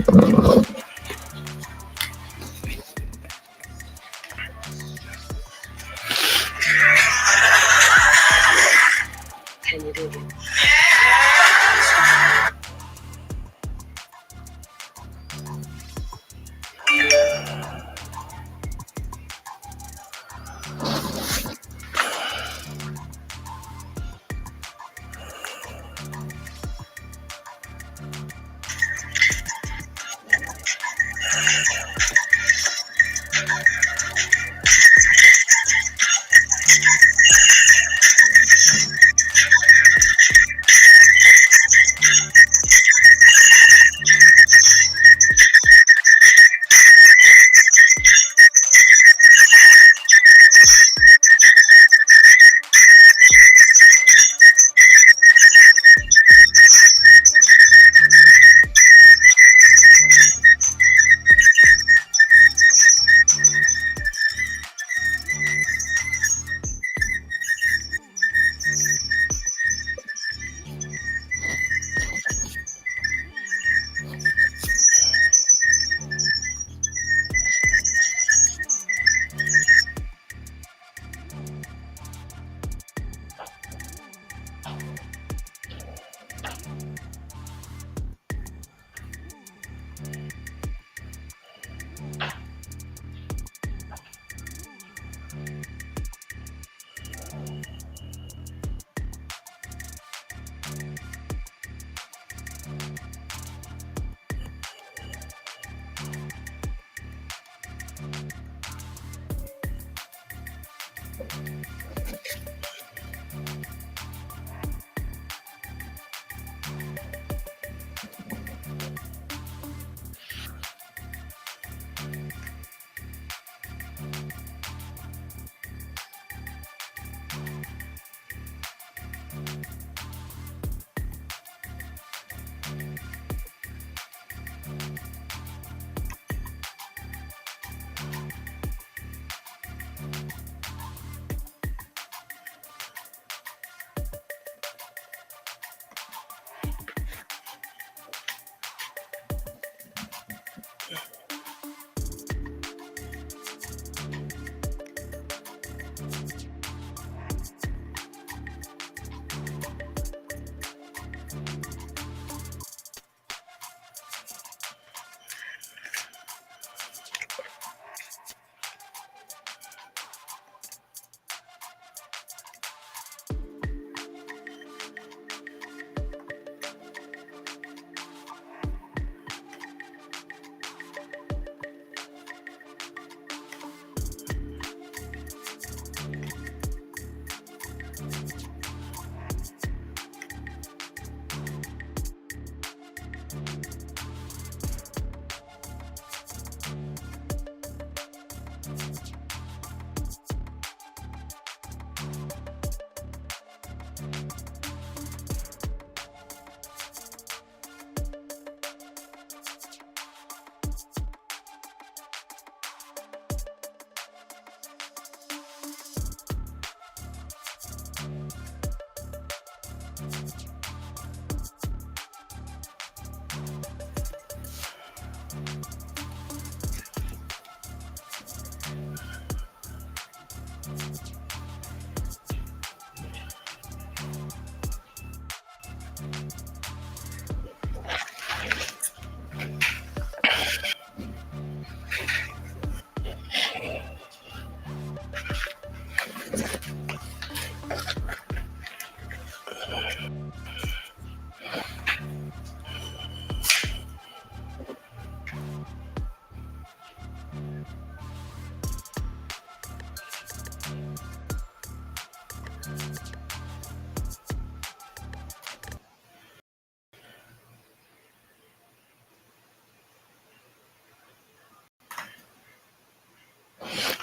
Can you dig it?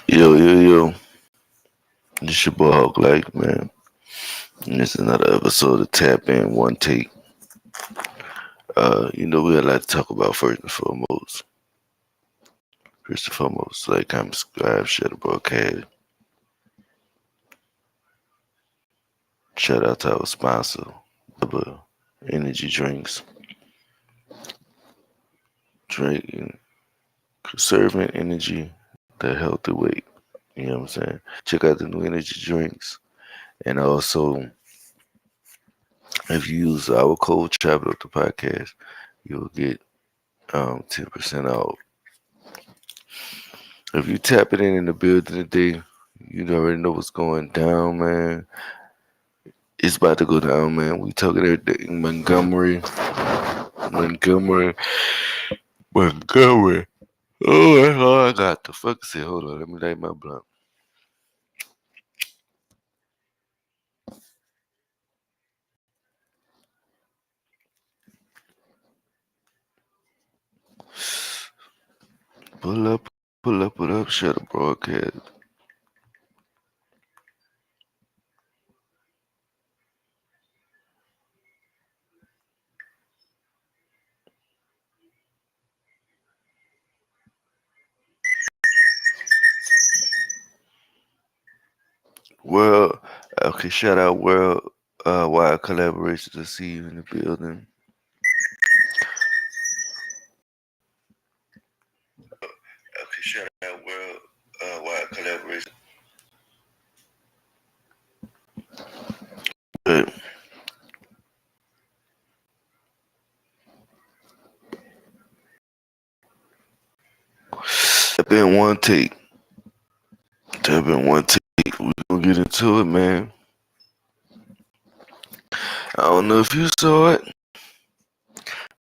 Yo. This your boy Hulk Like, man. And this is another episode of Tap In One Take. We got a lot to talk about first and foremost. Like, comment, subscribe, share the broadcast. Shout out to our sponsor, Double Energy Drinks. drinking, conserving energy, the healthy weight. You know what I'm saying? Check out the new energy drinks. And also, if you use our code Travel Up the Podcast, you'll get 10% off. If you tap it in the building today, you already know what's going down, man. It's about to go down, man. We talking everything Montgomery, Montgomery, Montgomery. Oh, that's all I got. The fuck is it? Hold on, let me light my blunt. Pull up, pull up, pull up. Shut up, broadcast. World, okay, shout out World Wide Collaboration to see you in the building. Okay, shout out World Wide Collaboration. But that been one take. That been one take. We gonna get into it, man. I don't know if you saw it,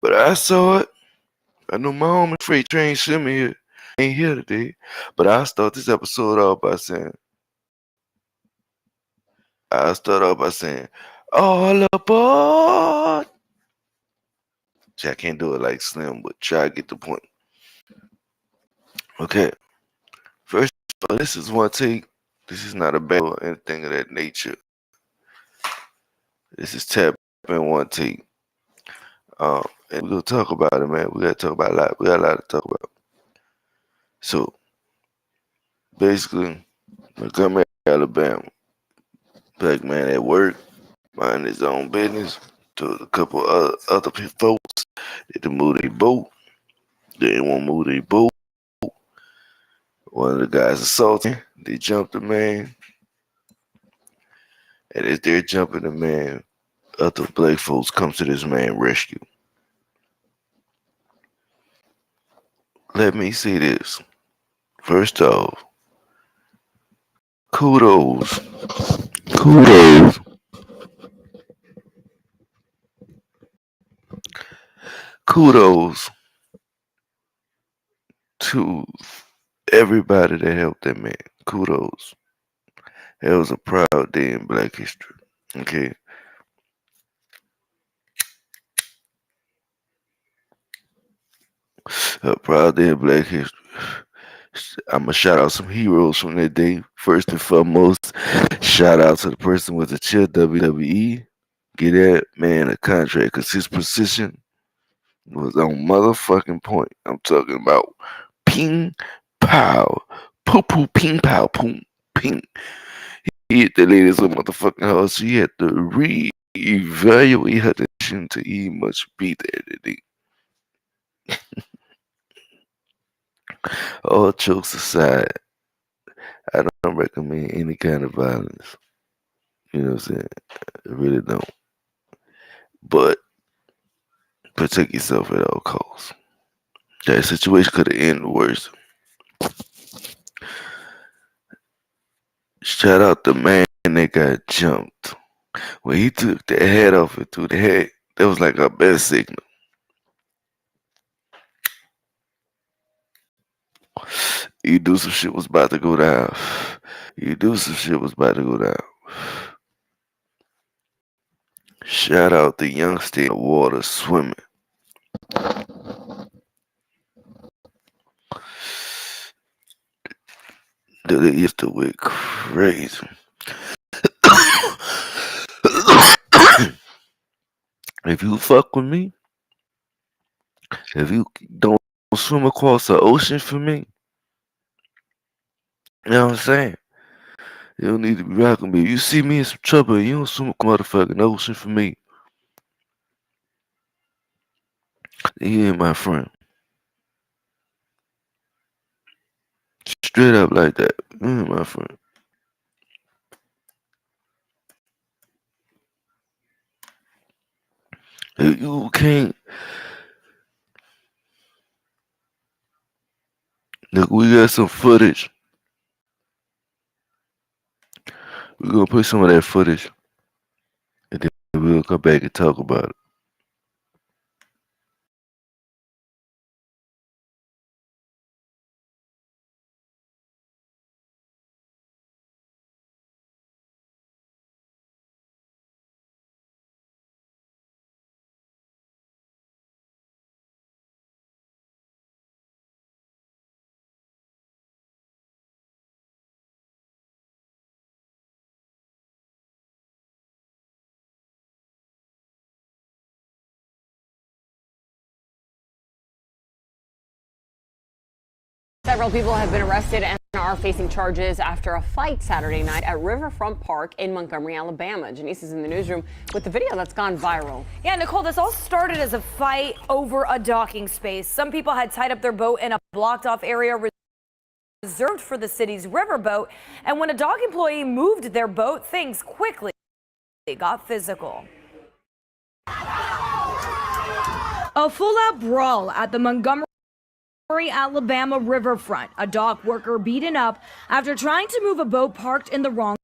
but I saw it. I know my homie Freight Train Shimmy here ain't here today, but I start this episode off by saying, all aboard. See, I can't do it like Slim, but try to get the point. Okay, first of all, this is one take. This is not a battle or anything of that nature. This is tap in one take. And we're gonna talk about it, man. We gotta talk about a lot. We got a lot to talk about. So basically, Montgomery, Alabama, black man at work, mind his own business. Told a couple other folks that to move their boat. They didn't want to move their boat. One of the guys assaulted. They jumped the man, and as they're jumping the man, other black folks come to this man rescue. Let me say this. First off, kudos, kudos, kudos to everybody that helped that man. Kudos. It was a proud day in Black history. Okay. A proud day in Black history. I'm gonna shout out some heroes from that day. First and foremost, shout out to the person with the chill WWE. Get that man a contract because his position was on motherfucking point. I'm talking about ping pow, poo poo ping pow poom ping. He hit the lady so motherfucking hard. She had to re-evaluate her decision to even much be there today. All jokes aside, I don't recommend any kind of violence. You know what I'm saying? I really don't. But protect yourself at all costs. That situation could have ended worse. Shout out the man that got jumped. When he took the head off and threw the head, that was like our best signal. You do some shit was about to go down. You do some shit was about to go down. Shout out the youngster in the water swimming. They used to went crazy. If you fuck with me, if you don't swim across the ocean for me, you know what I'm saying? You don't need to be rocking me. You see me in some trouble, you don't swim across motherfucking ocean for me. You ain't my friend. Straight up like that, my friend. You can't. Look, we got some footage. We're gonna put some of that footage, and then we'll come back and talk about it. Several people have been arrested and are facing charges after a fight Saturday night at Riverfront Park in Montgomery, Alabama. Janice is in the newsroom with the video that's gone viral. Yeah, Nicole, this all started as a fight over a docking space. Some people had tied up their boat in a blocked-off area reserved for the city's riverboat. And when a dock employee moved their boat, things quickly got physical. A full-out brawl at the Montgomery Alabama riverfront. A dock worker beaten up after trying to move a boat parked in the wrong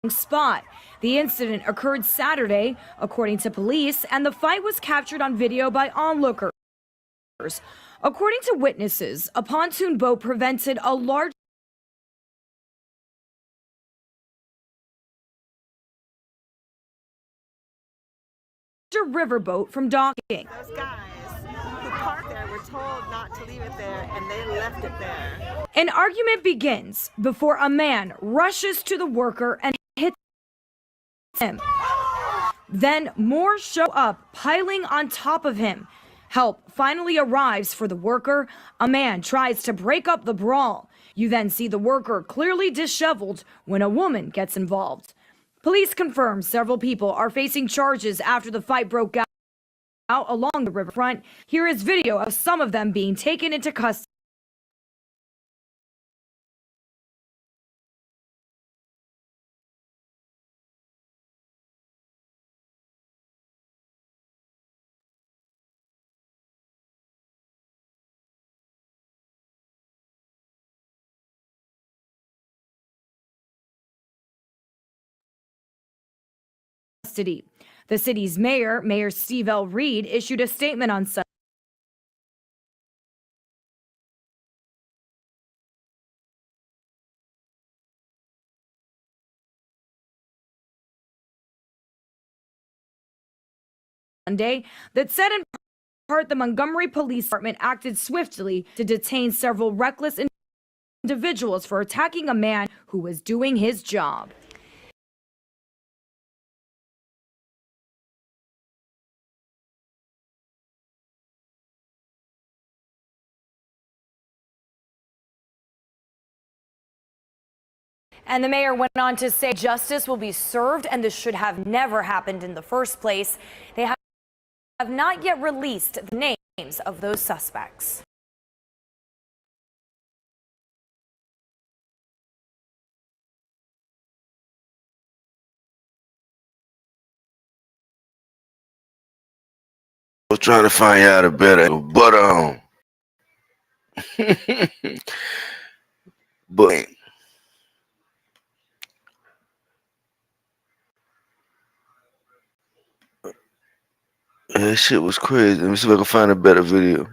spot. The incident occurred Saturday, according to police, and the fight was captured on video by onlookers. According to witnesses, a pontoon boat prevented a large riverboat from docking. Those guys who parked there were told not to leave it there, and they left it there. An argument begins before a man rushes to the worker and hits him. Then more show up, piling on top of him. Help finally arrives for the worker. A man tries to break up the brawl. You then see the worker clearly disheveled when a woman gets involved. Police confirm several people are facing charges after the fight broke out along the riverfront. Here is video of some of them being taken into custody. The city's mayor, Mayor Steve L. Reed, issued a statement on Sunday that said in part the Montgomery Police Department acted swiftly to detain several reckless individuals for attacking a man who was doing his job. And the mayor went on to say justice will be served and this should have never happened in the first place. They have not yet released the names of those suspects. I was trying to find out a better, but but that shit was crazy. Let me see if I can find a better video.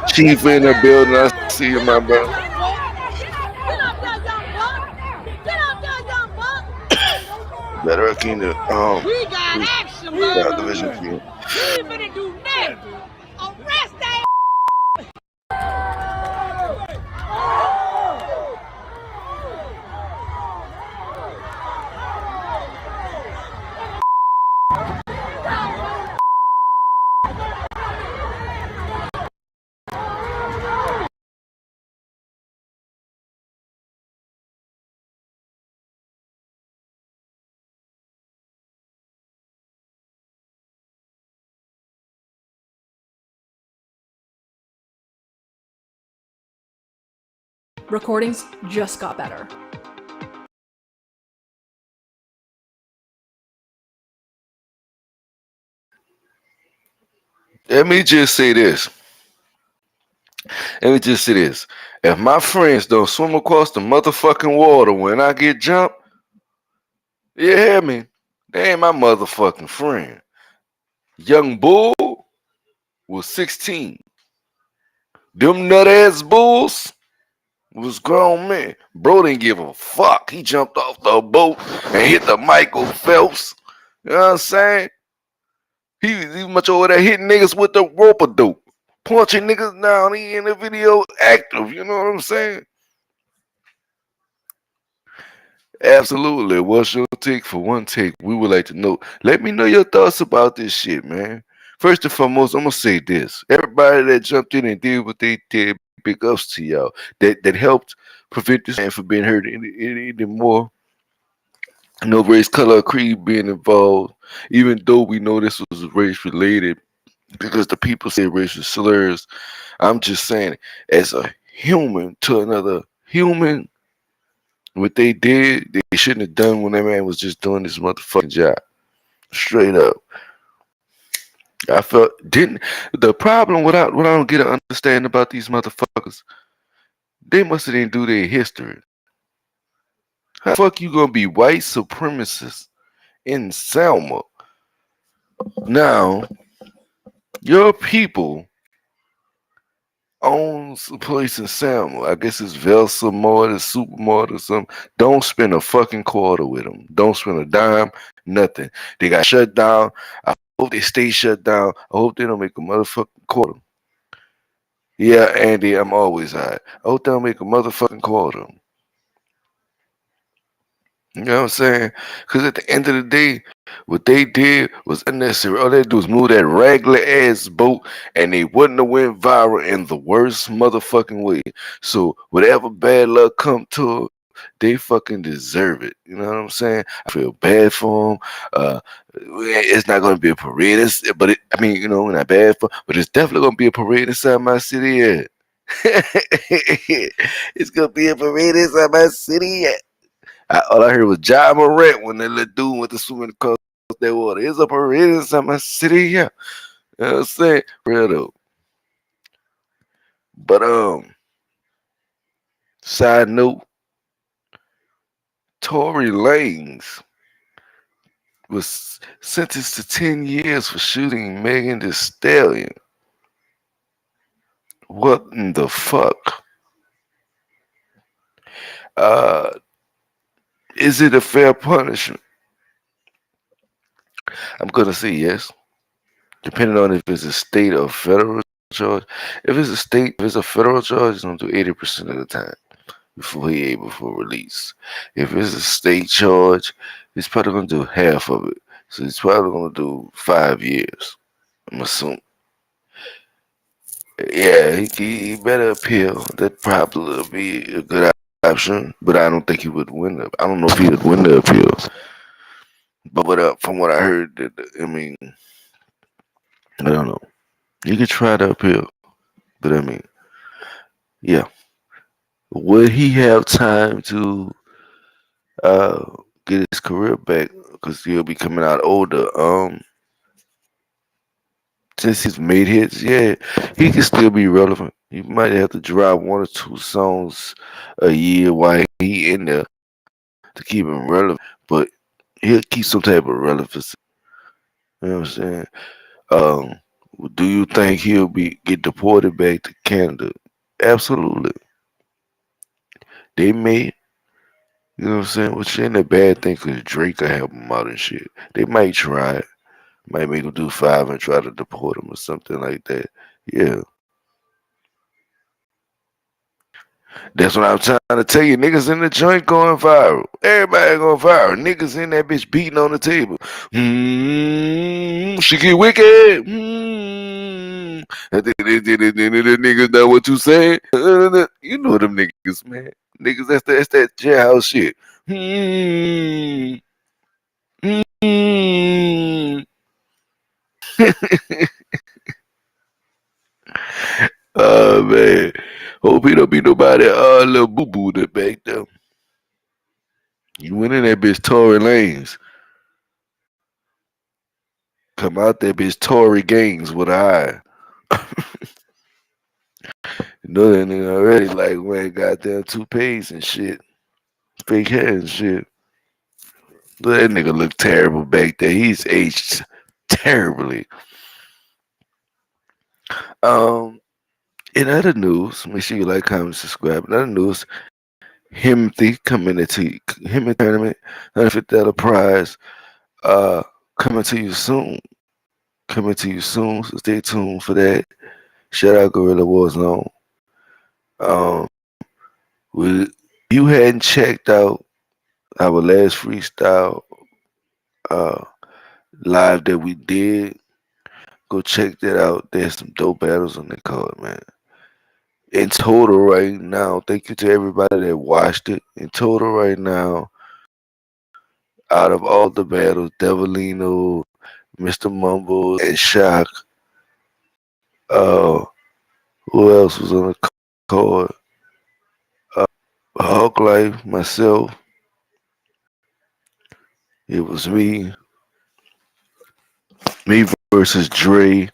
Chief in the building, I see you, my brother. Better in the we got action, brother. division king. We ain't finna do nothing. Arrest that. recordings just got better. Let me just say this. If my friends don't swim across the motherfucking water when I get jumped, you hear me? They ain't my motherfucking friend. Young Bull was 16. Them nut ass bulls was grown men. Bro didn't give a fuck. He jumped off the boat and hit the Michael Phelps. You know what I'm saying? He much over there hitting niggas with the rope dope. Punching niggas down. He in the video active. You know what I'm saying? Absolutely. What's your take? For one take, we would like to know. Let me know your thoughts about this shit, man. First and foremost, I'm gonna say this. Everybody that jumped in and did what they did, big ups to y'all. That helped prevent this man from being hurt any more. No race, color, or creed being involved, even though we know this was race related because the people say racial slurs. I'm just saying, as a human to another human, what they did, they shouldn't have done when that man was just doing his motherfucking job. Straight up. I felt didn't the problem what I don't get to understand about these motherfuckers, they must have didn't do their history. How the fuck you gonna be white supremacists in Selma? Now, your people owns a place in Selma. I guess it's Velsa Mart or Supermart or something. Don't spend a fucking quarter with them. Don't spend a dime, nothing. They got shut down. I hope they stay shut down. I hope they don't make a motherfucking quarter. Yeah, Andy, I'm always high. I hope they don't make a motherfucking quarter. You know what I'm saying? Because at the end of the day, what they did was unnecessary. All they do is move that regular ass boat, and they wouldn't have went viral in the worst motherfucking way. So whatever bad luck come to it, they fucking deserve it. You know what I'm saying? I feel bad for them. It's not gonna be a parade, I mean, you know, not bad for, but it's definitely gonna be a parade inside my city. Yeah. It's gonna be a parade inside my city. Yeah. All I heard was John Morant when that little dude went to swimming across that water. It's a parade inside my city, yeah. You know what I'm saying? Real though. But side note, Tory Lanez was sentenced to 10 years for shooting Megan Thee Stallion. What in the fuck? Uh, is it a fair punishment? I'm gonna say yes, depending on if it's a state or federal charge. If it's a federal charge, it's gonna do 80% of the time before he able for release. If it's a state charge, he's probably gonna do half of it. So he's probably gonna do 5 years. I'm assuming. Yeah, he better appeal. That probably would be a good option, but I don't think he would win it. I don't know if he would win the appeal. But from what I heard, I mean, I don't know. You could try to appeal, but I mean, yeah. Would he have time to uh get his career back? Because he'll be coming out older. Since he's made hits, yeah, he can still be relevant. He might have to drop one or two songs a year while he in there to keep him relevant, but he'll keep some type of relevancy. You know what I'm saying? Um, do you think he'll be get deported back to Canada? Absolutely. They may, you know what I'm saying? Which ain't a bad thing because Drake will help him out and shit. They might try it. Might make him do 5 and try to deport him or something like that. Yeah. That's what I'm trying to tell you. Niggas in the joint going viral. Everybody going viral. Niggas in that bitch beating on the table. She get wicked. The niggas know what you say. You know them niggas, man. Niggas, that's that jailhouse shit. Oh man. Hope he don't be nobody little boo boo that back there. You went in that bitch Tory Lanez. Come out that bitch Tory Gaines with an eye. You know that nigga already like wearing goddamn toupees and shit. Fake hair and shit. That nigga look terrible back there. He's aged terribly. Um, in other news, make sure you like, comment, subscribe. In other news, Himothy coming into him in tournament, $150 prize. Coming to you soon. Coming to you soon. So stay tuned for that. Shout out Gorilla Warzone. Um, we, you hadn't checked out our last freestyle uh live that we did, go check that out. There's some dope battles on that card, man. In total right now, thank you to everybody that watched it. In total right now, out of all the battles, Devilino, Mr. Mumble, and Shock, uh, who else was on the card? Hawk Life, myself, it was me versus Dre,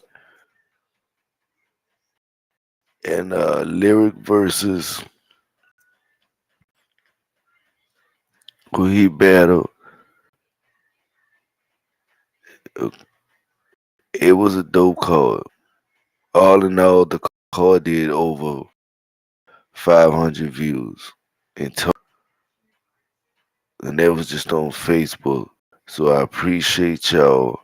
and Lyric versus who he battled. It was a dope card. All in all, the card did over 500 views in total, and that was just on Facebook. So I appreciate y'all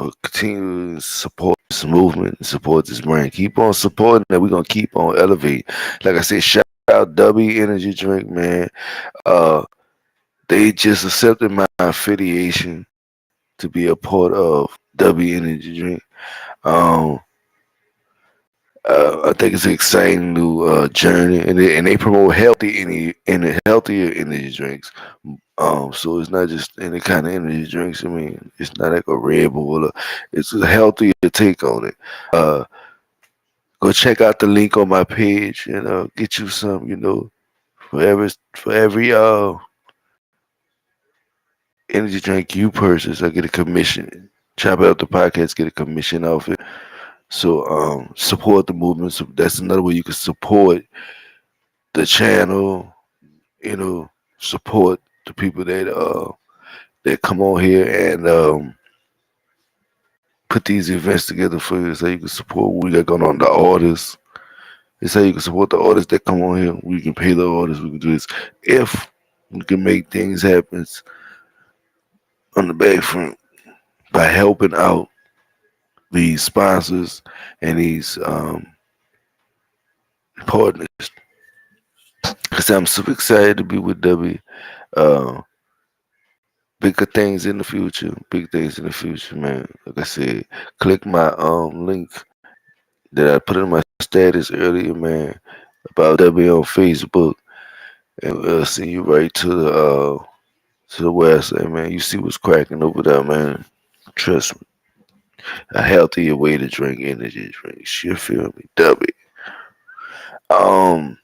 for continuing to support this movement and support this brand. Keep on supporting it. We're gonna keep on elevating. Like I said, shout out W Energy Drink, man. They just accepted my affiliation to be a part of W Energy Drink. I think it's an exciting new journey, and they promote healthier energy drinks. So it's not just any kind of energy drinks. I mean, it's not like a Red Bull. It's a healthier take on it. Go check out the link on my page and get you some. You know, for every energy drink you purchase, I get a commission. Chop Out the Podcast, get a commission off it. So support the movement. So that's another way you can support the channel. You know, support the people that come on here and put these events together for you. So you can support what we got going on. The artists. It's how you can support the artists that come on here. We can pay the artists. We can do this if we can make things happen on the back front by helping out these sponsors and these partners. Cause I'm super excited to be with W. Uh, Bigger things in the future. Big things in the future, man. Like I said, click my link that I put in my status earlier, man, about W on Facebook, and we'll send you right to the website, man. You see what's cracking over there, man. Trust me. A healthier way to drink energy drinks. You feel me? W. Um,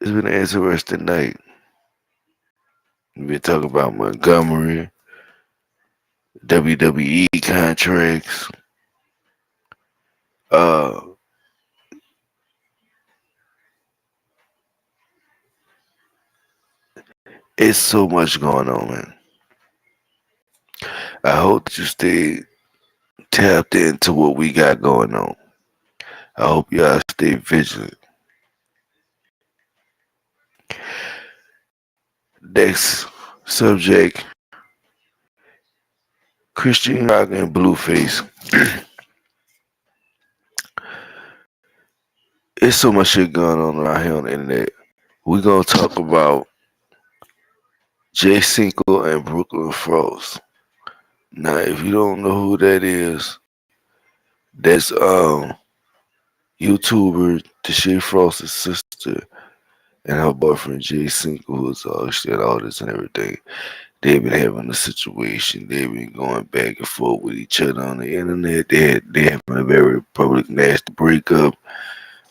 it's been an interesting night. We've been talking about Montgomery, WWE contracts. Uh, it's so much going on, man. I hope that you stay tapped into what we got going on. I hope y'all stay vigilant. Next subject, Christian Rock and Blueface. There's so much shit going on around here on the internet. We're gonna talk about Jay Cinco and Brooklyn Frost. Now, if you don't know who that is, that's YouTuber Deshae Frost's sister and her boyfriend Jay Cinco, who's actually an artist and everything. They've been having a situation. They've been going back and forth with each other on the internet. They having a very public nasty breakup.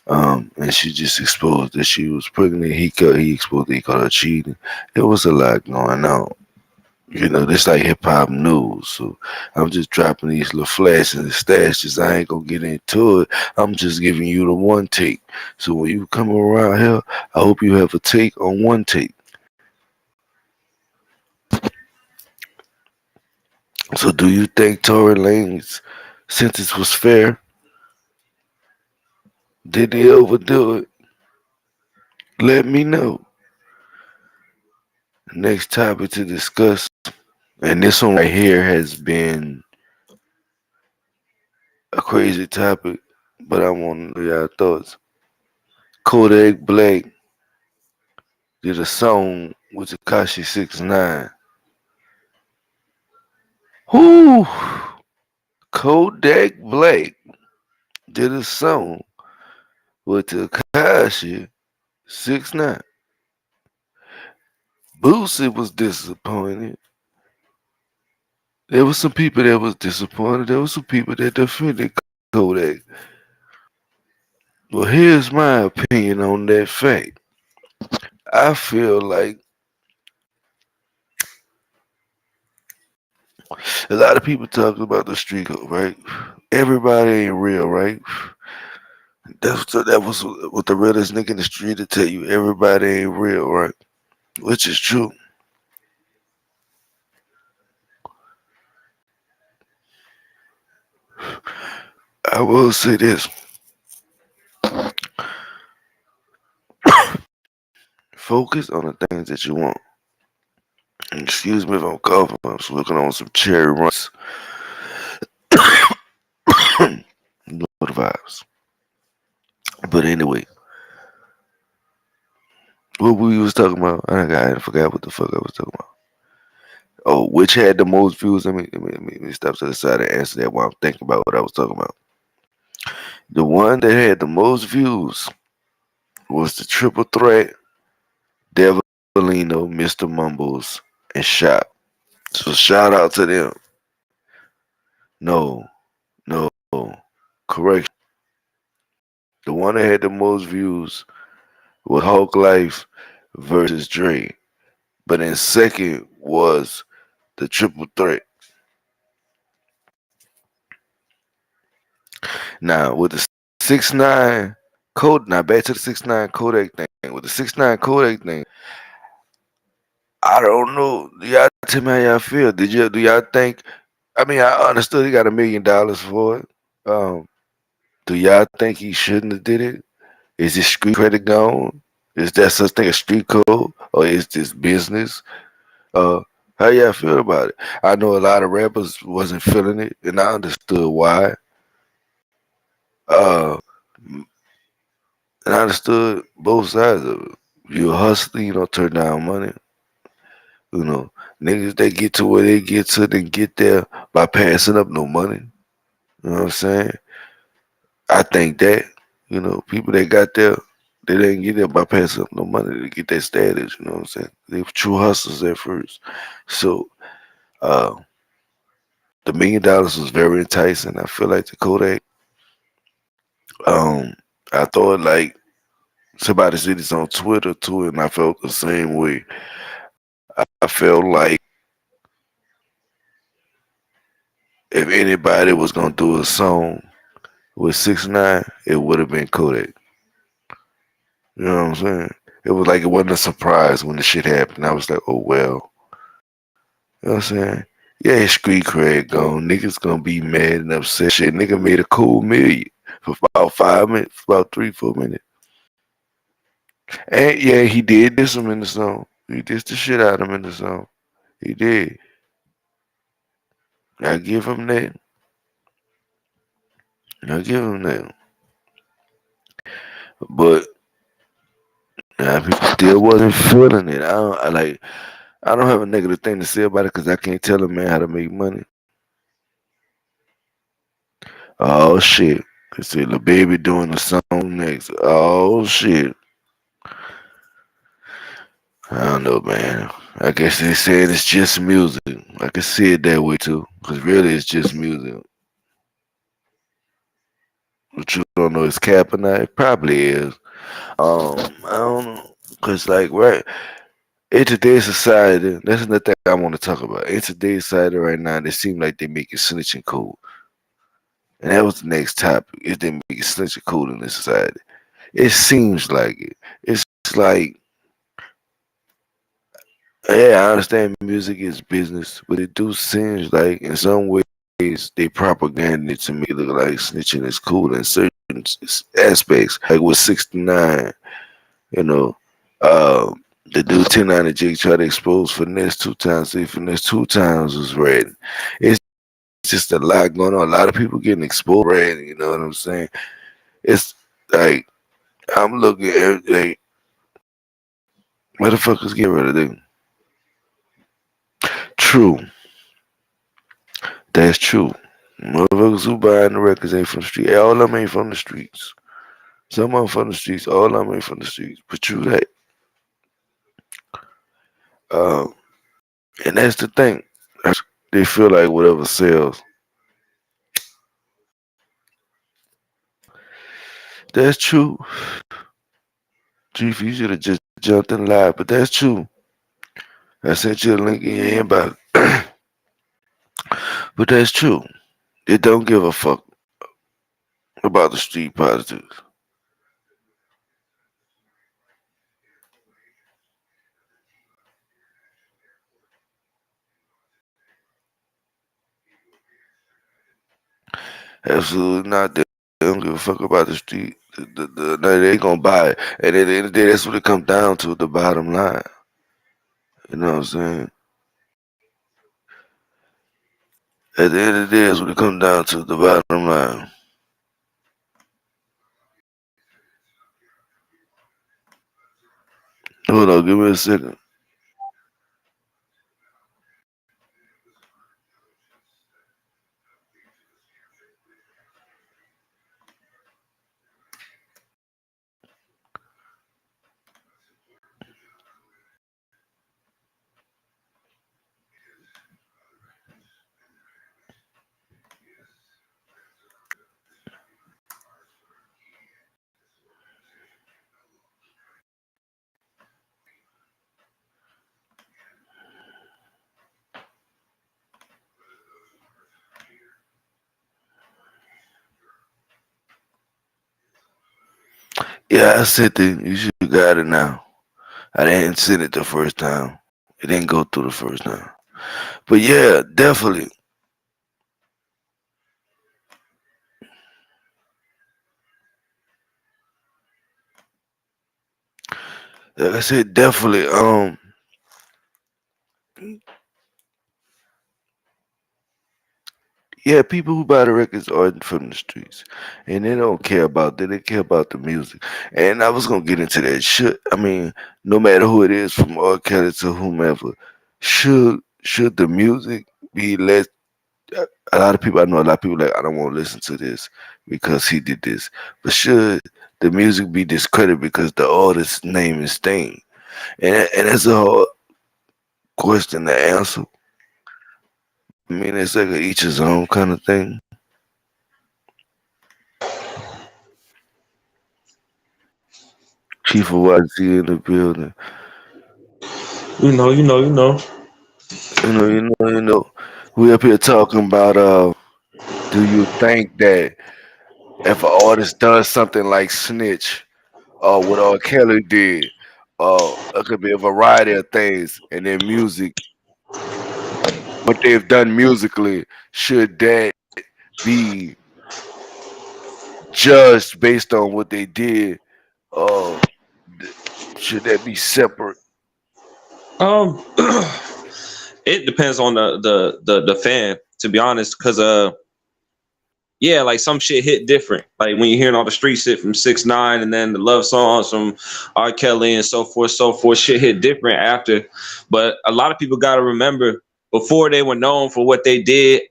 And she just exposed that she was pregnant. He exposed that he caught her cheating. It was a lot going on. You know, this like hip hop news. So I'm just dropping these little flashes and stashes. I ain't gonna get into it. I'm just giving you the one take. So when you come around here, I hope you have a take on one take. So do you think Tory Lane's sentence was fair? Did he overdo it? Let me know. Next topic to discuss, and this one right here has been a crazy topic, but I want to know y'all thoughts. Kodak Black did a song with Takashi 69. Whoo! Kodak Black did a song with Takashi 69. Boosie was disappointed. There was some people that was disappointed. There was some people that defended Kodak. Well, here's my opinion on that fact. I feel like a lot of people talk about the street code, right? Everybody ain't real, right? That was what the realest nigga in the street to tell you. Everybody ain't real, right? Which is true. I will say this. Focus on the things that you want. Excuse me if I'm coughing. I'm just looking on some cherry runs. No the vibes. But anyway, what we was talking about, I forgot what the fuck I was talking about. Oh, which had the most views? Let me stop to the side and answer that while I'm thinking about what I was talking about. The one that had the most views was the triple threat, Devilino, Mr. Mumbles, and Shop. So shout out to them. No, no, correction. The one that had the most views was Hulk Life versus Dre. But in second was the triple threat. Now with the 6ix9ine code, now back to the 6ix9ine Kodak thing. With the 6ix9ine Kodak thing, I don't know. Y'all tell me how y'all feel. Do y'all think? I mean, I understood he got $1 million for it. Do y'all think he shouldn't have did it? Is his street credit gone? Is that such thing as street code, or is this business? Uh, how y'all feel about it? I know a lot of rappers wasn't feeling it, and I understood why. Uh, and I understood both sides of it. You a hustler, you don't turn down money. You know, niggas they get to where they get to, then get there by passing up no money. You know what I'm saying? I think that, people that got there, they didn't get there by passing up no money to get that status, you know what I'm saying? They were true hustlers at first. So uh the $1 million was very enticing. I feel like the Kodak, um, I thought like somebody said this on Twitter too, and I felt the same way. I felt like if anybody was gonna do a song with 6ix9ine, it would have been Kodak. You know what I'm saying? It was like it wasn't a surprise when the shit happened. I was like, oh well. You know what I'm saying? Yeah, his street cred gone. Niggas gonna be mad and upset. Shit, nigga made a cool million for about 5 minutes, for about 3, 4 minutes. And yeah, he did diss him in the song. He dissed the shit out of him in the song. He did. I give him that. I give him that. But people still wasn't feeling it. I don't have a negative thing to say about it because I can't tell a man how to make money. Oh shit. They said the baby doing the song next. Oh shit. I don't know, man. I guess they said it's just music. I can see it that way too, because really it's just music. But you don't know it's cap or not. It probably is. I don't know, cause like right in today's society, that's another thing I want to talk about. In today's society right now, they seem like they make it snitching cool, and that was the next topic. If they make it snitching cool in this society, it seems like it. It's like, yeah, I understand music is business, but it do seems like in some ways they propaganda it to me look like snitching is cool in certain aspects. Like with 69, you know, the dude 10 and Jake tried to expose finesse 2 times. See, finesse 2 times was red. It's just a lot going on. A lot of people getting exposed red. You know what I'm saying? It's like I'm looking at like motherfuckers get rid of them. True, that's true. Motherfuckers who buying the records ain't from the street. All of them ain't from the streets. Some of them from the streets. All of them ain't from the streets. But true that. Uh, and that's the thing. They feel like whatever sells. That's true. Chief, you should have just jumped in live, but that's true. I sent you a link in your inbox. But that's true. They don't give a fuck about the street politics. Absolutely not. They don't give a fuck about the street. They gonna buy it. And at the end of the day, that's what it comes down to, the bottom line. You know what I'm saying? At the end of the day, that's what it comes down to, the bottom line. Hold on, give me a second. Yeah, I sent it. You should got it now. I didn't send it the first time. It didn't go through the first time. But yeah, definitely. Like I said, definitely. Yeah, people who buy the records aren't from the streets, and they don't care about that. They care about the music. And I was gonna get into that. Should I mean, no matter who it is, from R. Kelly to whomever, should the music be less? A lot of people, I know a lot of people like, I don't want to listen to this because he did this. But should the music be discredited because the artist's name is Sting? And that's a hard question to answer. I mean, it's like a each his own kind of thing. Chief of YC in the building. You know. You know. We up here talking about do you think that if an artist does something like Snitch or what R. Kelly did, it could be a variety of things in their music, what they've done musically, should that be judged based on what they did? Uh, should that be separate? Um, it depends on the fan, to be honest, because yeah, like some shit hit different. Like when you're hearing all the street shit from 6ix9ine and then the love songs from R. Kelly and so forth, shit hit different after. But a lot of people got to remember, before they were known for what they did,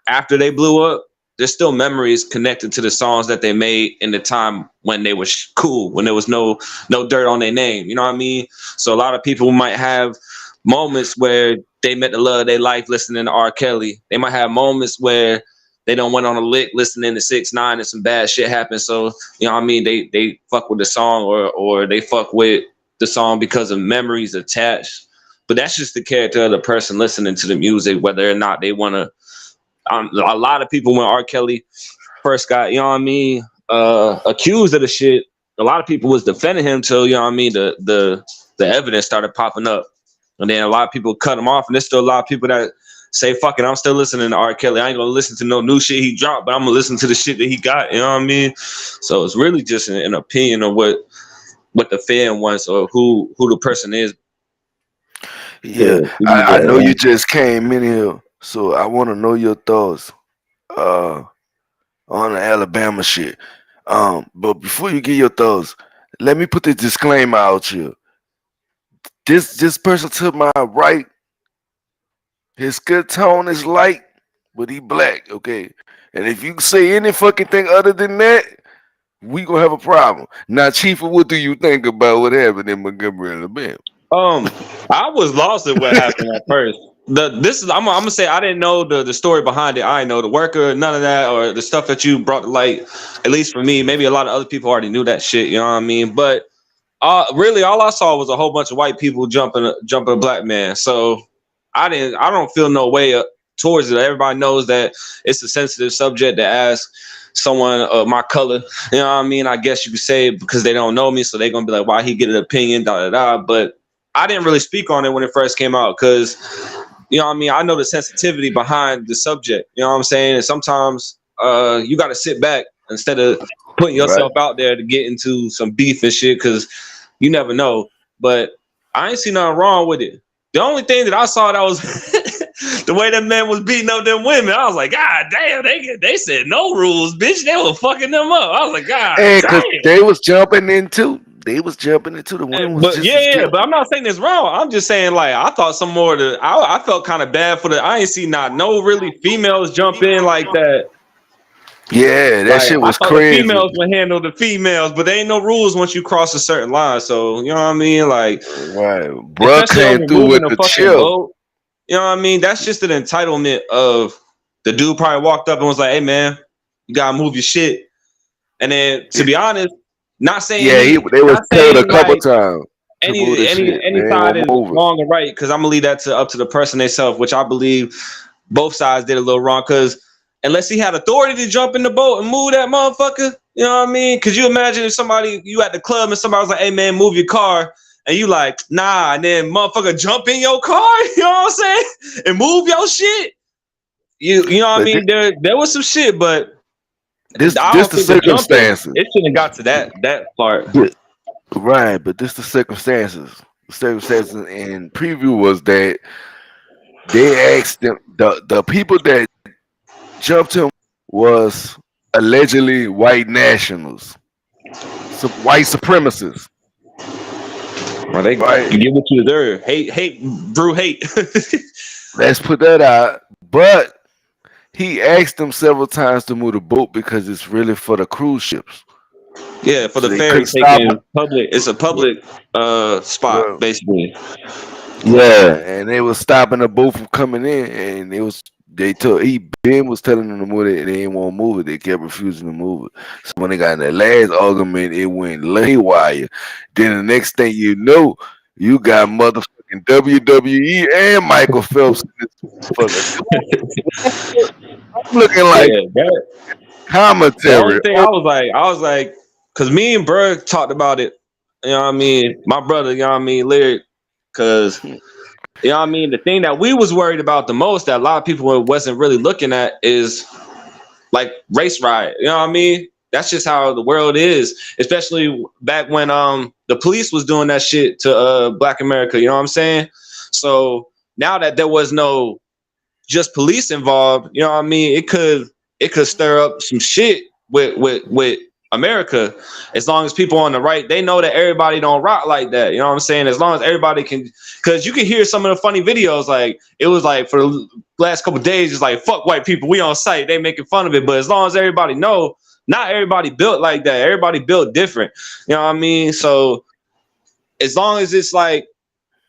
after they blew up, there's still memories connected to the songs that they made in the time when they was cool, when there was no dirt on their name. You know what I mean? So a lot of people might have moments where they met the love of their life listening to R. Kelly. They might have moments where they don't went on a lick listening to 6ix9ine and some bad shit happened. So, you know what I mean? They fuck with the song or they fuck with the song because of memories attached. But that's just the character of the person listening to the music, whether or not they want to. A lot of people, when R. Kelly first got, you know what I mean, accused of the shit, a lot of people was defending him till, you know what I mean, the evidence started popping up. And then a lot of people cut him off, and there's still a lot of people that say, fuck it, I'm still listening to R. Kelly. I ain't gonna listen to no new shit he dropped, but I'm gonna listen to the shit that he got, you know what I mean? So it's really just an opinion of what the fan wants or who the person is. Yeah, I know you just came in here, so I want to know your thoughts on the Alabama shit. But before you get your thoughts, let me put the disclaimer out here. This person to my right, his skin tone is light, but he black, okay? And if you say any fucking thing other than that, we gonna have a problem. Now, Chief, what do you think about what happened in Montgomery, Alabama? I was lost at what happened at first. I'm gonna say I didn't know the story behind it. I didn't know the worker, none of that, or the stuff that you brought to light. At least for me, maybe a lot of other people already knew that shit. You know what I mean? But really, all I saw was a whole bunch of white people jumping a black man. So I don't feel no way towards it. Everybody knows that it's a sensitive subject to ask someone of my color. You know what I mean? I guess you could say because they don't know me, so they're gonna be like, why he get an opinion, da da da. But I didn't really speak on it when it first came out because, you know what I mean, I know the sensitivity behind the subject. You know what I'm saying? And sometimes you got to sit back instead of putting yourself out there to get into some beef and shit because you never know. But I ain't see nothing wrong with it. The only thing that I saw that was the way that man was beating up them women. I was like, God damn, they said no rules, bitch. They were fucking them up. I was like, God damn. They was jumping into the women. But but I'm not saying it's wrong. I'm just saying, like, I thought some more I felt kind of bad for I ain't see no really females jump in like that. Yeah, that shit was crazy. The females would handle the females, but there ain't no rules once you cross a certain line. So you know what I mean, like, right, bro came through with the chill. Boat, you know what I mean? That's just an entitlement of the dude. Probably walked up and was like, "Hey, man, you gotta move your shit." And then, to be honest, not saying they was told a couple times. Any side is wrong or right, because I'm gonna leave that up to the person themselves, which I believe both sides did a little wrong. Because unless he had authority to jump in the boat and move that motherfucker, you know what I mean? Because you imagine if you at the club and somebody was like, "Hey man, move your car," and you like, "Nah," and then motherfucker jump in your car, you know what I'm saying, and move your shit. You know what I mean? There was some shit, but this the circumstances. It shouldn't have got to that part. Right, but this the circumstances. The circumstances in preview was that they asked them the people that jumped him was allegedly white nationals, some white supremacists. Well, they get what you deserve. Hate, brew hate. Let's put that out. But he asked them several times to move the boat because it's really for the cruise ships. Yeah, for the ferry taking public. It's a public spot, basically. Yeah, and they was stopping the boat from coming in, and Ben was telling them to move it, they didn't want to move it. They kept refusing to move it. So when they got in that last argument, it went haywire. Then the next thing you know, you got motherfucking WWE and Michael Phelps. I'm looking like commentary. The only thing I was like, because me and Berg talked about it. You know what I mean? My brother, you know what I mean, Lyric, because you know what I mean, the thing that we was worried about the most that a lot of people wasn't really looking at is like race riot. You know what I mean? That's just how the world is, especially back when the police was doing that shit to Black America. You know what I'm saying? So now that there was no just police involved, you know what I mean, it could stir up some shit with America. As long as people on the right, they know that everybody don't rock like that. You know what I'm saying? As long as everybody can, because you can hear some of the funny videos, like it was like for the last couple of days, it's like fuck white people, we on site, they making fun of it. But as long as everybody know, not everybody built like that. Everybody built different. You know what I mean? So as long as it's like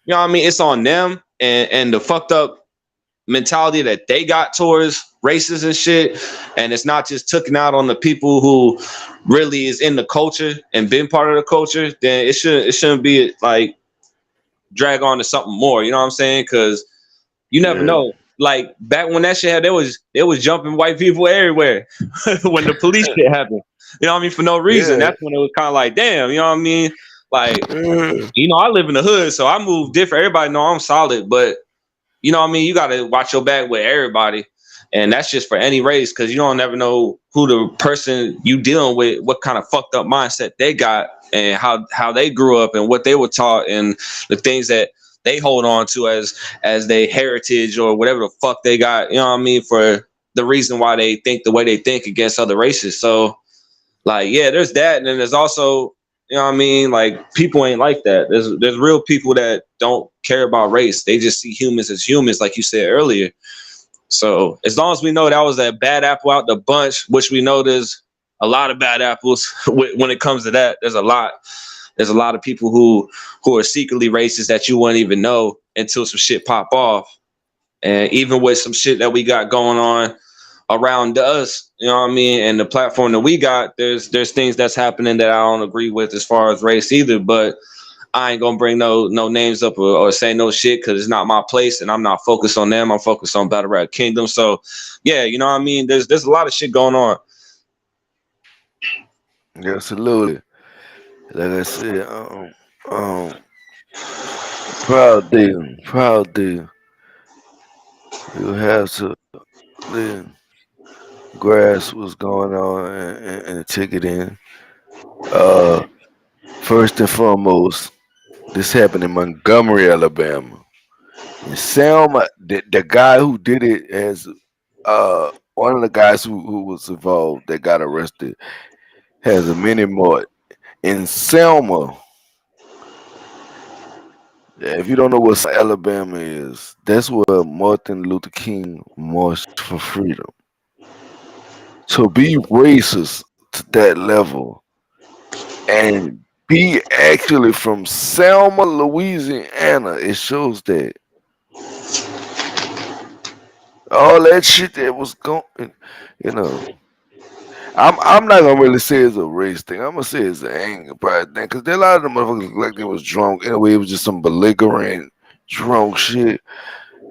you know what I mean, it's on them and the fucked up mentality that they got towards races and shit, and it's not just taken out on the people who really is in the culture and been part of the culture, then it shouldn't be like drag on to something more. You know what I'm saying? Because you never Yeah, know. Like back when that shit happened, there was jumping white people everywhere when the police shit happened. You know what I mean? For no reason. yeah, That's when it was kind of like, damn. You know what I mean? Like, yeah. I live in the hood, so I move different. Everybody know I'm solid, but you know what I mean? You got to watch your back with everybody. And that's just for any race, because you don't never know who the person you dealing with, what kind of fucked up mindset they got, and how they grew up and what they were taught, and the things that they hold on to as their heritage or whatever the fuck they got, you know what I mean, for the reason why they think the way they think against other races. So like, yeah, there's that, and then there's also, you know what I mean, like people ain't like that. There's real people that don't care about race. They just see humans as humans, like you said earlier. So as long as we know that was that bad apple out the bunch, which we know there's a lot of bad apples when it comes to that. There's a lot. There's a lot of people who are secretly racist that you wouldn't even know until some shit pop off. And even with some shit that we got going on around us, you know what I mean, and the platform that we got, there's things that's happening that I don't agree with as far as race either. But I ain't gonna bring no names up or say no shit because it's not my place and I'm not focused on them. I'm focused on Battle Rap Kingdom. So yeah, you know what I mean. There's a lot of shit going on. Yeah, absolutely. Like I said, proud day, proud day. You have to then grasp what's going on and take it in. Uh, First and foremost, this happened in Montgomery, Alabama. And Selma, the guy who did it, as one of the guys who was involved that got arrested, has a mini mart in Selma. Yeah, if you don't know what Alabama is, that's where Martin Luther King marched for freedom. To be racist to that level and be actually from Selma, Louisiana, it shows that all that shit that was going, you know. I'm not gonna really say it's a race thing. I'm gonna say it's an anger pride thing, cause there a lot of them motherfuckers look like they was drunk. Anyway, it was just some belligerent drunk shit.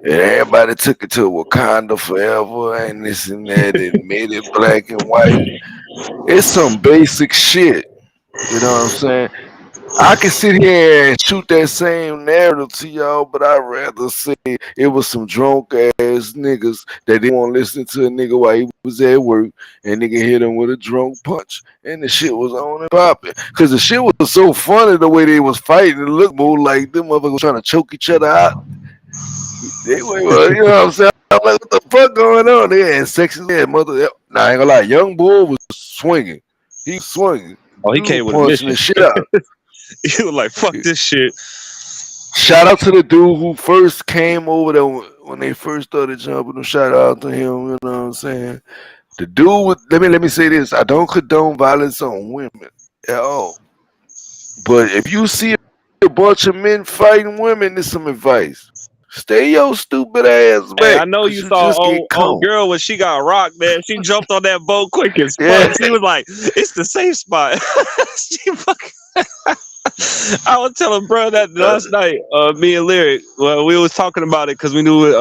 And everybody took it to Wakanda forever and this and that and made it black and white. It's some basic shit. You know what I'm saying? I can sit here and shoot that same narrative to y'all, but I'd rather say it was some drunk ass niggas that didn't want to listen to a nigga while he was at work, and nigga hit him with a drunk punch, and the shit was on and popping. Cause the shit was so funny the way they was fighting. It looked more like them motherfuckers trying to choke each other out. They were, you know what I'm saying? I'm like, what the fuck going on? They had sexy ass mother. Nah, I ain't gonna lie, young boy was swinging. He was swinging. Oh, he came Dude with a punching the mission. shit out. He was like, fuck this shit. Shout out to the dude who first came over there when they first started jumping them. Shout out to him, you know what I'm saying? The dude with, let me say this. I don't condone violence on women at all. But if you see a bunch of men fighting women, there's some advice. Stay your stupid ass Hey, back, I know cause you you saw just get old caught. girl when she got rocked, man. She jumped on that boat quick as fuck. Yeah. She was like, it's the safe spot. She fucking I was telling bro that last night, me and Lyric, well, we was talking about it because we knew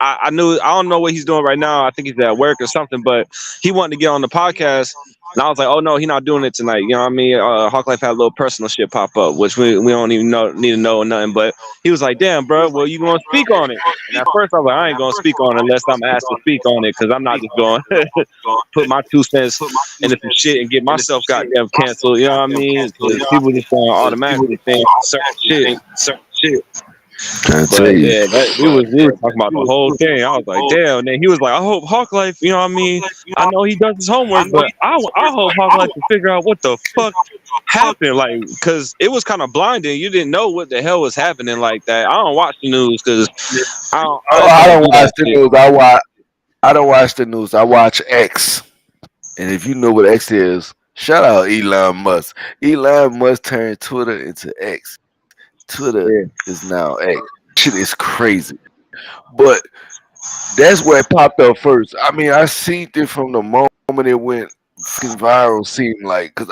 I knew I don't know what he's doing right now. I think he's at work or something, but he wanted to get on the podcast. And I was like, oh no, he's not doing it tonight. You know what I mean? Hawk Life had a little personal shit pop up, which we don't even need to know or nothing. But he was like, damn, bro, well, you gonna speak on it? And at first I was like, I ain't gonna speak on it unless I'm asked to speak on it, because I'm not just going put my 2 cents into some shit and get myself goddamn canceled. You know what I mean? Because people just gonna automatically think certain shit. I tell But you. yeah, we were talking about the whole thing. I was like, damn. And then he was like, I hope Hawk Life, you know what I mean? I know he does his homework, but I hope Hawk Life can figure out what the fuck happened. Like, because it was kind of blinding. You didn't know what the hell was happening like that. I don't watch the news because I Oh, just I don't don't do watch that the shit. news. I don't watch the news. I watch X. And if you know what X is, shout out Elon Musk. Elon Musk turned Twitter into X. Twitter Yeah. is now, hey, shit is crazy. But that's where it popped up first. I mean, I seen it from the moment it went fucking viral. Seemed like, cause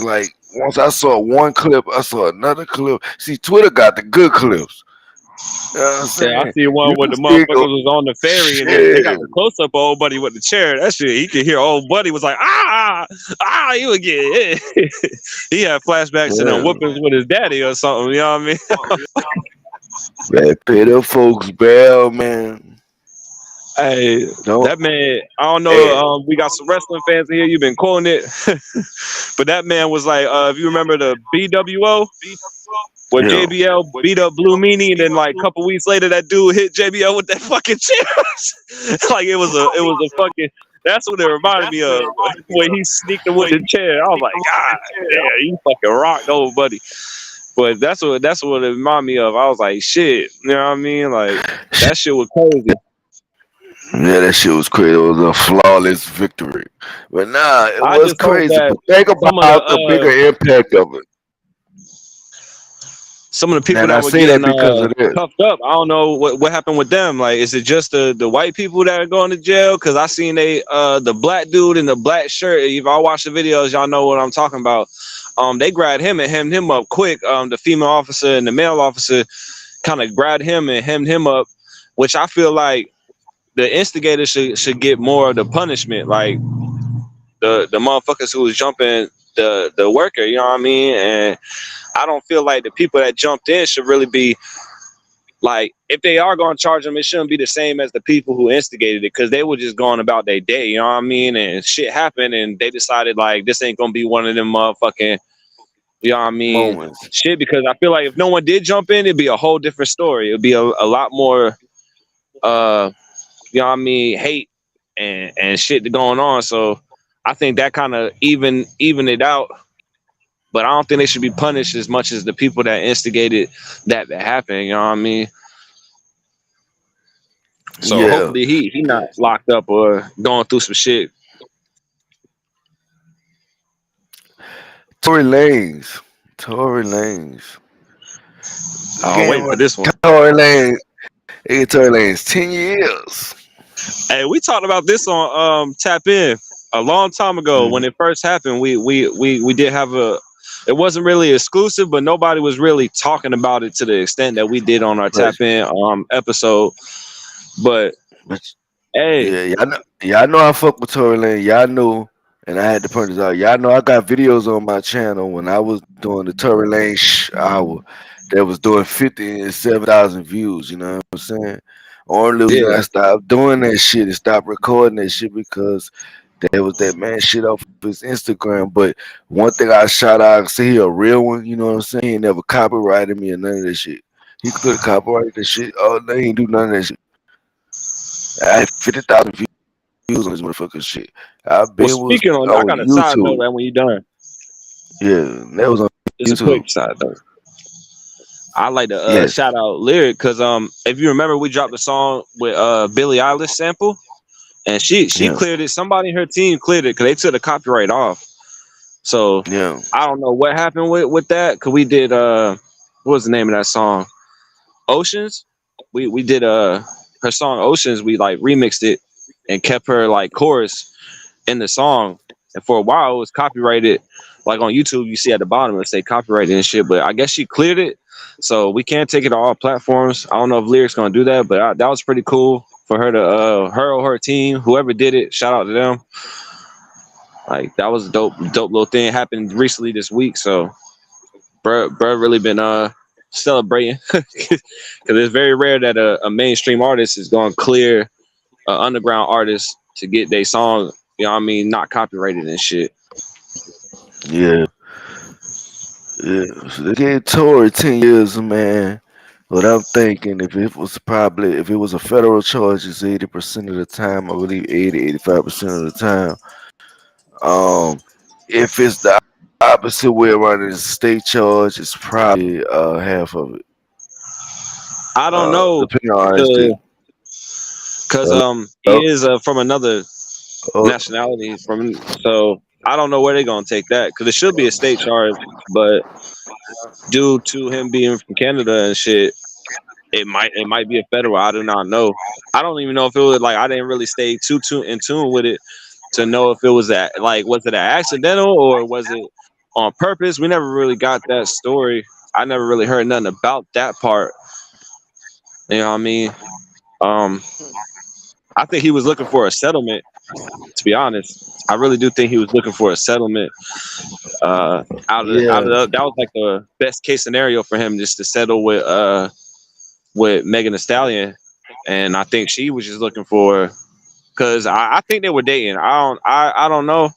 like once I saw one clip, I saw another clip. See, Twitter got the good clips. You know what I'm Yeah, I saying? see one You where can the still motherfuckers go, was on the ferry and they shit. got the close up of old buddy with the chair. That shit, he could hear old buddy was like, he would get he had flashbacks to them Yeah, whoopings with his daddy or something, you know what I mean? man, pay them folks bail, man. Hey, Don't. that man, I don't know, Hey, we got some wrestling fans in here, you've been quoting it. But that man was like, if you remember the BWO, where yeah, JBL beat up Blue Meanie, and then like a couple weeks later, that dude hit JBL with that fucking chair. Like it was a fucking. That's what it reminded me of when he sneaked him with the chair. I was like, God damn, you fucking rocked, old buddy. But that's what it reminded me of. I was like, shit, you know what I mean? Like that shit was crazy. yeah, that shit was crazy. It was a flawless victory. But nah, it I was just hope crazy. that But think some of the about the bigger impact of it. some of the people And I that were say that getting because of this. cuffed up, I don't know what happened with them. Like, is it just the white people that are going to jail? Because I seen the black dude in the black shirt. If I watch the videos, y'all know what I'm talking about. They grabbed him and hemmed him up quick. The female officer and the male officer kind of grabbed him and hemmed him up, which I feel like the instigator should get more of the punishment. Like the motherfuckers who was jumping the worker, you know what I mean? And I don't feel like the people that jumped in should really be like, if they are going to charge them, it shouldn't be the same as the people who instigated it, because they were just going about their day, you know what I mean? And shit happened, and they decided like this ain't gonna be one of them motherfucking, you know what I mean, Moments. shit. Because I feel like if no one did jump in, it'd be a whole different story. It'd be a lot more, you know what I mean, hate and shit going on. So I think that kind of even it out. But I don't think they should be punished as much as the people that instigated that to happen. You know what I mean? So Yeah. hopefully he not locked up or going through some shit. Tory Lanez. Tory Lanez. I'm Game waiting for with this one. Tory Lanez. Tory Lanez 10 years. Hey, we talked about this on Tap In a long time ago when Mhm. it first happened. We did have a. It wasn't really exclusive, but nobody was really talking about it to the extent that we did on our But, Tap In episode. But but hey, yeah, y'all know I fuck with Tory Lanez. Y'all know, and I had to point this out. Y'all know I got videos on my channel when I was doing the Tory Lanez hour that was doing 50 and 7,000 views. You know what I'm saying? Only reason yeah, I stopped doing that shit and stopped recording that shit because there was that man shit off his Instagram. But one thing I shout out, say he a real one. You know what I'm saying? He never copyrighted me or none of that shit. He could have copyrighted that shit. Oh, no, he ain't do none of that shit. I had 50,000 views on this motherfucking shit. I well, been was speaking on, I on got a side note YouTube. that when you're done, Yeah, that was on it's a YouTube. quick side note. I like to Yes. shout out Lyric because if you remember, we dropped a song with Billie Eilish sample, and she Yeah. cleared it. Somebody in her team cleared it because they took the copyright off. So Yeah. I don't know what happened with that, because we did what was the name of that song? Oceans. We did her song Oceans. We like remixed it and kept her like chorus in the song. And for a while it was copyrighted. Like on YouTube, you see at the bottom it say copyrighted and shit. But I guess she cleared it, so we can't take it to all platforms. I don't know if Lyric's gonna do that, but that was pretty cool for her to her or her team, whoever did it. Shout out to them. Like that was a dope little thing. Happened recently this week, so bro really been celebrating because it's very rare that a mainstream artist is going to clear an underground artist to get their song, you know what I mean, not copyrighted and shit. Yeah. Yeah. So they gave Tory 10 years, man. But I'm thinking if it was a federal charge, it's 80% of the time. I believe 85% of the time. Um, if it's the opposite way around in the state charge, it's probably half of it. I don't know, Depending on how it's did. because he Oh, is from another oh, nationality from, so I don't know where they're gonna take that because it should be a state charge, but due to him being from Canada and shit, it might be a federal. I do not know. I don't even know if it was like I didn't really stay too in tune with it to know if it was that like was it an accidental or was it on purpose. We never really got that story. I never really heard nothing about that part. You know what I mean? I think he was looking for a settlement. To be honest, I really do think he was looking for a settlement. Yeah, That was like the best case scenario for him, just to settle with Megan Thee Stallion, and I think she was just looking for because I think they were dating. I don't know,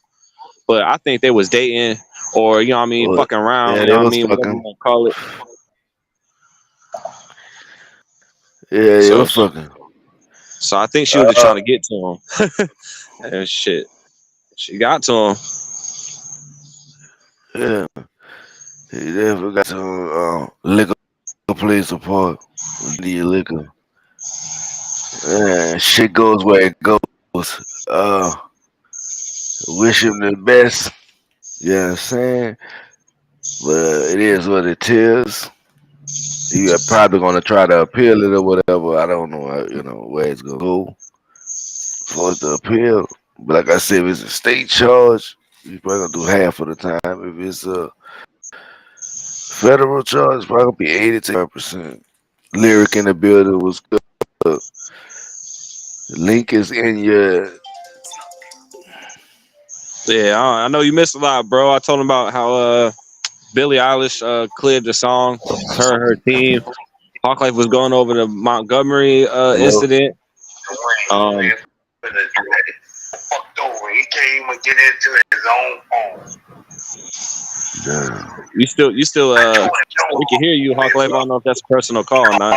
but I think they was dating or you know what I mean, well, fucking around. yeah, You they know what I was mean, whatever you fucking. want to call it. Yeah, they So was fucking. so I think she was just Uh, trying to get to him. And shit, she got to him. yeah, he definitely got to liquor plays a part. We need liquor. Shit goes where it goes. Uh, wish him the best. You know what I'm saying? But it is what it is. You are probably gonna try to appeal it or whatever. I don't know, where it's gonna go for it to appeal. But like I said, if it's a state charge, you probably gonna do half of the time. If it's a federal charge, it's probably gonna be 80 to 5%. Lyric in the building was good. The link is in your. Yeah, I know you missed a lot, bro. I told him about how Billie Eilish cleared the song. Her and her team. Hawklife was going over the Montgomery Yep. incident. Um, Fucked over. He can't even get into his own phone. Damn. you still I told him, don't. we can hear you, Hawklife. I don't know if that's a personal call or not.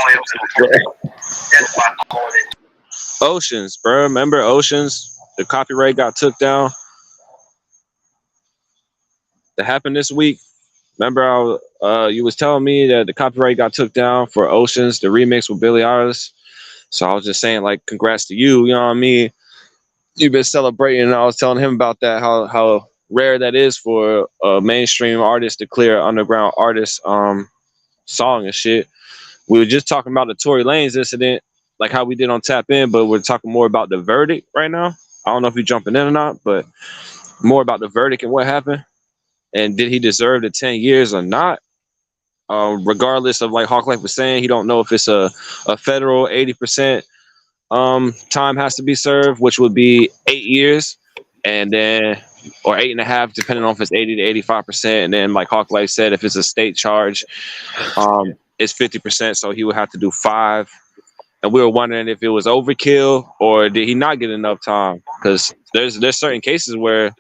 That's why I called it. Oceans, bro. Remember Oceans? The copyright got took down. That happened this week. Remember, you was telling me that the copyright got took down for Oceans, the remix with Billie Eilish. So I was just saying, like, congrats to you. You know what I mean? You've been celebrating, and I was telling him about that, how rare that is for a mainstream artist to clear underground artist song and shit. We were just talking about the Tory Lanez incident, like how we did on Tap In, but we're talking more about the verdict right now. I don't know if you're jumping in or not, but more about the verdict and what happened. And did he deserve the 10 years or not? Regardless of like Hawklife was saying, he don't know if it's a federal 80% time has to be served, which would be 8 years, and then or 8.5, depending on if it's 80 to 85%. And then, like Hawklife said, if it's a state charge, it's 50%, so he would have to do 5. And we were wondering if it was overkill or did he not get enough time? Because there's certain cases where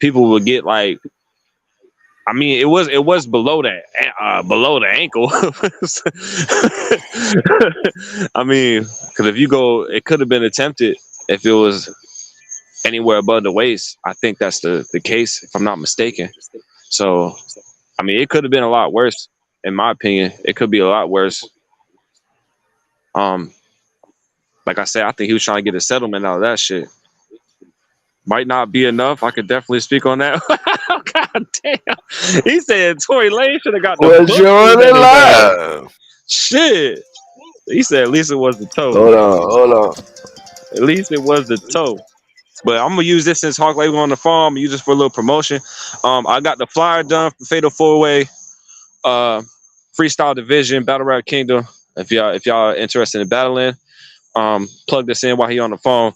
people would get like, I mean, it was below the ankle. I mean, because if you go, it could have been attempted if it was anywhere above the waist. I think that's the case, if I'm not mistaken. So, I mean, it could have been a lot worse, in my opinion. It could be a lot worse. Like I said, I think he was trying to get a settlement out of that shit. Might not be enough. I could definitely speak on that. God damn. He said Tory Lanez should have got the Well, book you're pulled in his ass. alive. Shit. He said at least it was the toe. Hold on. At least it was the toe. But I'm gonna use this since Hawk Label on the farm. I'm gonna use this for a little promotion. I got the flyer done for Fatal 4-Way, Freestyle Division, Battle Rap Kingdom. If y'all are interested in battling, plug this in while he on the phone.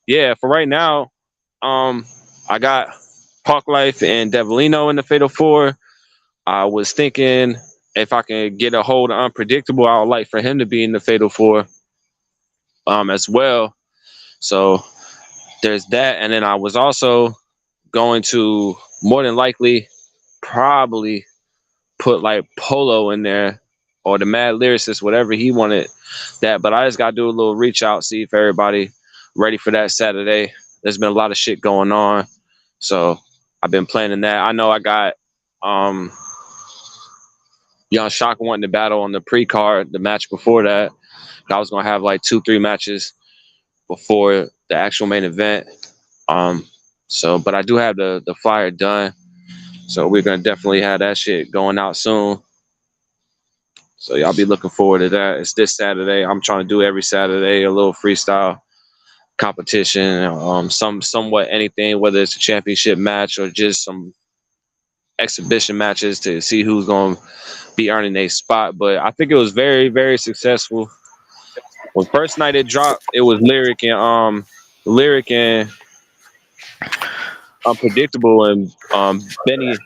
Yeah, for right now, I got Hawk Life and Devilino in the Fatal 4. I was thinking if I can get a hold of Unpredictable, I would like for him to be in the Fatal 4 as well. So there's that. And then I was also going to more than likely probably put like Polo in there or the Mad Lyricist, whatever he wanted that. But I just got to do a little reach out, see if everybody ready for that Saturday. There's been a lot of shit going on. So I've been planning that. I know I got Young Shock wanting to battle on the pre-card, the match before that. I was going to have like 2-3 matches before the actual main event. So, but I do have the flyer done. So we're gonna definitely have that shit going out soon. So y'all be looking forward to that. It's this Saturday. I'm trying to do every Saturday a little freestyle competition, somewhat anything, whether it's a championship match or just some exhibition matches to see who's going to be earning a spot. But I think it was very, very successful. When first night it dropped, it was lyric and unpredictable, and Benny's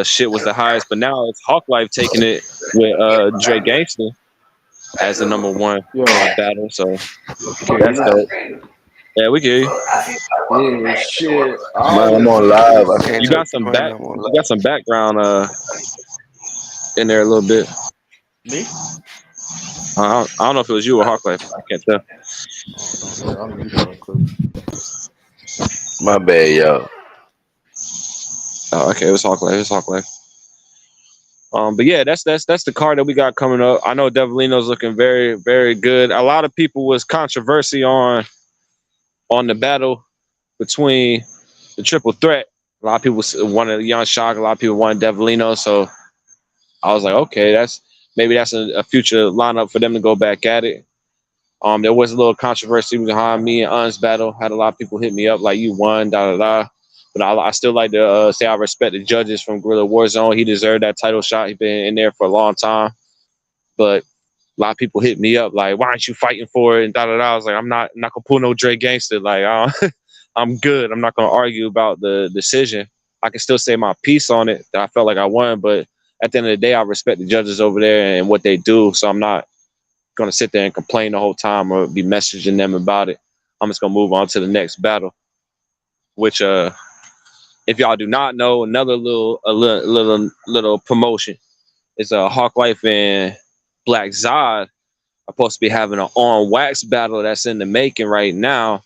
shit was the highest. But now it's Hawk Life taking it with Dre Gangster as the number one battle. So that's dope. Yeah, we get you. Yeah, shit. Man, I'm on live. I can't You talk got to you some right now. I'm on you live. got some background in there a little bit. Me? I don't know if it was you or Hawk Life. I can't tell. I'm mute real quick. My bad, y'all. Oh, okay, it was Hawk Life. It was Hawk Life. But yeah, that's the card that we got coming up. I know Devolino's looking very, very good. A lot of people was controversy on the battle between the triple threat. A lot of people wanted Young Shock. A lot of people wanted Devolino. So I was like, okay, that's a future lineup for them to go back at it. There was a little controversy behind me and Un's battle. Had a lot of people hit me up like, you won, da da da. But I still like to say I respect the judges from Guerrilla Warzone. He deserved that title shot. He's been in there for a long time. But a lot of people hit me up like, why aren't you fighting for it? And da da da. I was like, I'm not gonna pull no Dre Gangster. Like, I'm good. I'm not gonna argue about the decision. I can still say my piece on it that I felt like I won. But at the end of the day, I respect the judges over there and what they do. So I'm not gonna sit there and complain the whole time or be messaging them about it. I'm just gonna move on to the next battle, which if y'all do not know, another little promotion is Hawk Life and Black Zod are supposed to be having an on wax battle that's in the making right now.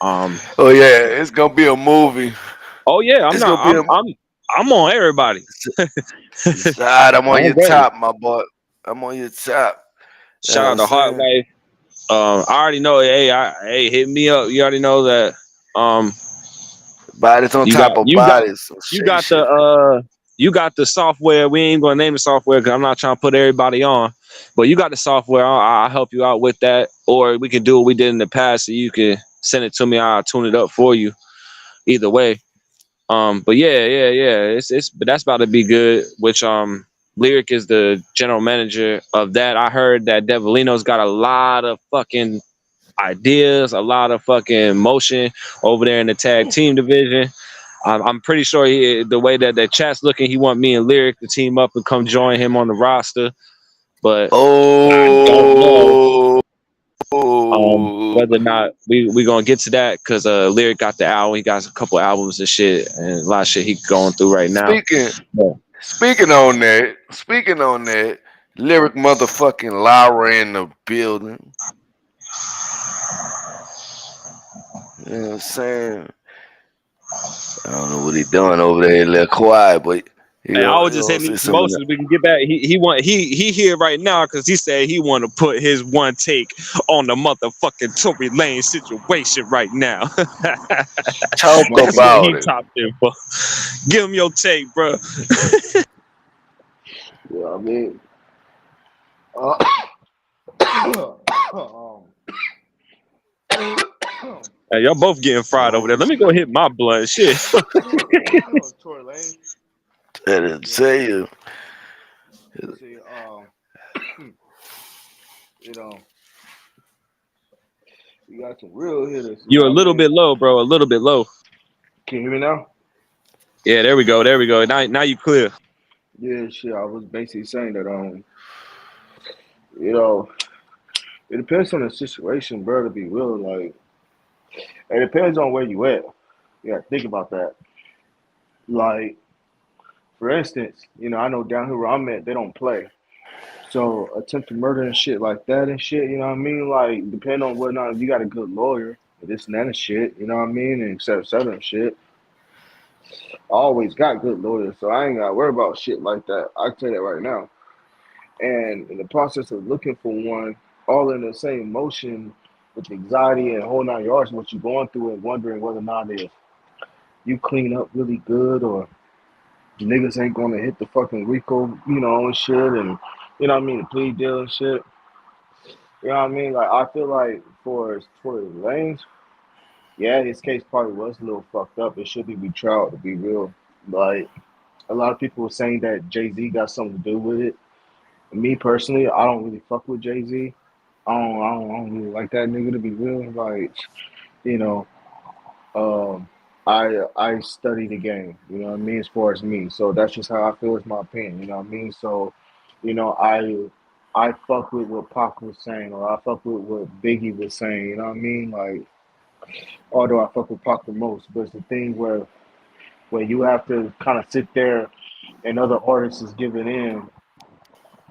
Oh yeah, it's gonna be a movie. Oh yeah, It's gonna be a. I'm on everybody. Zod, I'm on I'm your ready. top, my boy. I'm on your top. Shout out to Hawk Life. I already know. Hey, hit me up. You already know that. Bodies on top of bodies. You got the software. We ain't gonna name the software because I'm not trying to put everybody on. But you got the software. I'll help you out with that, or we can do what we did in the past. So you can send it to me. I'll tune it up for you. Either way. But yeah. But that's about to be good. Which Lyric is the general manager of that. I heard that Devolino's got a lot of fucking ideas, a lot of fucking motion over there in the tag team division. I'm pretty sure the way that the chat's looking, he want me and Lyric to team up and come join him on the roster. But I don't know whether or not we gonna get to that because Lyric got the album. He got a couple albums and shit, and a lot of shit he going through right now. Speaking on that, Lyric motherfucking Laura in the building. You know what I'm saying? I don't know what he doing over there, a little quiet, but Hey, I was just hitting these promotions. We can get back. He here right now because he said he want to put his one take on the motherfucking Tory Lane situation right now. Talk That's about what he it. topped in for. Give him your take, bro. Yeah, I mean, Hey, y'all both getting fried over there. Let me go hit my blunt. Shit. Tory Lane. I didn't say you. See, you know, you got some real hitters. You're a little bit low, bro. A little bit low. Can you hear me now? Yeah, there we go. Now you clear. Yeah, shit. I was basically saying that, you know, it depends on the situation, bro. To be real, like, it depends on where you at. You gotta think about that. Like, for instance, you know, I know down here where I'm at, they don't play. So attempted murder and shit like that and shit, you know what I mean? Like, depending on whether or not you got a good lawyer, this and that and shit, you know what I mean? And et cetera and shit. I always got good lawyers, so I ain't gotta worry about shit like that. I can tell you that right now. And in the process of looking for one, all in the same motion, with the anxiety and whole 9 yards, what you're going through, and wondering whether or not if you clean up really good or the niggas ain't gonna hit the fucking Rico, and shit, and the plea deal and shit. You know what I mean? Like I feel like for Tory Lanez, yeah, his case probably was a little fucked up. It should be retried to be real. Like a lot of people were saying that Jay-Z got something to do with it. Me personally, I don't really fuck with Jay-Z. I don't really like that nigga to be real. Like, you know, um, I study the game. You know what I mean? As far as me, so that's just how I feel. It's my opinion. You know what I mean? So, you know, I fuck with what Pac was saying, or I fuck with what Biggie was saying. You know what I mean? Like, although I fuck with Pac the most, but it's the thing where you have to kind of sit there and other artists is giving in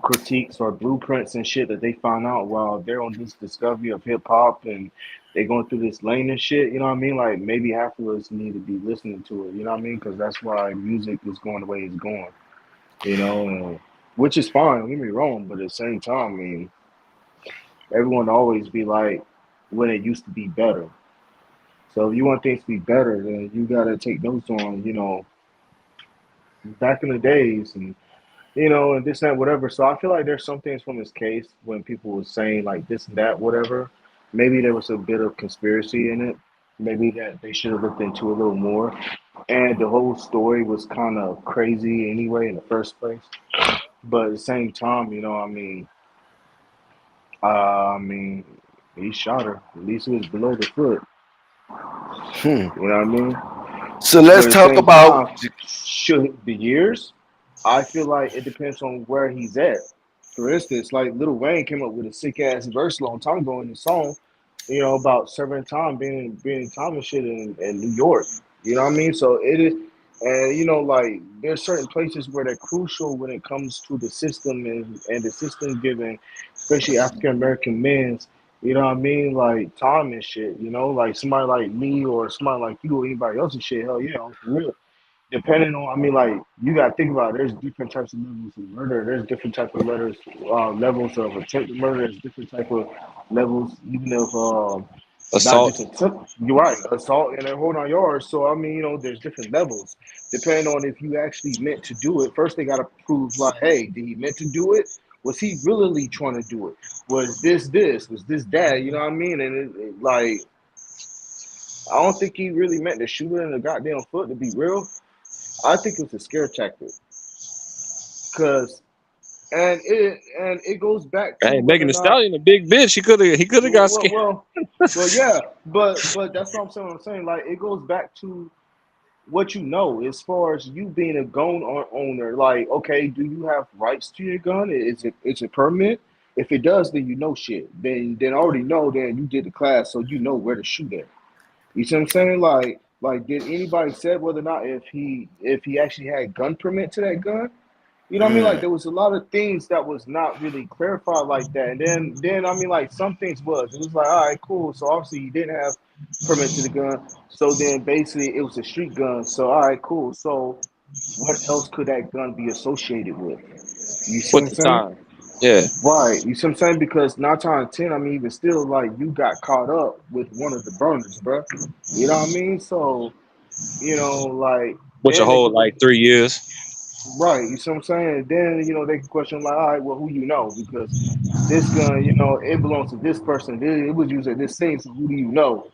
critiques or blueprints and shit that they found out while they're on this discovery of hip hop and they going through this lane and shit. You know what I mean? Like maybe half of us need to be listening to it. You know what I mean? Because that's why music is going the way it's going. And, which is fine. Don't get me wrong, but at the same time, I mean, everyone always be like when it used to be better. So if you want things to be better, then you gotta take notes on, back in the days and and this and that, whatever. So I feel like there's some things from his case when people were saying like this and that, whatever. Maybe there was a bit of conspiracy in it. Maybe that they should have looked into a little more. And the whole story was kind of crazy anyway in the first place. But at the same time, I mean, he shot her. At least it was below the foot. Hmm. You know what I mean? So But let's at the talk same about. time, should the years? I feel like it depends on where he's at. For instance, like Lil Wayne came up with a sick ass verse a long time ago in the song, about serving time being time and shit in New York. You know what I mean? So it is, and like there's certain places where they're crucial when it comes to the system and the system giving, especially African American men's. You know what I mean? Like time and shit. Like somebody like me or somebody like you or anybody else and shit. Hell yeah, for real depending on, like you gotta think about it, there's different types of levels of murder. There's different type of levels of attempted murder. There's different type of levels, even of not just Assault. attempt. You're right, assault and a whole 9 yards. So I mean, there's different levels depending on if you actually meant to do it. First, they gotta prove like, hey, did he meant to do it? Was he really trying to do it? Was this this? Was this that? You know what I mean? And like, I don't think he really meant to shoot her in the goddamn foot. To be real. I think it was a scare tactic, cause and it goes back to Hey, whether Megan or Thee not Stallion, a big bitch. He could have got well scared. well, well yeah, but that's what I'm saying. Like it goes back to what you know as far as you being a gun owner. Like okay, do you have rights to your gun? Is it permit? If it does, then you know shit. Then already know. Then you did the class, so you know where to shoot at. You see what I'm saying? Like did anybody said whether or not if he actually had gun permit to that gun? You know what I mean? Like Mm, there was a lot of things that was not really clarified like that. And then I mean like some things was. It was like, all right, cool. So obviously he didn't have permit to the gun. So then basically it was a street gun. So all right, cool. So what else could that gun be associated with? You see what With I'm the saying? time. Yeah. Right. You see what I'm saying? Because 9 times 10, I mean, even still, like you got caught up with one of the burners, bro. You know what I mean? So, like Which a then they whole could go like 3 years. right. You see what I'm saying? Then they can question like, all right, well, who you know? Because this gun, it belongs to this person. It was used at this scene. So who do you know?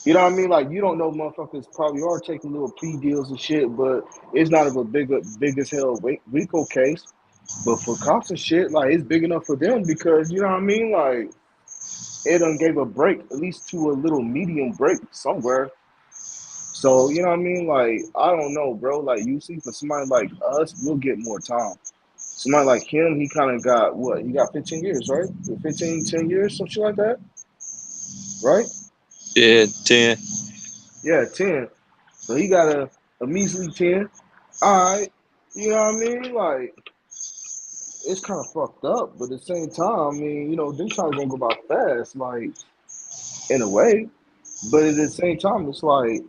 You know what I mean? Like you don't know, motherfuckers probably are taking little plea deals and shit, but it's not of a big as hell RICO case. But for cops and shit, like it's big enough for them because you know what I mean. Like it done gave a break, at least to a little medium break somewhere. So, you know what I mean? Like, I don't know, bro. Like, usually for somebody like us, we'll get more time. Somebody like him, he kind of got what? He got 15 years, right? 15, 10 years, some shit like that, right? Yeah, 10. Yeah, 10. So he got a measly 10. All right. You know what I mean? Like, it's kind of fucked up, but at the same time, I mean, them times gonna go by fast, like, in a way. But at the same time, it's like,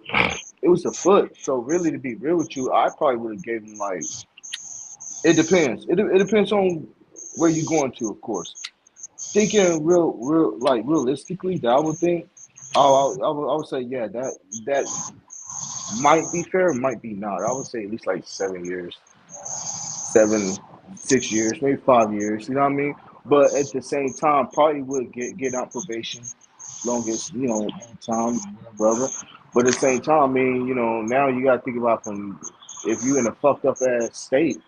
it was a foot. So really, to be real with you, I probably would have gave him like it depends. It depends on where you're going to, of course. thinking like realistically, that I would think, I would say, yeah, that might be fair, might be not. I would say at least like 7 years, 6 years, maybe 5 years. You know what I mean? But at the same time, probably would get out probation, longest time, whatever. But at the same time, I mean, now you gotta think about from if you in a fucked up ass state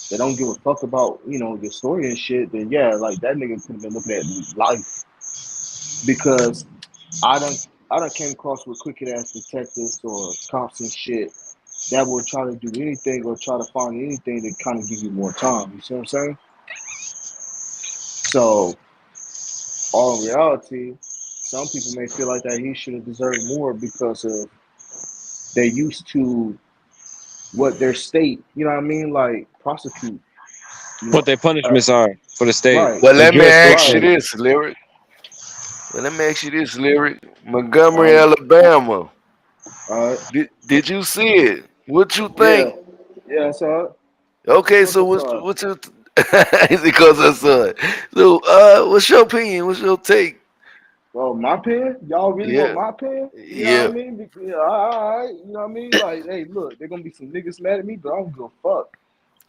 that don't give a fuck about your story and shit, then yeah, like that nigga could have been looking at life because I don't I don't came across with crooked ass detectives or cops and shit that will try to do anything or try to find anything to kind of give you more time. You see what I'm saying? So, all in reality, some people may feel like that he should have deserved more because of they used to what their state, you know what I mean, like prosecute, you What know, their uh, punishments are for the state, right, Well, the let me ask you jurisdiction. right, this, Lyric. Well, let me ask you this, Lyric. Montgomery, all right, Alabama. all right, Did you see it? What you yeah, think? yeah. So, Okay, what's so up, what's son? what's your is it because I saw it? So what's your opinion? What's your take? Well, my pen, y'all really want Yeah, my pen? You know what I yeah. mean? Yeah, all right, you know what I mean? Like, hey, look, they're gonna be some niggas mad at me, but I don't give a fuck.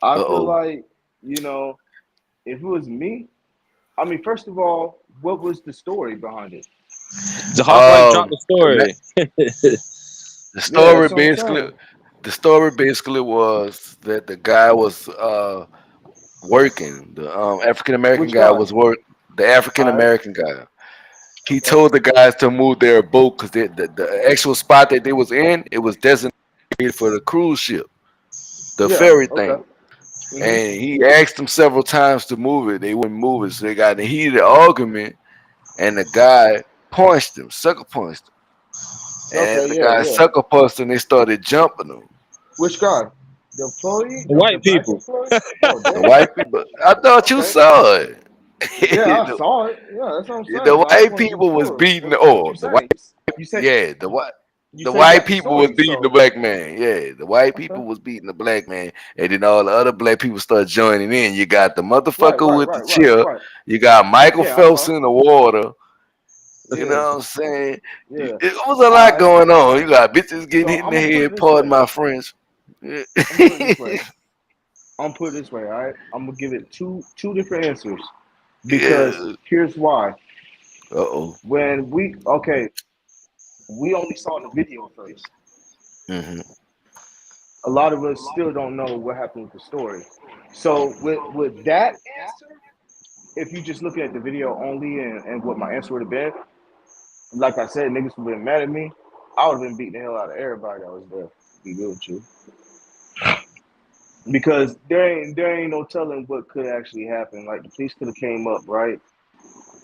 I Uh feel oh. like, you know, if it was me, I mean, first of all, what was the story behind it? The Hawkwife dropped Um, the the, ma- story. the Yeah, story that's what I'm basically, saying. the story basically was that the guy was working. The African American Which guy guy? was work. The African All right, American guy. He okay, told the guys to move their boat because the actual spot that they was in, it was designated for the cruise ship, the yeah, ferry okay, thing. mhm, And he asked them several times to move it. They wouldn't move it, so they got in a heated argument. And the guy punched him, sucker punched him. And okay, the yeah, guy yeah. sucker punched him. They started jumping him. Which guy? The employee, The the white black people. employee? Oh, The damn. white people. I thought you Okay. saw it. Yeah, I the, saw it. Yeah, that's what I'm saying. the But I just white want to hear the people was story. beating. What Oh, you the white. say? You said Yeah, the white. you The say you white got the people was story. beating the So black man. Yeah, the white okay. people was beating the black man, and then all the other black people start joining in. You got the Right, motherfucker right, with the right, right, chair. right. You got Michael Yeah, I Phelps saw. in the water. You Yeah, know what I'm saying? yeah. It was a All lot right. going on. You got bitches getting So hit in I'm the gonna put it head. this Pardon way. my French. Yeah. I'm gonna put it this way. I'm gonna put it this way. All right. I'm gonna give it two different answers because Yeah. here's why. Uh-oh. When we only saw the video first. Hmm. A lot of us still don't know what happened with the story. So with that answer, if you just looking at the video only and what my answer would have been, like I said, niggas would have been mad at me. I would have been beating the hell out of everybody that was there. To be good with you, because there ain't no telling what could actually happen. Like the police could have came up, right?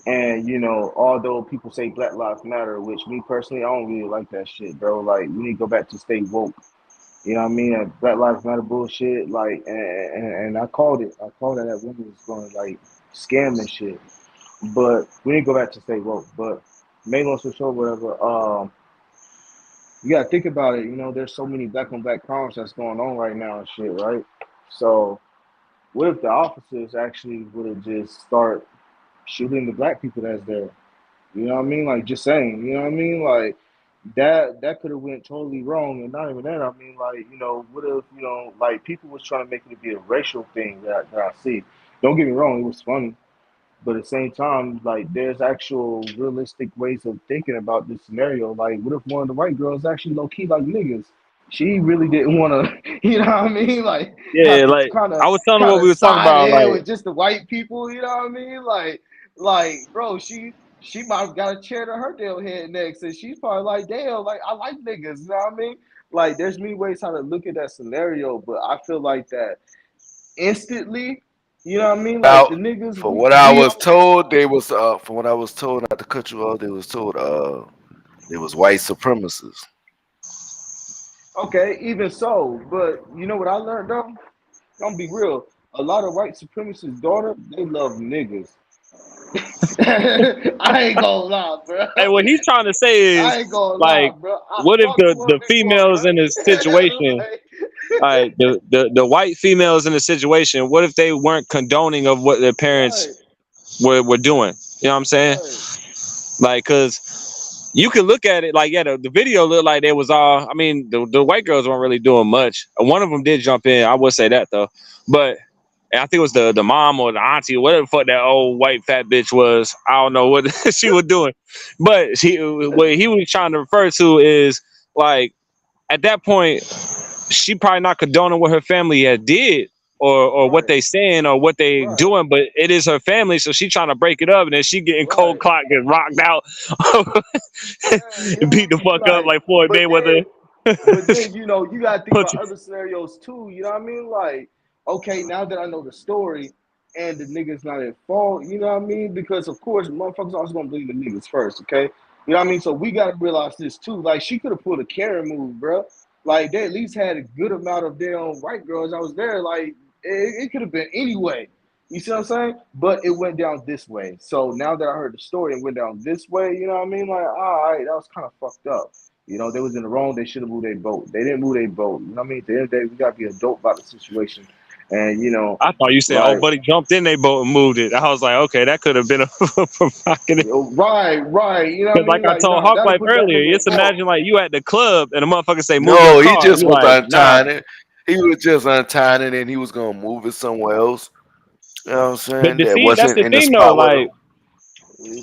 And although people say Black Lives Matter, which me personally, I don't really like that shit, bro. Like we need to go back to stay woke. You know what I mean? That Black Lives Matter bullshit. Like, and I called it. I called it that women was going to like scam and shit. But we need to go back to stay woke. But main long story short, whatever. You gotta think about it. There's so many black on black crimes that's going on right now and shit, right? So what if the officers actually would have just start shooting the black people that's there? You know what I mean? Like just saying, you know what I mean? Like that could have went totally wrong, and not even that. I mean, like what if like people was trying to make it be a racial thing that I see. Don't get me wrong, it was funny, but at the same time, like there's actual realistic ways of thinking about this scenario. Like, what if one of the white girls actually low key like niggas? She really didn't want to, you know what I mean? Like, Yeah, have to like kind I of was telling them kind what we of were talking side about. in Like, with just the white people. You know what I mean? Like, bro, she might have got a chair to her damn head next, and she's probably like, damn, like I like niggas. You know what I mean? Like, there's many ways how to look at that scenario, but I feel like that instantly. You know what I mean? Like the Out niggas, for we what I we was told, they was from what I was told, not to cut you off, they was told they was white supremacists. okay, even so. But you know what I learned though? I'm gonna be real. A lot of white supremacists' daughter, they love niggas. I ain't gonna lie, bro. hey, what he's trying to say is, I ain't gonna lie, like, bro. I what if fucked the one before, females bro. in the situation, Like, like the white females in the situation, what if they weren't condoning of what their parents right. we're doing. You know what I'm saying? Like, cause you can look at it like, yeah, the video looked like they was all. I mean, the white girls weren't really doing much. One of them did jump in. I would say that though, but. And I think it was the mom or the auntie or whatever the fuck that old white fat bitch was. I don't know what she was doing, but what he was trying to refer to is like at that point she probably not condoning what her family had did or what they saying or what they doing, but it is her family, so she trying to break it up, and then she getting cold clock, get rocked out, and beat the fuck up like Floyd Mayweather. But then you gotta think about other scenarios too. You know what I mean? Like, okay, now that I know the story and the niggas not at fault, you know what I mean? Because of course, motherfuckers always gonna believe the niggas first, okay? You know what I mean? So we gotta realize this too. Like, she could have pulled a Karen move, bro. Like, they at least had a good amount of damn white girls. I was there. Like, it could have been anyway. You see what I'm saying? But it went down this way. So now that I heard the story, it went down this way. You know what I mean? Like, all right, that was kind of fucked up. You know, they was in the wrong. They should have moved their boat. They didn't move their boat. You know what I mean? At the end of the day, we got to be adult about the situation. And, I thought you said, like, oh, buddy jumped in their boat and moved it. I was like, okay, that could have been a provocative. Right. You know what I mean? Like I told Hawk Life earlier, just imagine like you at the club and a motherfucker say, move your car. He just was like, untying it. He was just untying it and he was going to move it somewhere else. You know what I'm saying? But that wasn't that's the in thing, the though.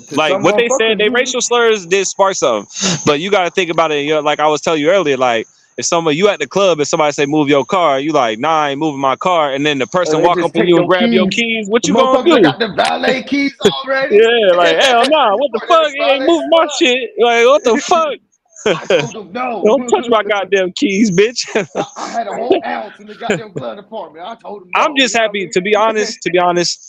spot. Like what they said, they racial slurs did spark something. But you got to think about it. Like I was telling you earlier, like if you at the club and somebody say move your car, you like, nah, I ain't moving my car, and then the person walk up to you and grab your keys, what you gonna do? Got the valet keys already. Yeah, like hell no, what the fuck? He ain't moving my shit. Like what the fuck? I told him no. Don't touch my goddamn keys, bitch. I had a whole ounce in the goddamn glove department. I told him no. I'm just happy, to be honest,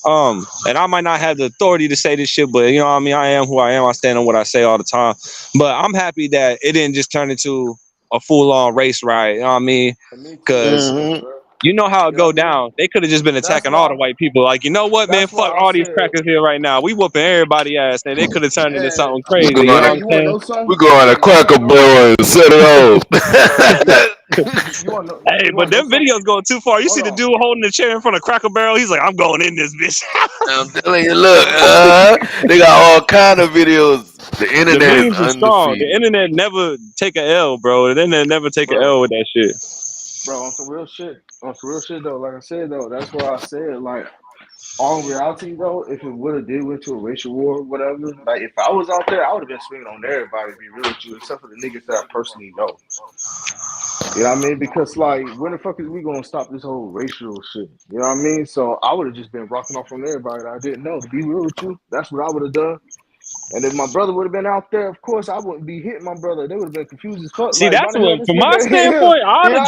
and I might not have the authority to say this shit, but you know what I mean? I am who I am. I stand on what I say all the time. But I'm happy that it didn't just turn into a full-on race riot, you know what I mean? Because you know how it go down. They could have just been attacking all the white people. Like, you know what, man? Fuck all these crackers here right now. We whooping everybody ass, and they could have turned into something crazy. You know what I'm saying? We're going to Cracker Barrel and set it off. Hey, but them videos going too far. You see the dude holding the chair in front of Cracker Barrel? He's like, I'm going in this bitch. I'm telling you, look, they got all kind of videos. The internet is undefeated. The internet never take a L, bro. The internet never take a L with that shit. Bro, on some real shit though, like I said though, that's why I said, like, all reality though, if it would have went to a racial war or whatever, like if I was out there, I would have been swinging on everybody, to be real with you, except for the niggas that I personally know. You know what I mean? Because like, when the fuck is we gonna stop this whole racial shit? You know what I mean? So I would have just been rocking off on everybody that I didn't know. To be real with you, that's what I would have done. And if my brother would have been out there, of course, I wouldn't be hitting my brother. They would have been confused as fuck. See, like, that's what, from my standpoint, I would have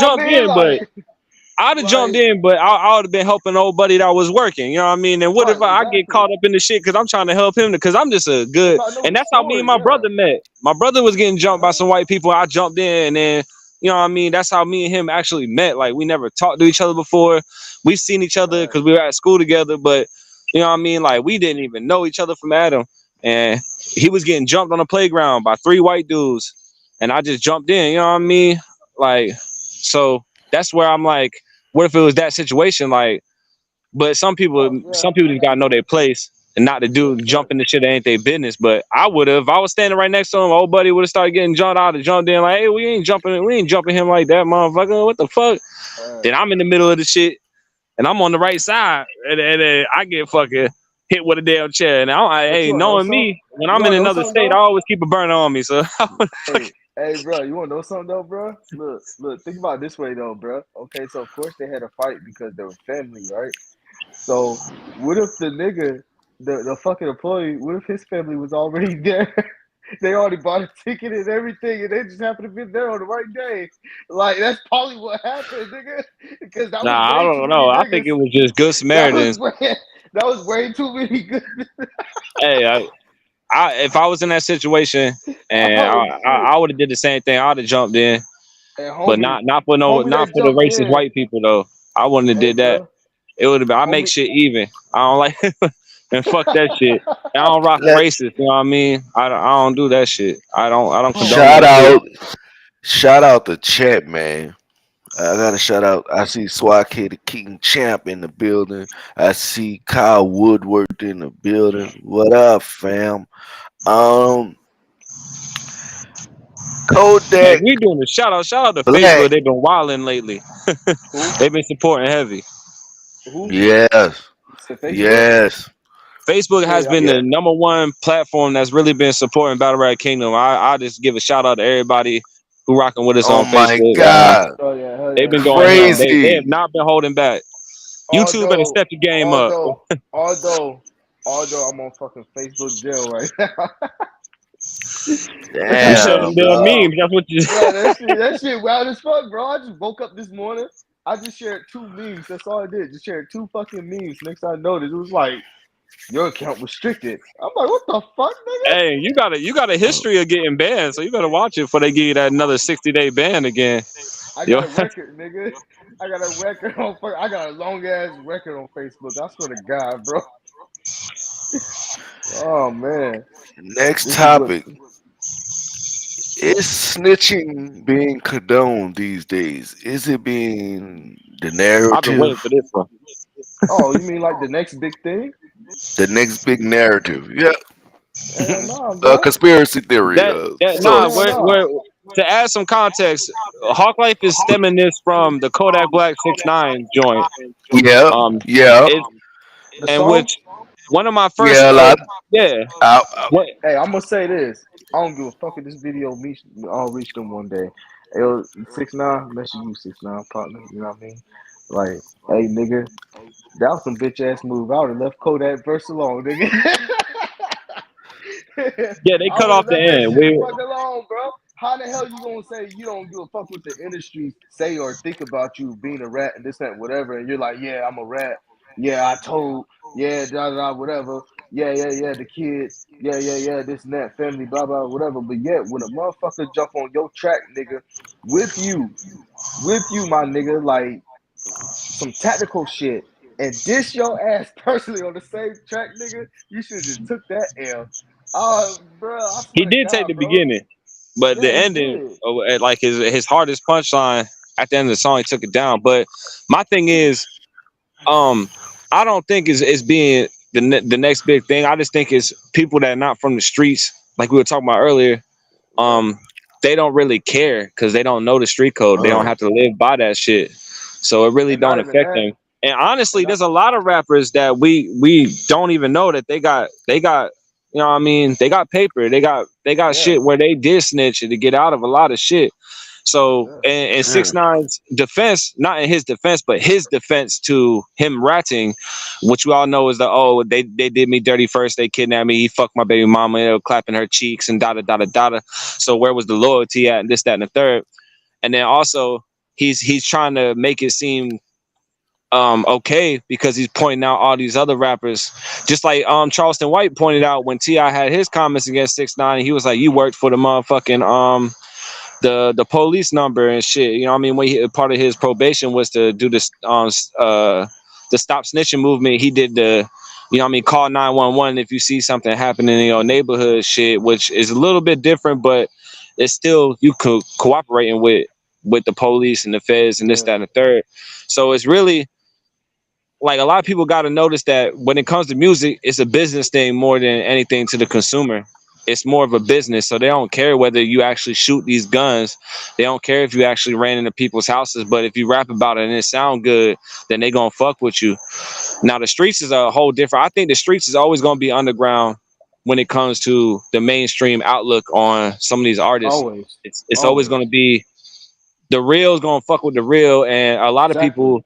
jumped in, but I would have been helping old buddy that was working. You know what I mean? And what if I get caught up in the shit because I'm trying to help him? Because I'm just a good, and that's how me and my brother met. My brother was getting jumped by some white people. I jumped in, and then, you know what I mean? That's how me and him actually met. Like, we never talked to each other before. We've seen each other because we were at school together, but you know what I mean? Like, we didn't even know each other from Adam. And he was getting jumped on the playground by 3 white dudes, and I just jumped in. You know what I mean? Like, so that's where I'm like, what if it was that situation? Like, but some people just gotta know their place and not to do jumping the shit that ain't their business. But I would have, if I was standing right next to him, old buddy would have started getting jumped out and jumped in like, hey, we ain't jumping him like that, motherfucker. What the fuck? Then I'm in the middle of the shit and I'm on the right side, and I get fucking hit with a damn chair. And I'm like, hey, knowing me, when I'm in another state, I always keep a burner on me. So Hey, bro, you want to know something, though, bro? Look, think about it this way, though, bro. Okay, so, of course, they had a fight because they were family, right? So, what if the nigga, the fucking employee, what if his family was already there? They already bought a ticket and everything, and they just happened to be there on the right day. Like, that's probably what happened, nigga. Because that was I don't know. I think it was just good Samaritans. That was way too many good. Hey, if I was in that situation and I would have did the same thing, I'd have jumped in, but not for the racist white people though. I wouldn't have did that. Bro. It would have been. I make shit even. I don't like and fuck that shit. I don't rock racist. You know what I mean? I don't do that shit. I don't. Condone Shout out to Chat, man. I got to shout out. I see Swag Kid King Champ in the building. I see Kyle Woodward in the building. What up, fam? Um, Hey, Kodak we doing a shout out. Shout out to Black. Facebook. They've been wilding lately. Who? They've been supporting heavy. Who? Yes, Said Facebook? yes, Facebook has Yeah, been yeah. the number one platform that's really been supporting Battle Rap Kingdom. I just give a shout out to everybody who rocking with us Oh on my Facebook. God, oh yeah, hell They've yeah. been going ham. They have crazy. not been holding back. YouTube better Although, step the game up. although, although, although I'm on fucking Facebook jail right now. You showed Damn, them the dog. memes. That's what you. Bro, that shit wild as fuck, bro. I just woke up this morning. I just shared 2 memes. That's all I did. Just shared 2 fucking memes. Next I noticed, it was like your account restricted. I'm like, what the fuck, nigga? Hey, you got a history of getting banned, so you better watch it before they give you that another 60-day ban again. I Yo, got a record, nigga. I got a record on. I got a long ass record on Facebook. I swear to God, bro. Oh man, Next this is what. topic. Is snitching being condoned these days? Is it being the I've been waiting for narrative? this one. Oh, you mean like the next big thing? The next big narrative? Yeah. Hell nah, A bro. conspiracy theory That nah, Hell source. nah. we're to add some context. Hawk Life is stemming this from the Kodak Black 6ix9ine joint. Yeah, Um, yeah, it The and song. which one of my first yeah. A lot. yeah. What Hey, I'm gonna say this. I don't give a fuck if this video I'll reach them one day. Hey, yo, 6ix9ine, message you 6ix9ine partner. You know what I mean? Like, hey nigga, that was some bitch ass move. I would have left Kodak verse alone, nigga. yeah, they I cut would off have the left that end. shit the We fuck alone, bro. How the hell you gonna say you don't give a fuck what the industry say or think about you being a rat and this, that, whatever, and you're like, yeah, I'm a rat. Yeah, I told. Yeah, da da da, whatever. Yeah, yeah, yeah, the kids. Yeah, yeah, yeah, this and that, family, blah blah, whatever. But yet, when a motherfucker jump on your track, nigga, with you, my nigga, like some tactical shit, and dish your ass personally on the same track, nigga, you should have just took that L. Oh, bro, I he swear to did take God, the bro. beginning, but the Yeah, he ending, did. at like his hardest punchline at the end of the song, he took it down. But my thing is, um, I don't think is being the next big thing. I just think it's people that are not from the streets, like we were talking about earlier. Yeah. Um, they don't really care because they don't know the street code. They don't Uh, have to live by that shit, so it really And not don't even affect that. them. And And honestly, not, there's a lot of rappers that we don't even know that they got you know what I mean, they got paper, they got yeah, shit where they did snitch to get out of a lot of shit. So yeah, in yeah. 6ix9ine's defense, not in his defense, but his defense to him ratting, which we all know is they did me dirty first, they kidnapped me, he fucked my baby mama, they were clapping her cheeks and da da da da da. So where was the loyalty at? And this, that, and the third. And then also he's trying to make it seem okay because he's pointing out all these other rappers, just like Charleston White pointed out when T.I. had his comments against 6ix9ine. He was like, you worked for the motherfucking the police number and shit. You know what I mean? When part of his probation was to do this the stop snitching movement. He did the, you know what I mean, call 911 if you see something happening in your neighborhood shit, which is a little bit different, but it's still you cooperating with the police and the feds and this, yeah, that, and the third. So it's really like a lot of people got to notice that when it comes to music, it's a business thing more than anything to the consumer. It's more of a business, so they don't care whether you actually shoot these guns. They don't care if you actually ran into people's houses. But if you rap about it and it sound good, then they gonna fuck with you. Now the streets is a whole different. I think the streets is always gonna be underground when it comes to the mainstream outlook on some of these artists. always, It's always always, gonna be the real is gonna fuck with the real, and a lot of exactly. people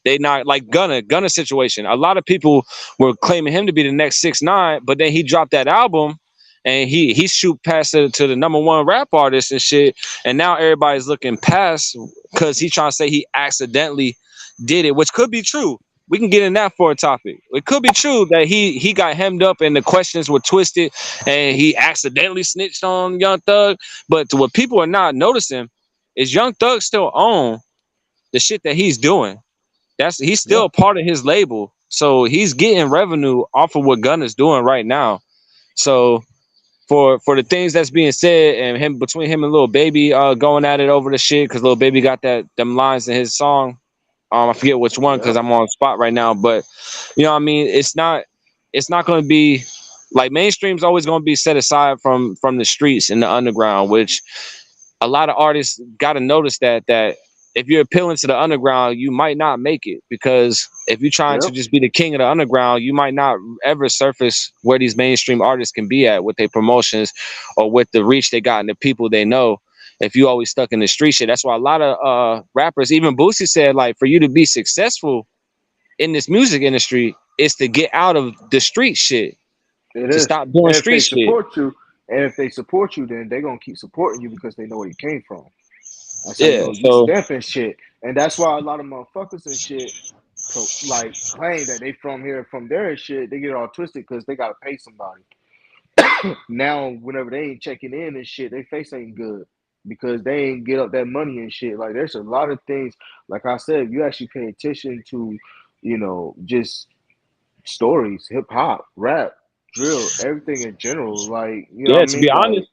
they not like Gunna situation. A lot of people were claiming him to be the next 6ix9ine, but then he dropped that album and he shoot past it to the number one rap artist and shit. And now everybody's looking past because he's trying to say he accidentally did it, which could be true. We can get in that for a topic. It could be true that he got hemmed up and the questions were twisted and he accidentally snitched on Young Thug. But to what people are not noticing is Young Thug still own the shit that he's doing. He's still Yeah, a part of his label, so he's getting revenue off of what Gunna's doing right now. So for the things that's being said and him between him and Lil Baby going at it over the shit because Lil Baby got them lines in his song. I forget which one because Yep. I'm on the spot right now, but you know what I mean. It's not going to be like mainstream's always going to be set aside from the streets and the underground, which a lot of artists got to notice that if you're appealing to the underground, you might not make it because if you're trying to Yep. just be the king of the underground, you might not ever surface where these mainstream artists can be at with their promotions or with the reach they got and the people they know. If you always stuck in the street shit, that's why a lot of rappers, even Boosie said, like for you to be successful in this music industry, is to get out of the street shit, It to is. stop doing And if street they shit. support you, then they're gonna keep supporting you because they know where you came from. That's how you Yeah, know you so stamping shit. And that's why a lot of motherfuckers and shit like claim that they from here, from there and shit. They get all twisted because they gotta pay somebody. Now, whenever they ain't checking in and shit, their face ain't good because they ain't get up that money and shit. Like there's a lot of things. Like I said, if you actually pay attention to, just stories, hip hop, rap, drill, everything in general. Like you know what yeah, I to be mean? Like honest,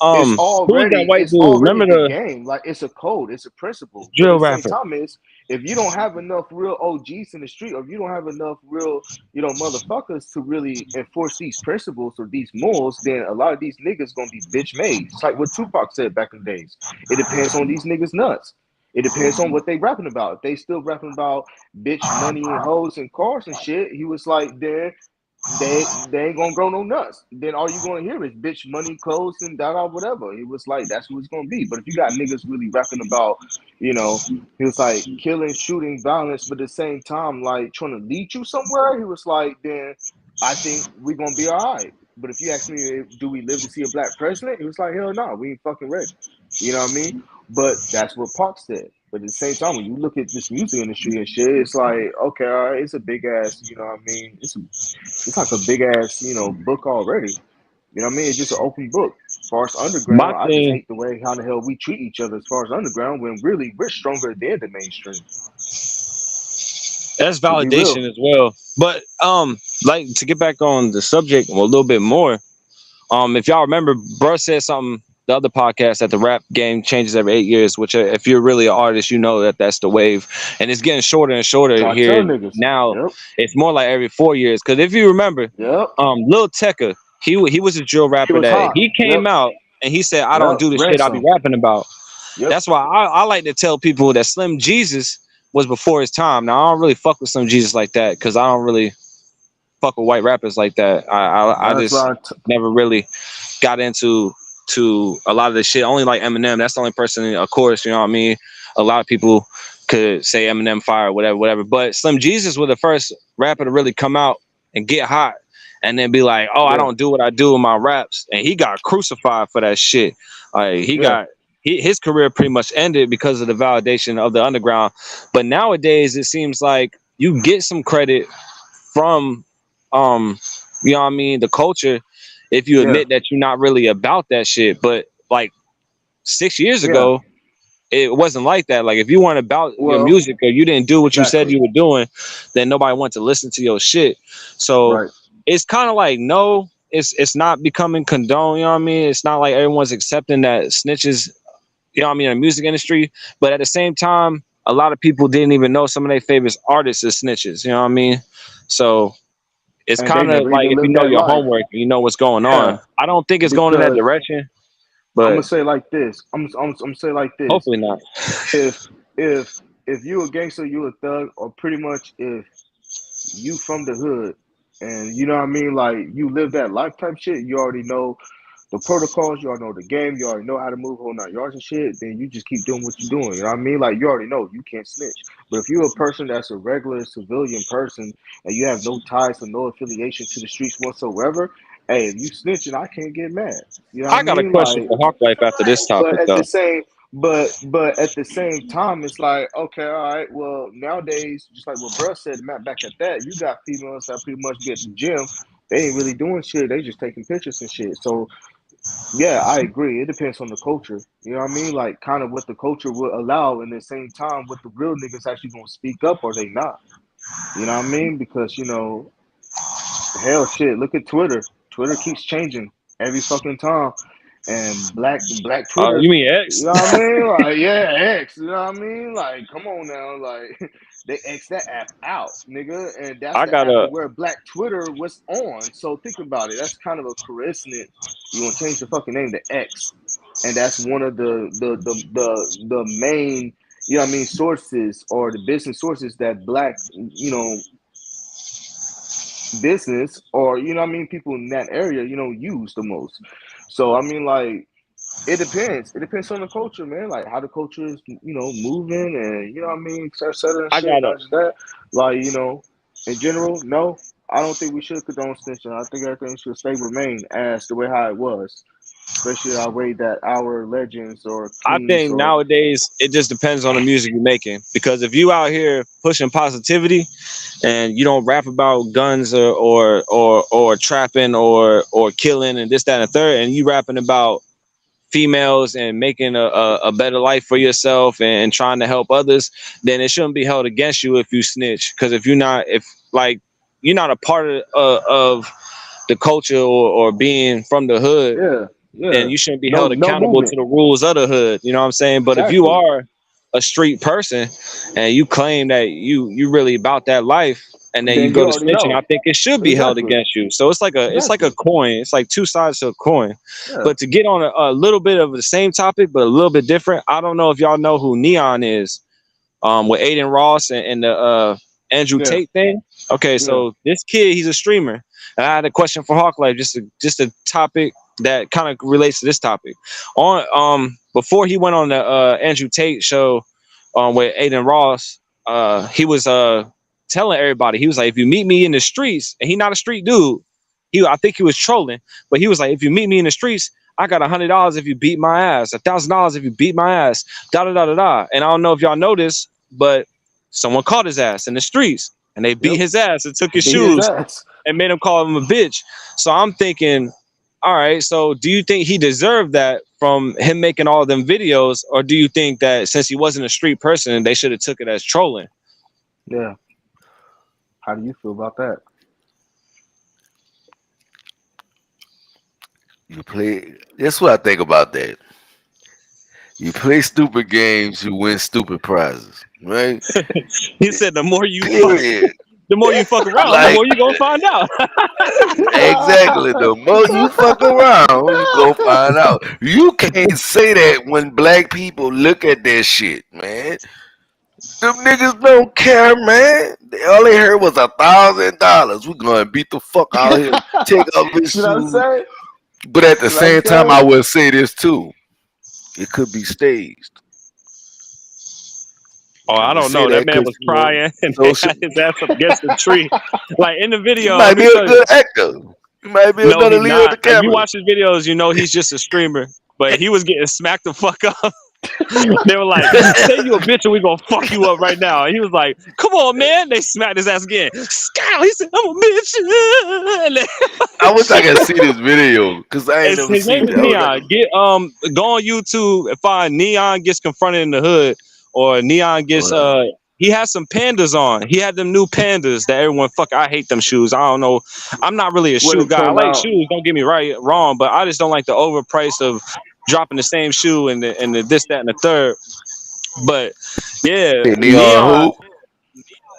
who's that white it's dude? already Remember the the game. Like it's a code, it's a principle. But at drill the same rapper? time, is if you don't have enough real OGs in the street, or if you don't have enough real, motherfuckers to really enforce these principles or these morals, then a lot of these niggas gonna be bitch made. It's like what Tupac said back in the days. It depends on these niggas nuts. It depends on what they rapping about. If they still rapping about bitch, money, and hoes and cars and shit, he was like, then they ain't gonna grow no nuts. Then all you gonna hear is bitch, money, clothes, and da whatever. It was like that's what it's gonna be. But if you got niggas really rapping about, he was like killing, shooting, violence, but at the same time like trying to lead you somewhere, he was like, then I think we're gonna be all right. But if you ask me, do we live to see a black president? He was like, hell no, we ain't fucking ready. You know what I mean? But that's what Pac said. But at the same time, when you look at this music industry and shit, it's like, okay, all right, it's a big ass, you know what I mean? It's like a big ass, book already. You know what I mean? It's just an open book. As far as My underground, I just thing, hate the way how the hell we treat each other as far as underground when really we're stronger than the mainstream. that's To be real. validation as well. But like to get back on the subject a little bit more, if y'all remember, bro said something the other podcast that the rap game changes every 8 years. Which if you're really an artist, you know that that's the wave, and it's getting shorter and shorter Try to tell here niggas. now. Yep. It's more like every 4 years. Because if you remember, Yep. Lil Tecca, he was a drill He rapper was that hot. he Yep. came out and he said, I don't Yep. do the shit I be Ransom. rapping about. Yep. That's why I like to tell people that Slim Jesus was before his time. Now I don't really fuck with Slim Jesus like that because I don't really fuck with white rappers like that. I That's just why never really got into a lot of this shit. Only like Eminem. That's the only person, of course, you know what I mean? A lot of people could say Eminem fire, whatever. But Slim Jesus was the first rapper to really come out and get hot and then be like, oh, I yeah. don't do what I do in my raps. And he got crucified for that shit. Like Yeah. his career pretty much ended because of the validation of the underground. But nowadays it seems like you get some credit from you know what I mean, the culture, if you Yeah. admit that you're not really about that shit. But like 6 years Yeah. ago, it wasn't like that. Like if you weren't about your Well, music or you didn't do what you said exactly. you were doing, then nobody wanted to listen to your shit. So Right. it's kind of like no, it's not becoming condoned, you know what I mean? It's not like everyone's accepting that snitches, you know what I mean, in the music industry. But at the same time, a lot of people didn't even know some of their favorite artists as snitches, you know what I mean? So it's And they kind of never like even if you lived know that your life. homework and you know what's going Yeah. on. I don't think it's going in that Because direction, I'm but gonna say like this. I'm gonna say like this. hopefully not. If if if you a gangster, you a thug, or pretty much if you from the hood and you know what I mean, like you live that life type shit, you already know the protocols, you already know the game, you already know how to move whole nine yards and shit, then you just keep doing what you're doing. You know what I mean? Like you already know you can't snitch. But if you're a person that's a regular civilian person and you have no ties or no affiliation to the streets whatsoever, hey, if you snitching, I can't get mad. You know what I I got a mean? question Like for Hawk Life after this but topic at the though. same but at the same time, it's like, okay, all right, well, nowadays, just like what Bruh said, Matt, back at that, you got females that pretty much be at the gym. They ain't really doing shit. They just taking pictures and shit. So yeah, I agree. It depends on the culture. You know what I mean? Like kind of what the culture will allow, and at the same time, what the real niggas actually gonna speak up or they not. You know what I mean? Because hell, shit. Look at Twitter. Twitter keeps changing. every fucking time. And black Twitter, You mean you X? know what I mean? Like, yeah, X, you know what I mean? Like, come on now, like they X that app out, nigga, and that's I the app gotta. of where Black Twitter was on. So think about it. That's kind of a coincidence. You gonna change the fucking name to X, and that's one of the main, you know what I mean, sources or the business sources that Black, you know, business or you know what I mean, people in that area, you know, use the most. So I mean, like it depends. It depends on the culture, man. Like how the culture is, you know, moving and you know what I mean, et cetera and I shit. gotta. Not just that. Like, you know, in general, no, I don't think we should condone snitching. I think everything should stay remain as the way how it was. Especially our way that our legends or I kings think or nowadays it just depends on the music you're making. Because if you out here pushing positivity and you don't rap about guns or trapping or killing and this, that, and the third, and you rapping about females and making a better life for yourself and trying to help others, then it shouldn't be held against you if you snitch. Because if like you're not a part of the culture or being from the hood, yeah, then yeah. you shouldn't be No held no accountable to movement. the rules of the hood. You know what I'm saying? But if you Exactly. are a street person and you claim that you really about that life and then you Then go you to already snitching, I know. think it should be held Exactly. against you. So it's like a Exactly. coin. It's like two sides to a coin. Yeah. But to get on a little bit of the same topic but a little bit different, I don't know if y'all know who Neon is. With Aiden Ross and the Andrew Yeah. Tate thing. Okay, Yeah. so this kid, he's a streamer. And I had a question for Hawk Life, just a topic that kind of relates to this topic. On before he went on the Andrew Tate show with Aiden Ross, he was telling everybody, he was like, if you meet me in the streets, and he not a street dude, I think he was trolling, but he was like, if you meet me in the streets, I got $100 if you beat my ass, $1,000 if you beat my ass, da da da da da. And I don't know if y'all know this, but someone caught his ass in the streets and they beat Yep. his ass and took his Beat his shoes ass. and made him call him a bitch. So I'm thinking, all right, so do you think he deserved that from him making all them videos, or do you think that since he wasn't a street person, they should have took it as trolling? Yeah. How do you feel about that? You play. That's what I think about that. You play stupid games, you win stupid prizes, right? He said the more you fuck, Period. the more you fuck around, the Like more you gonna find out. exactly. The more you fuck around, you go find out. You can't say that when black people look at that shit, man. Them niggas don't care, man. All they heard was $1,000. We gonna beat the fuck out of him, take off his See what I'm shoes. saying? But at the See what I'm same time, saying? I will say this too. It could be staged. Oh, I'm I gonna don't say know. That that man because was crying and they social. had his ass up against the tree. Like in the He video, might let me be a tell you. good actor. He might be a No, better he's leader of the not. If you camera. watch his videos, you know he's just a streamer. But he was getting smacked the fuck up. They were like, say you a bitch and we gonna fuck you up right now. And he was like, come on, man. They smacked his ass again. Scowl, he said, I'm a bitch. And then, I wish I could see this video because I ain't never his seen name is it. I was like, Neon. Go on YouTube and find Neon gets confronted in the hood, or Neon gets he has some pandas on. He had them new pandas that everyone I hate them shoes. I don't know. I'm not really a When shoe it guy. I came like out, shoes, don't get me wrong, but I just don't like the overprice of dropping the same shoe and the this, that, and the third. But yeah, hey, Neon Neon,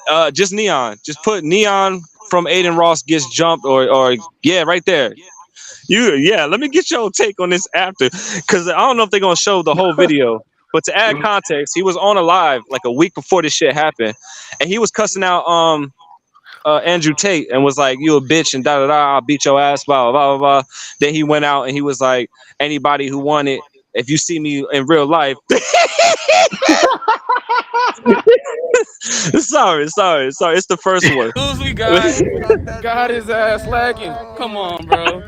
who? just Neon. Just put Neon from Aiden Ross gets jumped or yeah, right there. Let me get your take on this after, because I don't know if they're gonna show the whole video. But to add context, he was on a live like a week before this shit happened, and he was cussing out Andrew Tate and was like, "You a bitch and da da da, I'll beat your ass, blah blah blah blah." Then he went out and he was like, "Anybody who wanted, if you see me in real life." sorry, it's the first one. Who's we got his ass lacking. Come on, bro.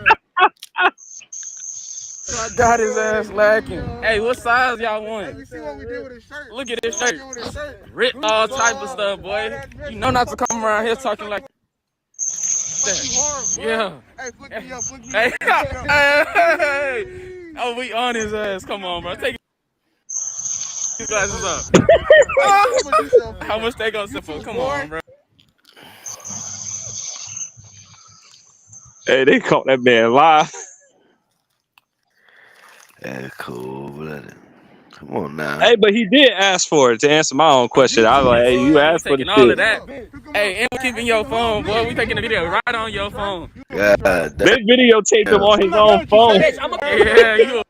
Got his ass lacking. Hey, what size y'all want? Hey, you see what we did with his shirt? Look at his shirt. Rip all type of stuff, boy. You know not to come around here talking like that. Yeah. Hey, flick me up, flick me up. Hey. Oh, we on his ass. Come on, bro. Take his glasses up. How much they gonna sell for? Come on, bro. Hey, they caught that man live. That's cool blooded. Come on now. Hey, but he did ask for it to answer my own question. I was like, hey, you We asked for the taking all of shit. that. Hey, and we keeping your phone, boy. We taking the video right on your phone. God They videotaped him damn. on his own phone. Yeah, you a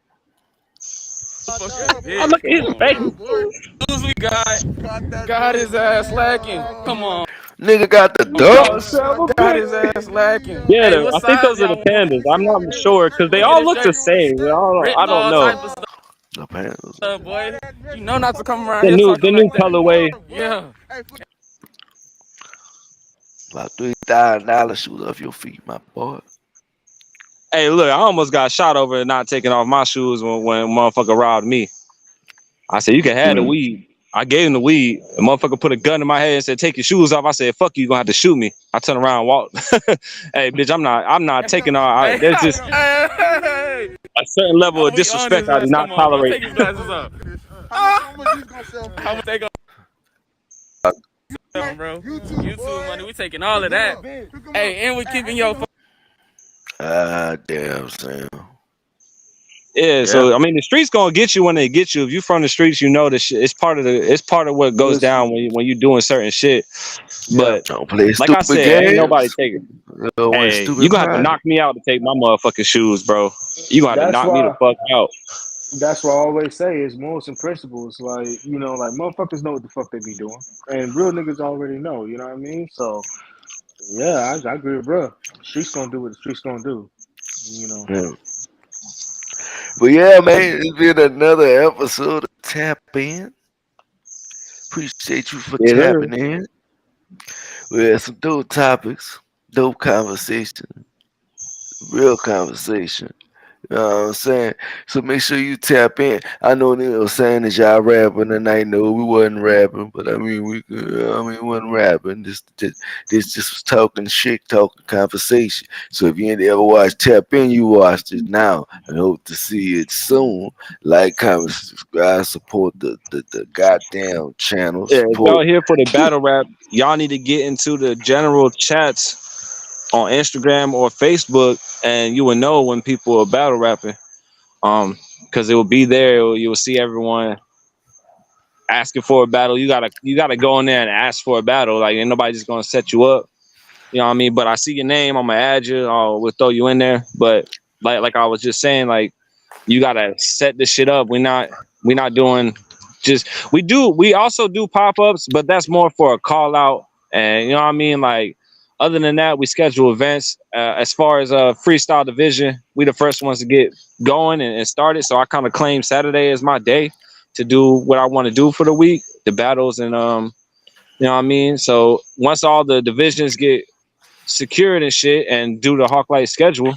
fucking I bitch. look at his Come on, face. bro. Who's we got his ass lacking. Come on. Nigga got the Oh, dunks. son of a Got bitch. his ass lacking. Yeah, Hey, what I think size those are the y'all want? pandas. I'm not sure because they We get all a look the shirt same. I written don't all know. type of The Panthers. stuff, boy. You know not to come around The here new talking like that. colorway. Yeah. About $3,000 shoes off your feet, my boy. Hey, look, I almost got shot over not taking off my shoes when motherfucker robbed me. I said, you can have the weed. I gave him the weed. The motherfucker put a gun in my head and said, take your shoes off. I said, fuck you, you're gonna have to shoot me. I turned around and walked. Hey, bitch, I'm not taking off. Hey, There's just hey, a certain level of we on his disrespect I do ass. not Come on, bro. tolerate. Take his glasses off. How much they go, bro? YouTube money. We taking all of that. Hey, and we keeping your phone. Damn, Sam. Yeah, so I mean, the streets gonna get you when they get you. If you from the streets, you know the shit. It's part of what goes down when you doing certain shit. But Don't play like I stupid said, ain't nobody games. taking. One Hey, you stupid gonna have to pride. knock me out to take my motherfucking shoes, bro. You gonna have to That's knock me the why. fuck out. That's what I always say is morals and principles. Like, like motherfuckers know what the fuck they be doing. And real niggas already know, you know what I mean? So, yeah, I agree with bro. Streets gonna do what the streets gonna do, you know. Yeah. But yeah, man, it's been another episode of Tap In. Appreciate you for Yeah, sir. tapping in. We had some dope topics, dope conversation, real conversation. You know what I'm saying? So make sure you tap in. I know they were saying that y'all rapping, and I know we wasn't rapping, but I mean we wasn't rapping. This just was talking shit, talking conversation. So if you ain't ever watched Tap In, you watched it now, and hope to see it soon. Like, comment, subscribe, support the goddamn channel. Yeah, if Support. y'all here for the battle rap, y'all need to get into the general chats on Instagram or Facebook, and you will know when people are battle rapping. Because it will be there. You will see everyone asking for a battle. You gotta go in there and ask for a battle. Like, ain't nobody just gonna set you up. You know what I mean? But I see your name, I'm gonna add you. We'll throw you in there. But like I was just saying, like, you gotta set this shit up. We're not doing just we also do pop-ups, but that's more for a call out. And you know what I mean? Like, other than that, we schedule events. As far as freestyle division, we the first ones to get going and started. So I kind of claim Saturday as my day to do what I want to do for the week, the battles, and you know what I mean? So once all the divisions get secured and shit and do the Hawklight schedule,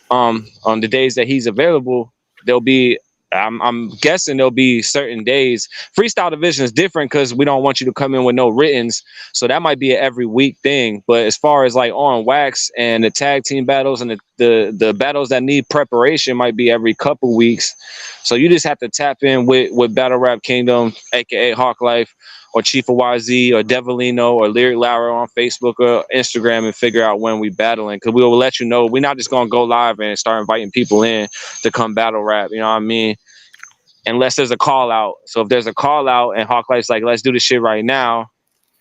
on the days that he's available, there'll be I'm guessing there'll be certain days. Freestyle division is different because we don't want you to come in with no writtens, so that might be an every week thing. But as far as like on wax and the tag team battles and the battles that need preparation might be every couple weeks. So you just have to tap in with Battle Rap Kingdom, aka Hawk Life, or Chief of YZ, or Devilino, or Lyric Lara on Facebook or Instagram, and figure out when we battling. Because we will let you know. We're not just gonna go live and start inviting people in to come battle rap. You know what I mean? Unless there's a call out. So if there's a call out and Hawk Life's like, let's do this shit right now,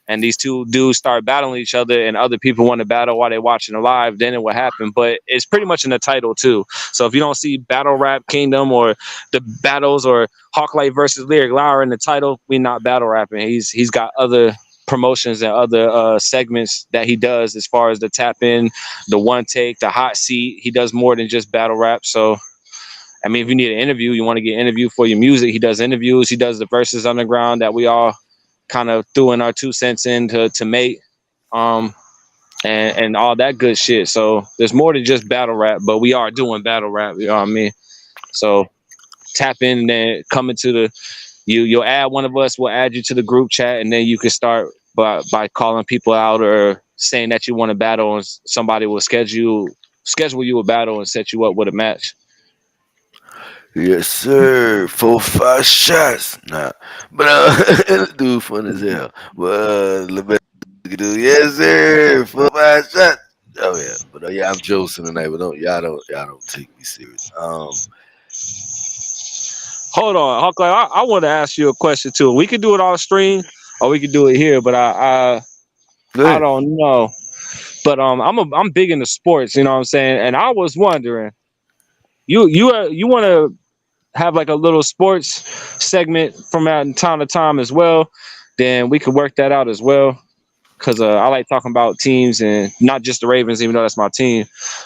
and these two dudes start battling each other and other people want to battle while they're watching it live, then it will happen. But it's pretty much in the title too. So if you don't see Battle Rap Kingdom or the battles or Hawklight versus Lyric Lauer in the title, we not battle rapping. He's got other promotions and other segments that he does as far as the tap in, the one take, the hot seat. He does more than just battle rap. So I mean, if you need an interview, you want to get interviewed for your music, he does interviews. He does the Versus Underground that we all kind of threw in our 2 cents in to make, and all that good shit. So there's more than just battle rap, but we are doing battle rap. You know what I mean? So tap in and then come into you'll add one of us. We'll add you to the group chat, and then you can start by calling people out or saying that you want to battle, and somebody will schedule you a battle and set you up with a match. Yes, sir. 4-5 shots. Nah. But dude fun as hell. But do yes, sir. 4-5 shots. Oh yeah. But yeah, I'm joking tonight, but y'all don't take me serious. hold on, Hawk Life. I want to ask you a question too. We could do it on stream, or we could do it here. But I Good. don't know. But I'm big into sports. You know what I'm saying? And I was wondering, you want to have like a little sports segment from time to time as well? Then we could work that out as well. Cause I like talking about teams and not just the Ravens, even though that's my team.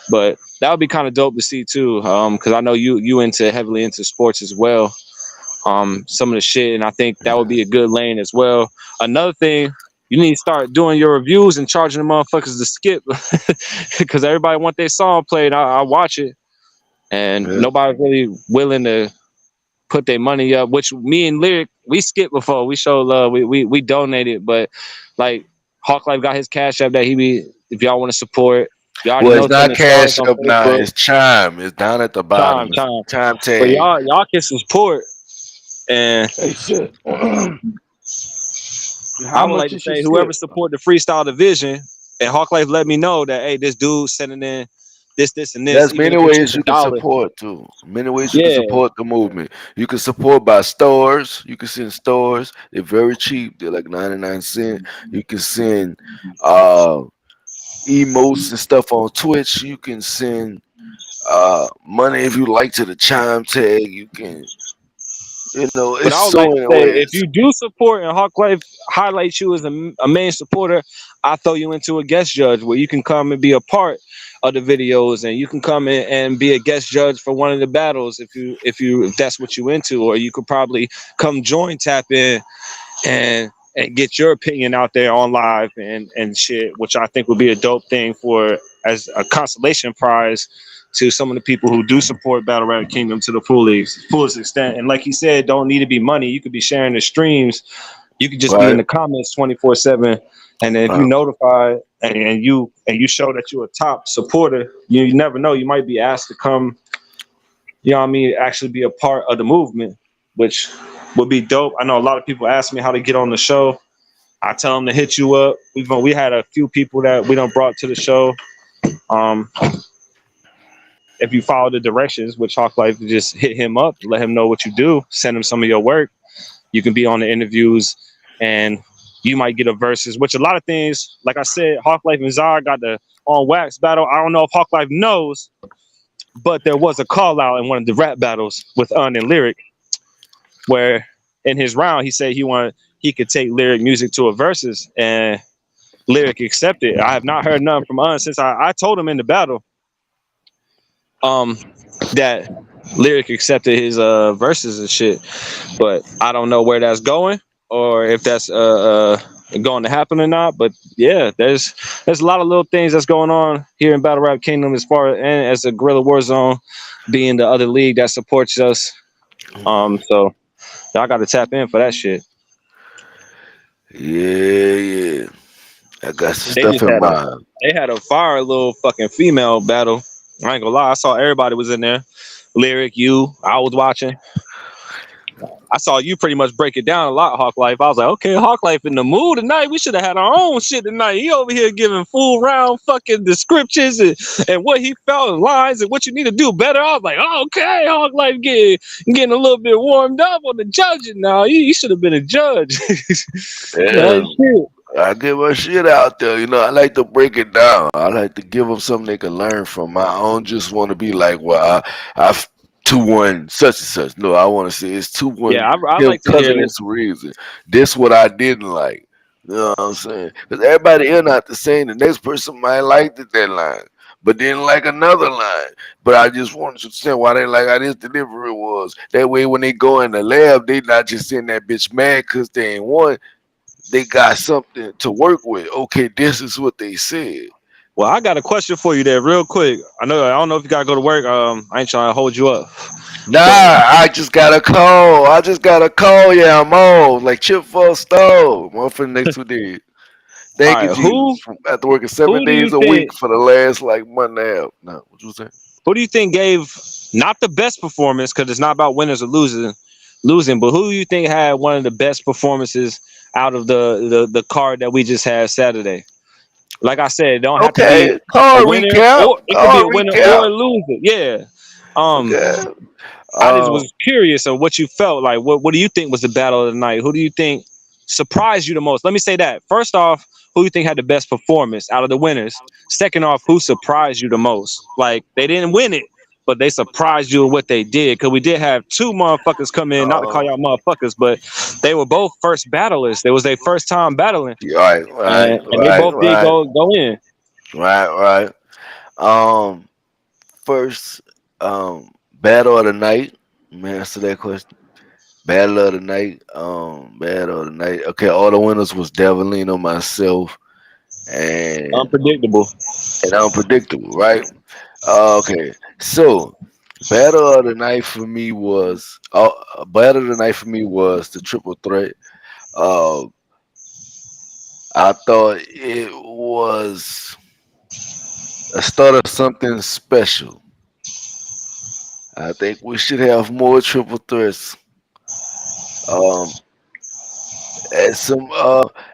But that would be kind of dope to see too. Cause I know you heavily into sports as well. Some of the shit, and I think that would be a good lane as well. Another thing, you need to start doing your reviews and charging the motherfuckers to skip, because everybody want their song played. I watch it, and Yeah. nobody's really willing to put their money up. Which me and Lyric, we skipped before. We show love. We donated, but like Hawk Life got his cash app that he be. If y'all want to support, you already Well, know. it's not Sending stars Cash on Up now. Facebook. It's Chime. It's down at the bottom. It's Time. Chime But tag. y'all can support. And Hey, shit. How I'm much like you to should say, whoever skip? support the freestyle division, and Hawk Life let me know that, hey, this dude sending in this, and this, There's even many if it's just ways a you can dollar. support too. Many ways you can Yeah, support the movement. You can support by stores. You can send stores. They're very cheap. They're like 99 cents. You can send uh emotes and stuff on Twitch. You can send money if you like to the chime tag. You can, but it's I would so like to many say, if ways. you do support and Hawk Life highlights you as a main supporter, I throw you into a guest judge where you can come and be a part of the videos, and you can come in and be a guest judge for one of the battles if that's what you into, or you could probably come join Tap In and get your opinion out there on live and shit, which I think would be a dope thing for as a consolation prize to some of the people who do support Battle Rap Kingdom to the fullest extent. And like he said, don't need to be money. You could be sharing the streams. You could just be in Right. the comments 24/7. And then if you Right. notify and you show that you're a top supporter, you never know. You might be asked to come, you know what I mean, actually be a part of the movement, which would be dope. I know a lot of people ask me how to get on the show. I tell them to hit you up. We had a few people that we done brought to the show. If you follow the directions, which Hawk Life, just hit him up, let him know what you do, send him some of your work. You can be on the interviews, and you might get a versus. Which a lot of things, like I said, Hawk Life and Zara got the on wax battle. I don't know if Hawk Life knows, but there was a call out in one of the rap battles with Un and Lyric, where in his round he said he could take Lyric music to a versus, and Lyric accepted. I have not heard nothing from Un since I told him in the battle that Lyric accepted his verses and shit, but I don't know where that's going or if that's going to happen or not. But yeah, there's a lot of little things that's going on here in Battle Rap Kingdom as far as the Guerrilla Warzone being the other league that supports us. So y'all got to tap in for that shit. Yeah. I got some They stuff just in had mind. a fire little fucking female battle. I ain't gonna lie, I saw everybody was in there. Lyric, I was watching. I saw you pretty much break it down a lot, Hawk Life. I was like, okay, Hawk Life in the mood tonight. We should have had our own shit tonight. He over here giving full round fucking descriptions and what he felt in lines and what you need to do better. I was like, oh, okay, Hawk Life getting a little bit warmed up on the judging now. You should have been a judge. Yeah. Like, shit. I get my shit out there. I like to break it down. I like to give them something they can learn from. I don't just want to be like, well, I 2-1 such and such. No, I want to say it's 2-1 Yeah, I him like to cousin hear. is the reason. This what I didn't like. You know what I'm saying? Because everybody here not the same. The next person might like that line, but didn't like another line. But I just wanted to understand why they like how this delivery was. That way when they go in the lab, they not just sitting that bitch mad because they ain't won. They got something to work with. Okay, this is what they said. Well, I got a question for you there, real quick. I don't know if you gotta go to work. I ain't trying to hold you up. Nah, I just got a call. Yeah, I'm on. Like Chip for stove. One for the next 2 days. All Thank you, right, Jesus. After working 7 who do you days a week think for the last like month and a half. No, what you saying? who do you think gave not the best performance, because it's not about winners or losing, but who do you think had one of the best performances out of the card that we just had Saturday? Like I said, it don't have to be Okay, a card winner, recap. or it could be a Card winner or recap. a loser. Yeah. Okay. I just Um, was curious of what you felt like. What do you think was the battle of the night? Who do you think surprised you the most? Let me say that. First off, who do you think had the best performance out of the winners? Second off, who surprised you the most? Like they didn't win it, but they surprised you with what they did. Because we did have two motherfuckers come in, not to call y'all motherfuckers, but they were both first battlers. It was their first time battling, and they both did go in. right. Um, first, battle of the night. Let me answer that question. Battle of the night. Battle of the night. Okay, all the winners was Devilino, myself, and Unpredictable. unpredictable, right? Okay, so battle of the night for me was battle of the night for me was the triple threat. Uh, I thought it was a start of something special. I think we should have more triple threats. Um, and some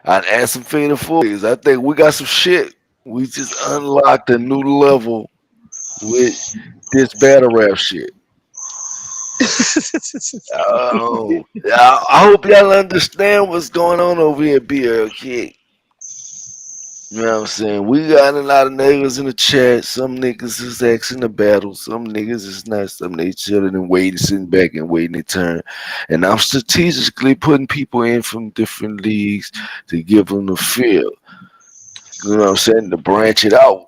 and some fatal fours. I think we got some shit. We just unlocked a new level with this battle rap shit. I hope y'all understand what's going on over here, BLK. You know what I'm saying? We got a lot of niggas in the chat. Some niggas is asking the battle. Some niggas is not. Some they chilling and waiting, sitting back and waiting their turn. And I'm strategically putting people in from different leagues to give them the feel. You know what I'm saying? To branch it out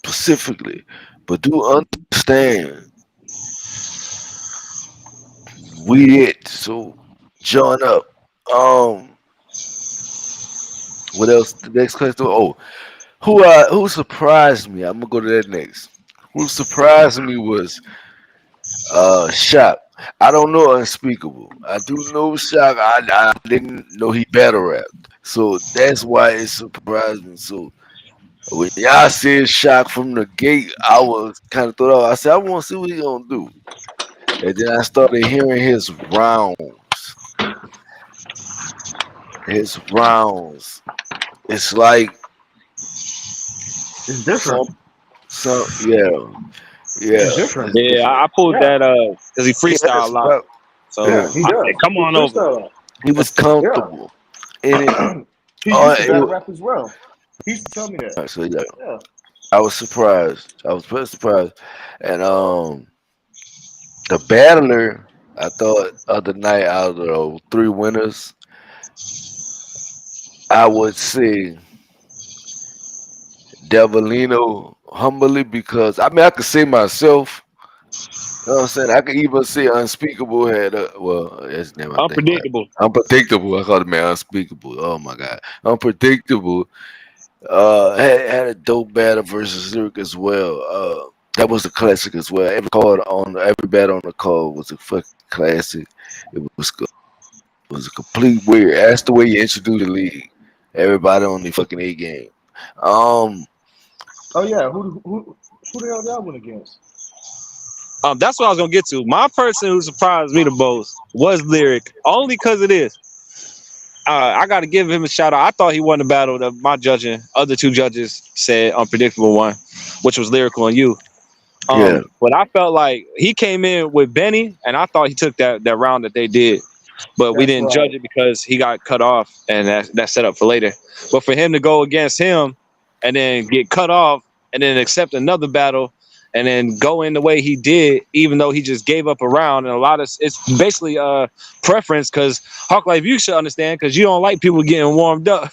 specifically. But do understand, we it. So join up. Um, what else? The next question. Oh, who surprised me? I'm gonna go to that next. Who surprised me was Shock. I don't know Unspeakable. I do know Shock. I didn't know he battle rapped. So that's why it surprised me. So when y'all said Shock from the gate, I was kind of thought off. I said, I want to see what he gonna do. And then I started hearing his rounds. His rounds. It's like It's different. yeah. It's different. Yeah, I pulled that because he freestyle a lot. So Yeah, he I does. said, come on over. He was comfortable in it. He used to battle rap as well. He used to tell me that. So yeah, Yeah. I was surprised. I was pretty surprised. And the battler, I thought other night out of the three winners, I would say Devilino humbly because I mean I could say myself. You know what I'm saying? I could even say Unspeakable had his name I think. Unpredictable. Unpredictable. I called him man Unspeakable. Oh my god. Unpredictable. Had a dope battle versus Lyric as well. That was a classic as well. Every battle on the call was a fucking classic. It was good. It was a complete weird. That's the way you introduce the league. Everybody on the fucking A game. Oh yeah. Who the hell that went against? That's what I was gonna get to. My person who surprised me the most was Lyric, only because it is. I got to give him a shout out. I thought he won the battle. My other two judges said Unpredictable one, which was Lyrical and you. Yeah. But I felt like he came in with Benny, and I thought he took that round that they did. But we didn't judge it because he got cut off, and that's set up for later. But for him to go against him and then get cut off and then accept another battle and then go in the way he did, even though he just gave up a round, and it's basically preference, because Hawk Life, you should understand, because you don't like people getting warmed up.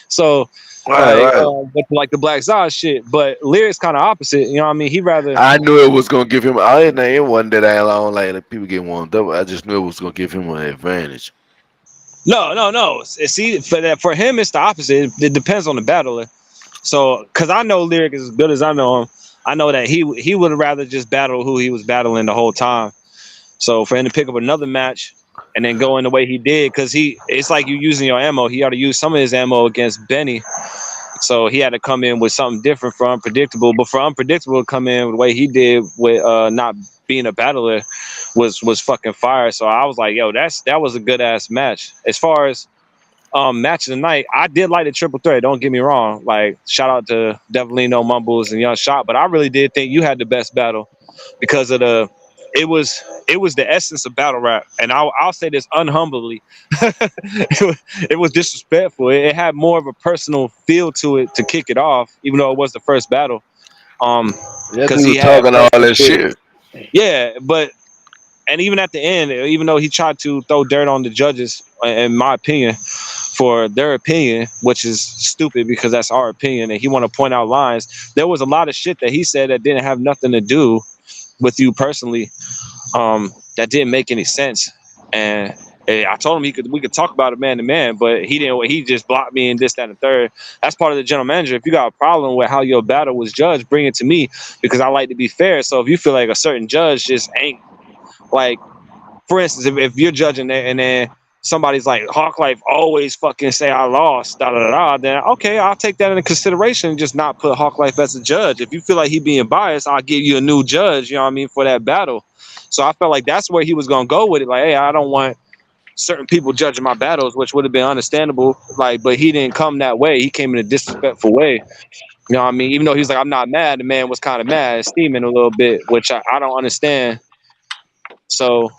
So but like the Black Zod shit, but Lyric's kind of opposite, you know what I mean? He rather. I knew it was gonna give him. I ain't one that I don't like people get warmed up. I just knew it was gonna give him an advantage. No. See, for him, it's the opposite. It depends on the battler. So, because I know Lyric as good as I know him, I know that he would rather just battle who he was battling the whole time. So for him to pick up another match and then go in the way he did, because it's like you using your ammo. He ought to use some of his ammo against Benny. So he had to come in with something different for Unpredictable. But for Unpredictable to come in the way he did with not being a battler was fucking fire. So I was like, yo, that was a good ass match. As far as match of the night, I did like the triple threat. Don't get me wrong. Like, shout out to Devilino, Mumbles, and Young Shot. But I really did think you had the best battle because of the it was the essence of battle rap, and I'll say this unhumbly. It was disrespectful. It had more of a personal feel to it to kick it off, even though it was the first battle. Yeah, Because he he was had talking all that shit. yeah, but and even at the end, even though he tried to throw dirt on the judges, in my opinion, for their opinion, which is stupid because that's our opinion, and he want to point out lines, there was a lot of shit that he said that didn't have nothing to do with you personally, that didn't make any sense. And I told him we could talk about it man to man, but he didn't. He just blocked me and this, that, and the third. That's part of the general manager. If you got a problem with how your battle was judged, bring it to me because I like to be fair. So if you feel like a certain judge just ain't like, for instance, if you're judging it and then somebody's like Hawk Life always fucking say I lost, then okay, I'll take that into consideration and just not put Hawk Life as a judge. If you feel like he being biased, I'll give you a new judge, you know what I mean, for that battle. So I felt like that's where he was gonna go with it. Like, hey, I don't want certain people judging my battles, which would have been understandable. Like, but he didn't come that way. He came in a disrespectful way. You know what I mean? Even though he was like, I'm not mad, the man was kind of mad, steaming a little bit, which I don't understand. So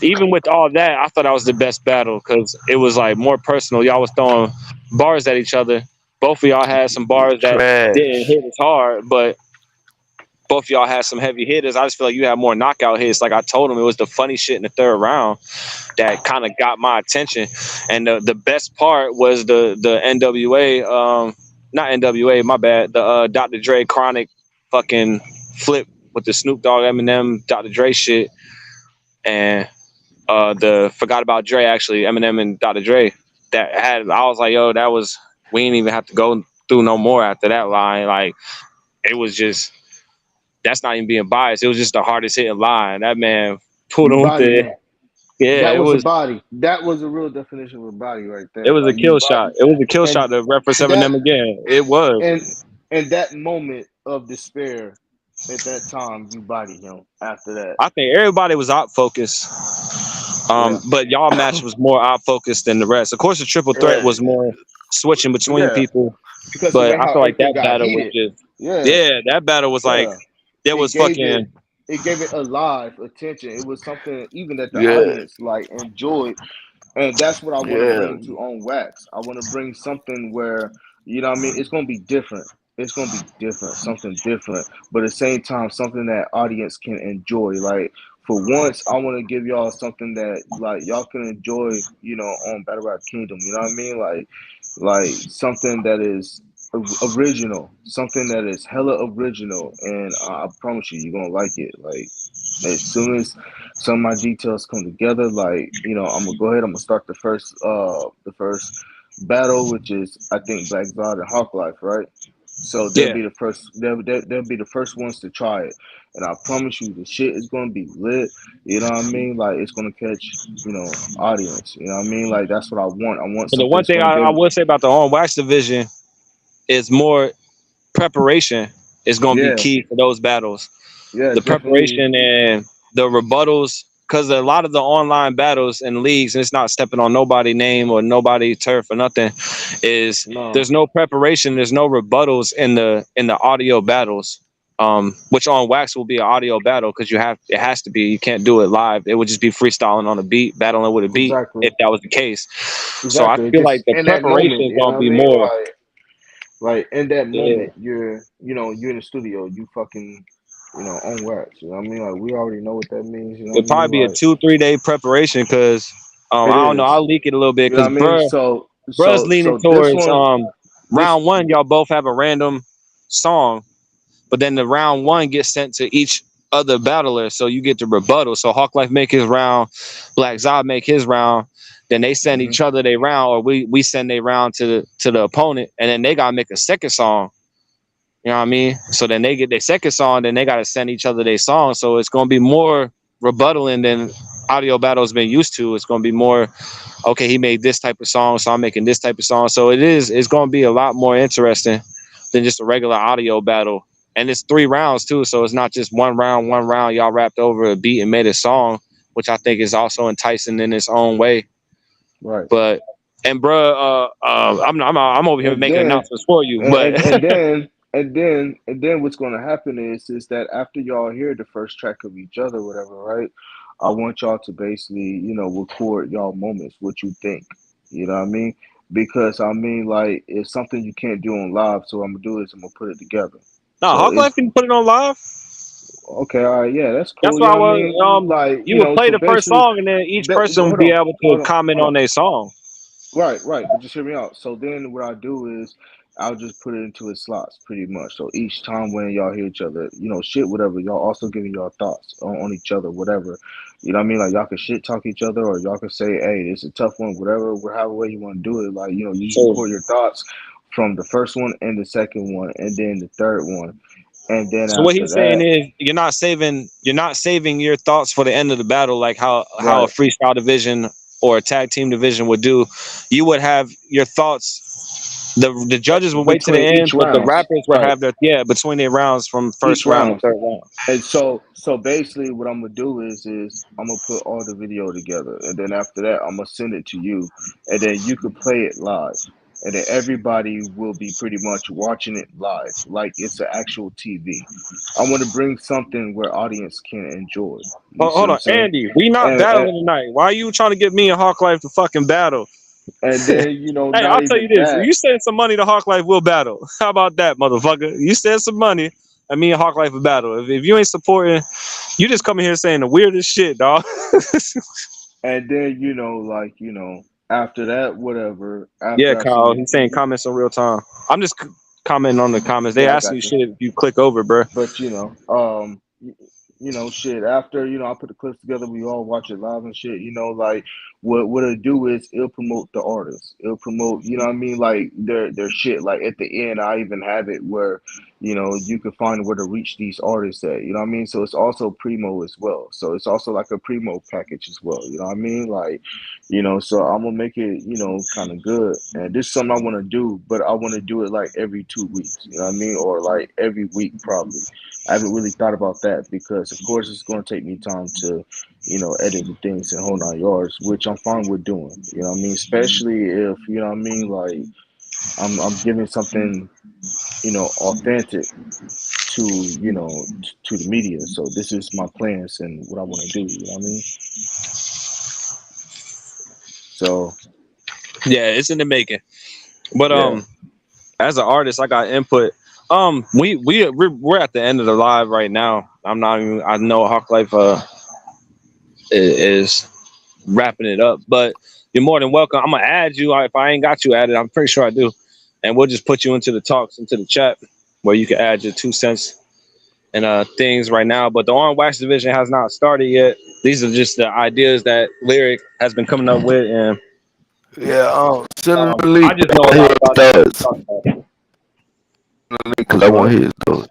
even with all that, I thought that was the best battle because it was like more personal. Y'all was throwing bars at each other. Both of y'all had some bars that didn't Trash. hit as hard, but both of y'all had some heavy hitters. I just feel like you had more knockout hits. Like I told him, it was the funny shit in the third round that kind of got my attention. And the best part was the NWA, not NWA, my bad, the Dr. Dre Chronic fucking flip with the Snoop Dogg, Eminem, Dr. Dre shit. And the Forgot About Dre, actually, Eminem and Dr. Dre, that had, I was like, yo, that was, we didn't even have to go through no more after that line. Like, it was just, that's not even being biased. It was just the hardest hitting line. That man pulled You on bodied there. him. Yeah, That was a body. That was a real definition of a body right it there. was a Like you kill shot. body, It was a kill and shot to reference that Eminem again. It was. and that moment of despair at that time, you bodied him. After that, I think everybody was out focused. yeah, But y'all match was more out focused than the rest. Of course, the triple threat Yeah, was more switching between yeah, people. because the But way I how feel like everything that got battle was heated, just, yeah, yeah, that battle was like, yeah, there it was gave it fucking, it gave it a live attention. It was something even that the yeah, audience like enjoyed. And that's what I want to yeah, bring to On Wax. I want to bring something where, you know what I mean, it's going to be different. It's going to be different, something different, but at the same time, something that audience can enjoy. Like, for once, I want to give y'all something that, like, y'all can enjoy, you know, on Battle Rap Kingdom. You know what I mean? Like something that is original, something that is hella original. And I promise you, you're going to like it. Like, as soon as some of my details come together, like, you know, I'm gonna go ahead, I'm gonna start the first battle, which is I think Black Zod and Hawk Life, right? So they'll yeah. be the first they'll be the first ones to try it. And I promise you the shit is gonna be lit, you know what I mean? Like it's gonna catch, you know, audience. You know what I mean? Like that's what I want. I want But the something one that's thing gonna I give will say about the On Wax division is more preparation is going to be yeah, key for those battles. yeah, The definitely. preparation and the rebuttals, because a lot of the online battles and leagues, and it's not stepping on nobody name or nobody turf or nothing, is No. there's no preparation, there's no rebuttals in the audio battles. Which On Wax will be an audio battle because it has to be. You can't do it live. It would just be freestyling on a beat, battling with a beat Exactly. if that was the case. So I Exactly. feel like Just the in that preparation moment, is you know going what to I be mean? more. Like in that Yeah. moment, you know, you're in the studio, you fucking, you know, on wax. You know what I mean? Like we already know what that means. You know what It'd I mean? probably be a Like 2-3 day preparation because it I don't know. is. I'll leak it a little bit You know because what I mean? bruh's leaning This towards one, this round one. Y'all both have a random song, but then the round one gets sent to each other battler, so you get the rebuttal. So Hawk Life make his round, Black Zob make his round. Then they send hmm each other their round, or we send their round to the opponent, and then they gotta make a second song. You know what I mean? So then they get their second song, then they gotta send each other their song. So it's gonna be more rebuttaling than audio battle's been used to. It's gonna be more, okay, he made this type of song, so I'm making this type of song. So it's gonna be a lot more interesting than just a regular audio battle. And it's 3 rounds too, so it's not just one round, y'all rapped over a beat and made a song, which I think is also enticing in its own way. right. But and bruh, I'm over here And making then announcements for you, and but and, and then and then what's gonna happen is that after y'all hear the first track of each other, whatever, right? I want y'all to basically, record y'all moments, what you think. You know what I mean? Because I mean, like, it's something you can't do on live. So what I'm gonna do is I'm gonna put it together. Nah, So Hawk Life it's can put it on live. okay. All right, yeah, that's That's cool. You why I know what I was mean? Like, you would play so the first basically, song and then each person would hold be on, able to hold on, comment hold on on. their song. Right, but just hear me out. So then what I do is I'll just put it into its slots pretty much. So each time when y'all hear each other, shit, whatever, y'all also giving y'all thoughts on each other, whatever. You know what I mean? Like y'all can shit talk each other or y'all can say, hey, it's a tough one, whatever, however way you want to do it. Like, you just So record your thoughts from the first one and the second one and then the third one. And then So what after he's saying that, is you're not saving your thoughts for the end of the battle like how a right, freestyle division or a tag team division would do. You would have your thoughts. The judges would wait to the between end, each but the rounds, rappers would right, have their between their rounds from each first round to round. third round. And so basically, what I'm gonna do is I'm gonna put all the video together, and then after that, I'm gonna send it to you, and then you could play it live, and then everybody will be pretty much watching it live, like it's an actual TV. I want to bring something where audience can enjoy. You see Hold what I'm on, saying? Andy. We not And battling tonight. Why are you trying to get me and Hawk Life to fucking battle? and then Hey, not I'll tell you even this. If that. you send some money to Hawk Life, we'll battle. How about that, motherfucker? You send some money, and me and Hawk Life will battle. If you ain't supporting, you just coming here saying the weirdest shit, dog. And then like after that, whatever. Yeah, After I Kyle. see, He's saying comments in real time. I'm just commenting on the comments. They yeah, I asking you got you. shit if you click over, bro. But shit. After I put the clips together, we all watch it live and shit. Like what it'll do is it'll promote the artist. It'll promote, you know what I mean, like their shit. Like at the end, I even have it where you can find where to reach these artists at. You know what I mean? So it's also primo as well. So it's also like a primo package as well. You know what I mean? Like so I'm gonna make it kind of good. And this is something I want to do, but I want to do it like every 2 weeks. You know what I mean? Or like every week probably. I haven't really thought about that because, of course, it's going to take me time to, edit the things and whole 9 yards, which I'm fine with doing. You know what I mean? Especially if what I mean, like I'm giving something, authentic to to the media. So this is my plans and what I want to do. You know what I mean? So Yeah, it's in the making. But yeah, as an artist, I got input. We're at the end of the live right now. I'm not even. I know Hawk Life is wrapping it up, but you're more than welcome. I'm gonna add you if I ain't got you added. I'm pretty sure I do, and we'll just put you into the talks, into the chat, where you can add your 2 cents and things right now. But the on wax division has not started yet. These are just the ideas that Lyric has been coming up with, and Yeah, send him the link. I just I know a want to lot hear his about it. thoughts. Because I want what? to hear his thoughts.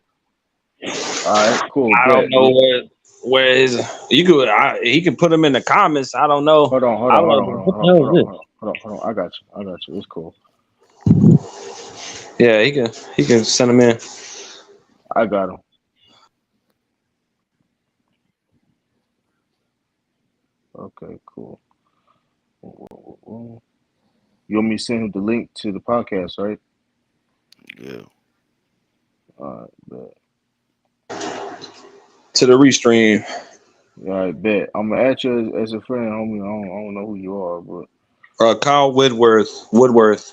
All right, cool, I don't bet. know where his he can put them in the comments. I don't know. Hold on, hold I on, don't hold know. on, hold on, What the hold on, hell hold is on, this? hold on, hold on, hold on. I got you. It's cool. Yeah, he can send them in. I got him. Okay, cool. You want me to send him the link to the podcast, right? Yeah. All right, bet. To the restream. All right, bet. I'm gonna add you as a friend, homie. I don't know who you are, but Kyle Woodworth.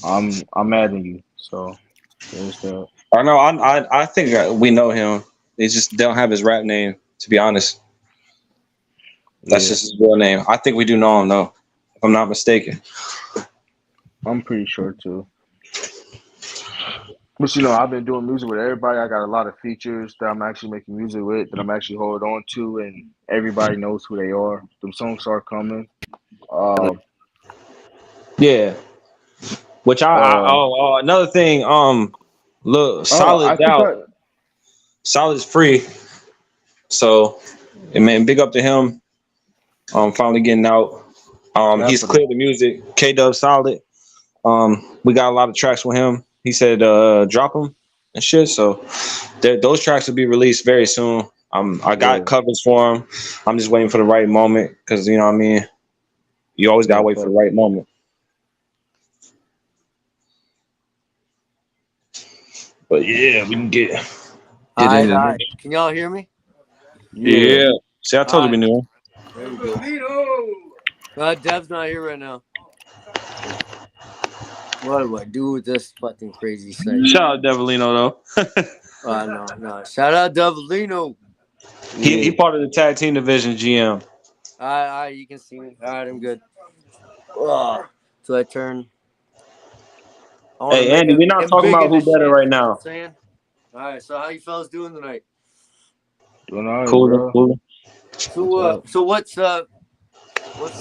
I'm adding you. So there's that. I know. I think we know him. They just don't have his rap name. To be honest, that's Yeah, just his real name. I think we do know him though, if I'm not mistaken. I'm pretty sure too. But I've been doing music with everybody. I got a lot of features that I'm actually making music with that I'm actually holding on to, and everybody knows who they are. Them songs are coming. Uh, Yeah. Which uh. another thing. Look, Oh, I Solid's think out. I Solid's free. So, man, big up to him. Finally getting out. He's capital. cleared the music. K Dub Solid. We got a lot of tracks with him. He said drop them and shit. So those tracks will be released very soon. I got Yeah, covers for him. I'm just waiting for the right moment because you know what I mean. You always gotta yeah, wait for the right moment. But yeah, we can get All right, into all it. right. Can y'all hear me? Yeah. Yeah. See, I told All you we right. knew. There we go. Dev's not here right now. What do I do with this fucking crazy site? Shout out Devilino though. No. Shout out Devilino. He Yeah. part of the tag team division GM. All right, you can see me. All right, I'm good. So I turn. I want to Hey make Andy, we're not him talking big about in who the better shit. right You know what now. I'm saying? All right, so how you fellas doing tonight? Doing all right, Cool, bro. cool. What's up?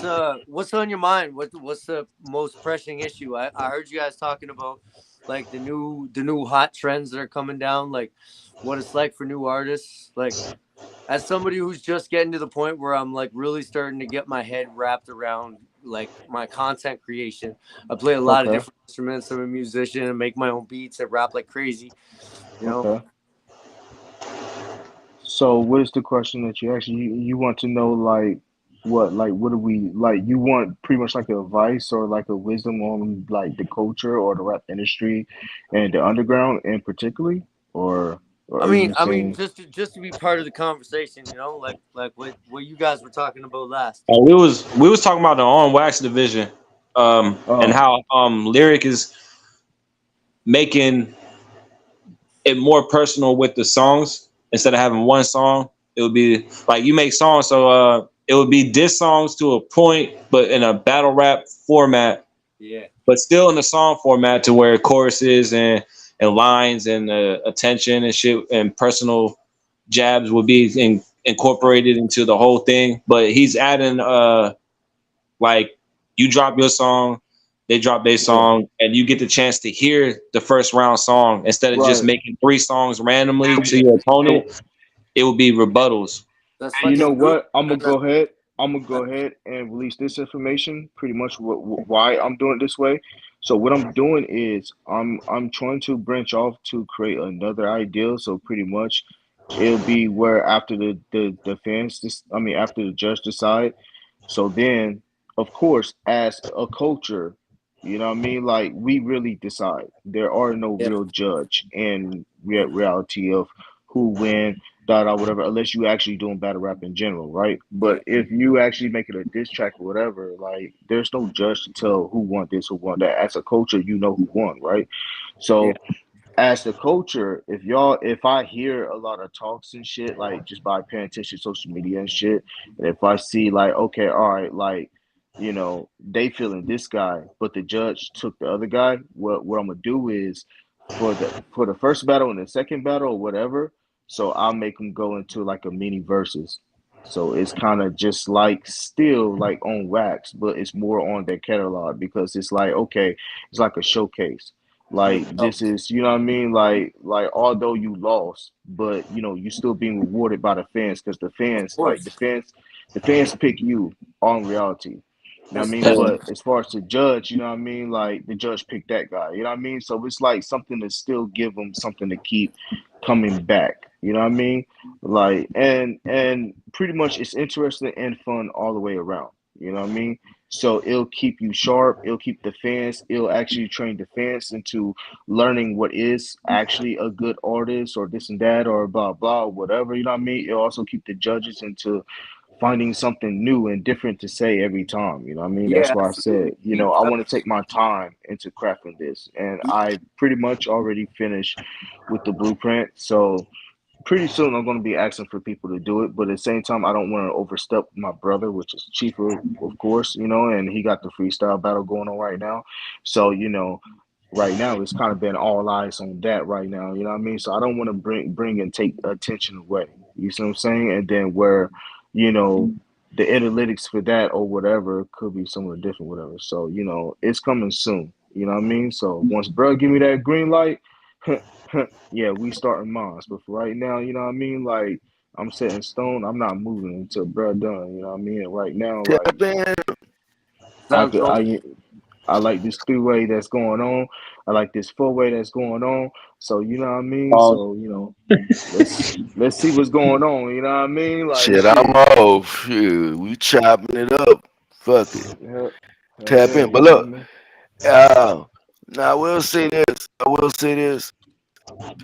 So what's on your mind? What's the most pressing issue? I heard you guys talking about like the new hot trends that are coming down, like what it's like for new artists. Like as somebody who's just getting to the point where I'm like really starting to get my head wrapped around like my content creation. I play a lot of Okay. different instruments. I'm a musician and make my own beats. I rap like crazy. You know. Okay. So what is the question that you actually you want to know what do we like you want pretty much like advice or like a wisdom on like the culture or the rap industry and the underground in particularly or are you I mean, saying just to be part of the conversation, you know, like what you guys were talking about last. We was talking about the on wax division, and oh how Lyric is making it more personal with the songs instead of having one song. It would be like you make songs, so it would be diss songs to a point, but in a battle rap format, Yeah. but still in the song format to where choruses and lines and attention and shit and personal jabs would be incorporated into the whole thing. But he's adding like you drop your song, they drop their yeah song, and you get the chance to hear the first round song instead of just right making 3 songs randomly to your so opponent. It would be rebuttals. That's you know fucking good. what? I'm gonna go ahead and release this information. Pretty much why I'm doing it this way. So what I'm doing is I'm trying to branch off to create another idea. So pretty much, it'll be where after the fans, after the judge decide. So then, of course, as a culture, you know what I mean. Like we really decide. There are no Yeah. real judge in reality of who win whatever, unless you actually doing battle rap in general, right? But if you actually make it a diss track or whatever, like there's no judge to tell who won this, who won that. As a culture, you know who won, right? Yeah. So as the culture, if I hear a lot of talks and shit, like just by paying attention to social media and shit, and if I see like, okay, all right, like, they feeling this guy, but the judge took the other guy, what I'm gonna do is for the first battle and the second battle or whatever, so I'll make them go into like a mini versus. So it's kind of just like still like on wax, but it's more on their catalog because it's like, okay, it's like a showcase. Like Oh, this is, you know what I mean? Like although you lost, but you still being rewarded by the fans because the of fans, like course. the fans pick you on reality. You know what I That's mean? that's And But as far as the judge, you know what I mean? Like the judge picked that guy. You know what I mean? So it's like something to still give them something to keep coming back. You know what I mean? Like and pretty much it's interesting and fun all the way around. You know what I mean? So it'll keep you sharp. It'll keep the fans. It'll actually train the fans into learning what is actually a good artist or this and that or blah blah whatever. You know what I mean? It'll also keep the judges into finding something new and different to say every time. You know what I mean? That's yeah, why I said, absolutely. I want to take my time into crafting this. And I pretty much already finished with the blueprint. So pretty soon I'm going to be asking for people to do it. But at the same time, I don't want to overstep my brother, which is Chief, of course, and he got the freestyle battle going on right now. So, right now it's kind of been all eyes on that right now. You know what I mean? So I don't want to bring and take attention away. You see what I'm saying? And then where, you know, the analytics for that or whatever could be somewhere different, whatever. So, it's coming soon. You know what I mean? So once bro give me that green light, yeah, we starting mines. But for right now, you know what I mean? Like I'm set in stone. I'm not moving until bro done. You know what I mean? And right now, like Tap in. I Sounds could dope. I like this three-way that's going on. I like this four-way that's going on. So you know what I mean? pause. So, let's see what's going on. You know what I mean? Like Shit, I'm shit. off. Shit, we chopping it up. Fuck it. Hell, hell Tap yeah, in. you But feel look, me? now I will say this. I will say this.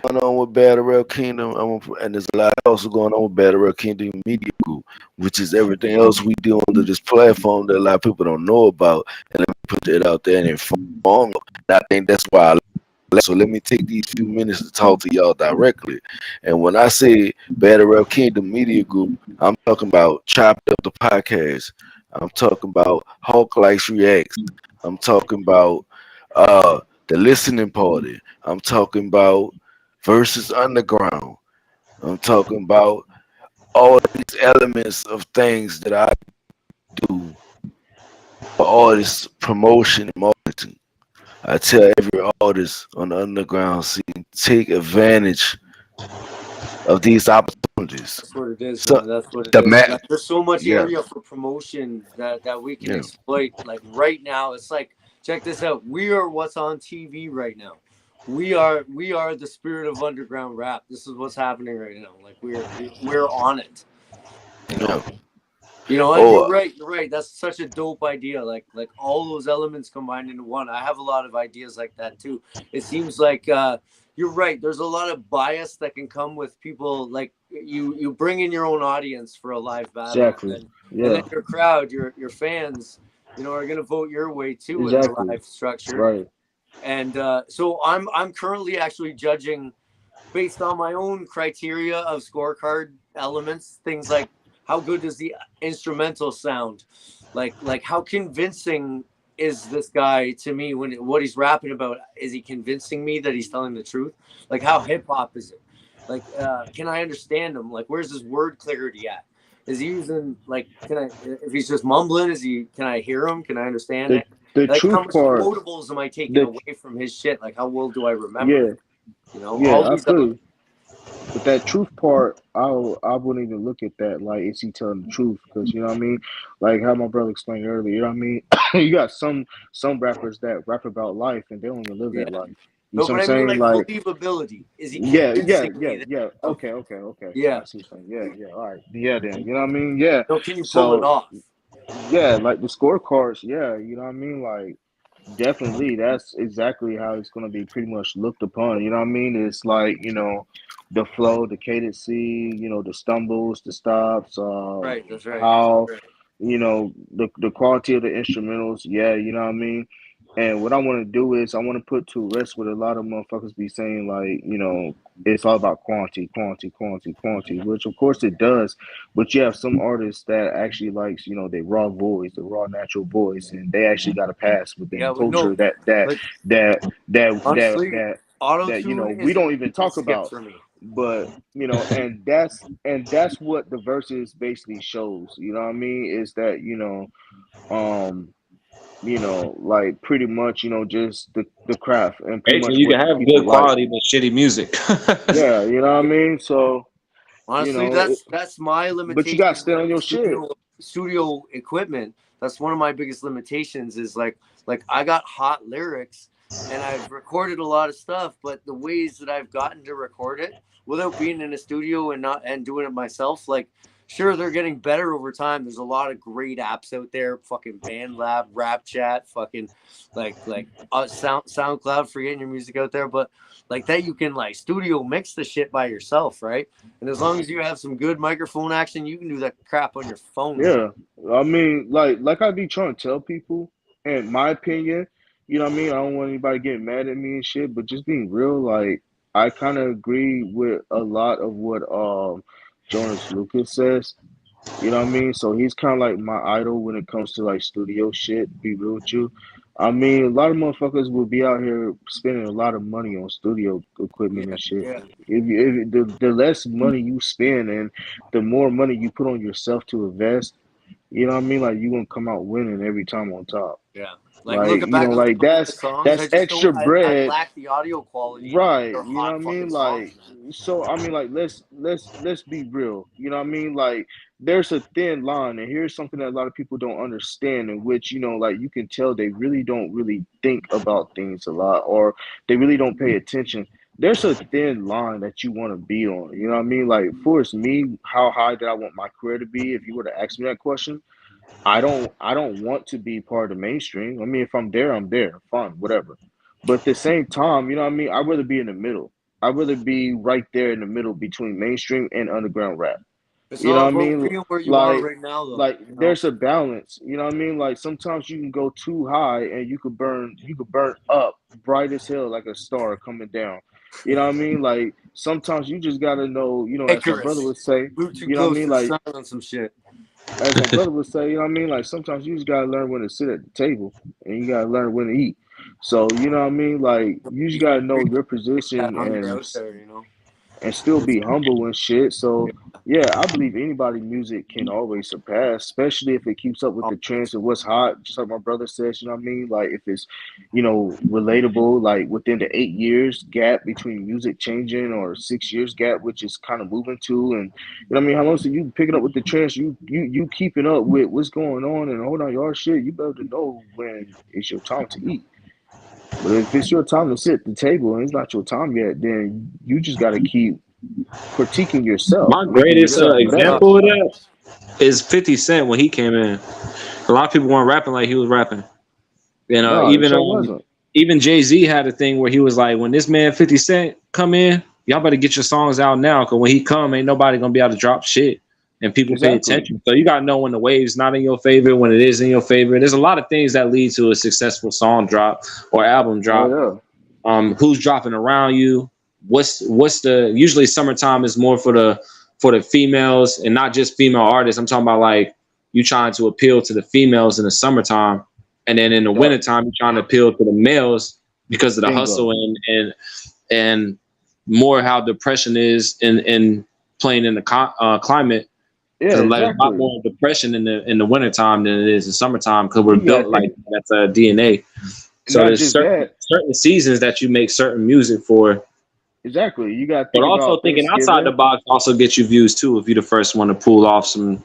going on with Battle Rap Kingdom, and there's a lot also going on with Battle Rap Kingdom Media Group, which is everything else we do under this platform that a lot of people don't know about. And let me put that out there and inform you. And I think that's why so let me take these few minutes to talk to y'all directly. And when I say Battle Rap Kingdom Media Group, I'm talking about Chopped Up the Podcast. I'm talking about Hawk Likes Reacts. I'm talking about the Listening Party. I'm talking about Versus Underground. I'm talking about all these elements of things that I do for artist promotion and marketing. I tell every artist on the underground scene, take advantage of these opportunities. That's what it is, So man. That's what it the is. man, Like, there's so much yeah, area for promotion that we can yeah, exploit. Like right now, it's like, check this out. We are what's on TV right now. We are the spirit of underground rap. This is what's happening right now. Like we're on it. You yeah. know. And you're Oh, right. You're right. That's such a dope idea. Like all those elements combined into one. I have a lot of ideas like that too. It seems like you're right. There's a lot of bias that can come with people. Like you bring in your own audience for a live battle, Exactly. and then Yeah. your crowd, your fans, are gonna vote your way too in the Exactly. live structure. Right. And so I'm currently actually judging based on my own criteria of scorecard elements, things like how good does the instrumental sound, like how convincing is this guy to me when what he's rapping about, is he convincing me that he's telling the truth, like how hip hop is it, like can I understand him, like where's his word clarity at, is he using, like, can I, if he's just mumbling, can I hear him, can I understand The it, the like how truth much part. quotables am I taking The away from his shit, like how well do I remember yeah it, all yeah I these feel elements. you. But that truth part, I wouldn't even look at that like is he telling the truth? Because you know what I mean, like how my brother explained earlier. You know what I mean? You got some rappers that rap about life and they don't even live Yeah. that life. You No, see what but I'm I mean, saying? like, Like believability. Is he yeah, convincing me that? yeah. Oh, Okay. yeah. I see what you're saying. Yeah. All right. Yeah. Then you know what I mean? Yeah. No, can you pull it So off? yeah, like the scorecards. Yeah. You know what I mean? Like definitely, that's exactly how it's going to be pretty much looked upon. You know what I mean? It's like, the flow, the cadency, the stumbles, the stops, Right. That's right. how, the quality of the instrumentals. Yeah, you know what I mean? And what I want to do is I want to put to rest what a lot of motherfuckers be saying, like, it's all about quantity, quantity, quantity, quantity, which of course it does. But you have some artists that actually likes, their raw voice, the raw natural voice, and they actually got a pass within Yeah, but culture no, that like, that that that honestly, that auto that tune we is a don't even fucking talk skip about. for me. But and that's what the verses basically shows. You know what I mean? Is that um like pretty much just the craft and pretty Basically, much you can what have people good like. quality but shitty music. Yeah, you know what I mean. So Honestly, it, that's my but you got to limitation stay with on your shit. studio equipment. That's one of my biggest limitations. Is like I got hot lyrics, and I've recorded a lot of stuff, but the ways that I've gotten to record it without being in a studio and doing it myself, like, sure, they're getting better over time. There's a lot of great apps out there, fucking BandLab, Rap Chat, fucking SoundCloud for getting your music out there, but like that you can like studio mix the shit by yourself, right? And as long as you have some good microphone action, you can do that crap on your phone, man. Yeah, I mean, like I be trying to tell people, in my opinion, you know what I mean. I don't want anybody getting mad at me and shit, but just being real, like I kind of agree with a lot of what Jonas Lucas says. You know what I mean? So he's kind of like my idol when it comes to like studio shit. Be real with you. I mean, a lot of motherfuckers will be out here spending a lot of money on studio Yeah, equipment and shit. yeah, If the less money you spend and the more money you put on yourself to invest, you know what I mean? Like you gonna come out winning every time on top. yeah. Like Like looking back on like some of my that's songs, I that's just don't. extra I bread. lack the audio quality. Right, They're you know what hot I fucking mean? songs, Like, man. so I mean, like, let's be real. You know what I mean? Like, there's a thin line, and here's something that a lot of people don't understand, in which like you can tell they really don't really think about things a lot, or they really don't pay attention. There's a thin line that you want to be on. You know what I mean? Like, for me, how high did I want my career to be? If you were to ask me that question, I don't want to be part of the mainstream. I mean, if I'm there, I'm there. Fine, whatever. But at the same time, you know what I mean? I'd rather be in the middle. I'd rather be right there in the middle between mainstream and underground rap. It's You know all what I about mean? being where you are right now, though. Like You know, there's a balance. You know what I mean? Like sometimes you can go too high and you could burn up bright as hell like a star coming down. You know what I mean? Like sometimes you just gotta know, as my brother Icarus. would say, Move too you know what I close mean? to the Like sun on some shit. as my brother would say, you know what I mean? Like sometimes you just gotta learn when to sit at the table and you gotta learn when to eat. So you know what I mean? Like you just You gotta gotta know feed your that position hunger out there, you know. and still It's, be humble and shit. So yeah, I believe anybody music can always surpass, especially if it keeps up with the trends of what's hot. Just like my brother says, you know what I mean? Like if it's, relatable, like within the 8 years gap between music changing or 6 years gap, which is kind of moving to, and you know what I mean, how long so you picking up with the trends, you keeping up with what's going on and hold on your shit, you better know when it's your time to eat. But if it's your time to sit at the table and it's not your time yet, then you just got to keep critiquing yourself, My making greatest yourself better. example of that is 50 Cent when he came in. A lot of people weren't rapping like he was rapping. You know, No, it sure wasn't. even Jay-Z had a thing where he was like, when this man 50 Cent come in, y'all better get your songs out now, because when he come, ain't nobody gonna be able to drop shit. And people pay Exactly. attention. So you gotta know when the wave's not in your favor, when it is in your favor. There's a lot of things that lead to a successful song drop or album Oh drop. yeah. Who's dropping around you? What's the usually summertime is more for the females and not just female artists. I'm talking about like you trying to appeal to the females in the summertime, and then in the Yep. wintertime you're trying to appeal to the males because of the hustle Bingo. and more how depression is in playing in the climate. Yeah, Because there's a lot exactly. more depression in the wintertime than it is in summertime because we're You got to built like think, that's a DNA. So not there's just that. certain seasons that you make certain music for, Exactly. You got to but think also about thinking outside the Thanksgiving. box also gets you views too if you're the first one to pull off some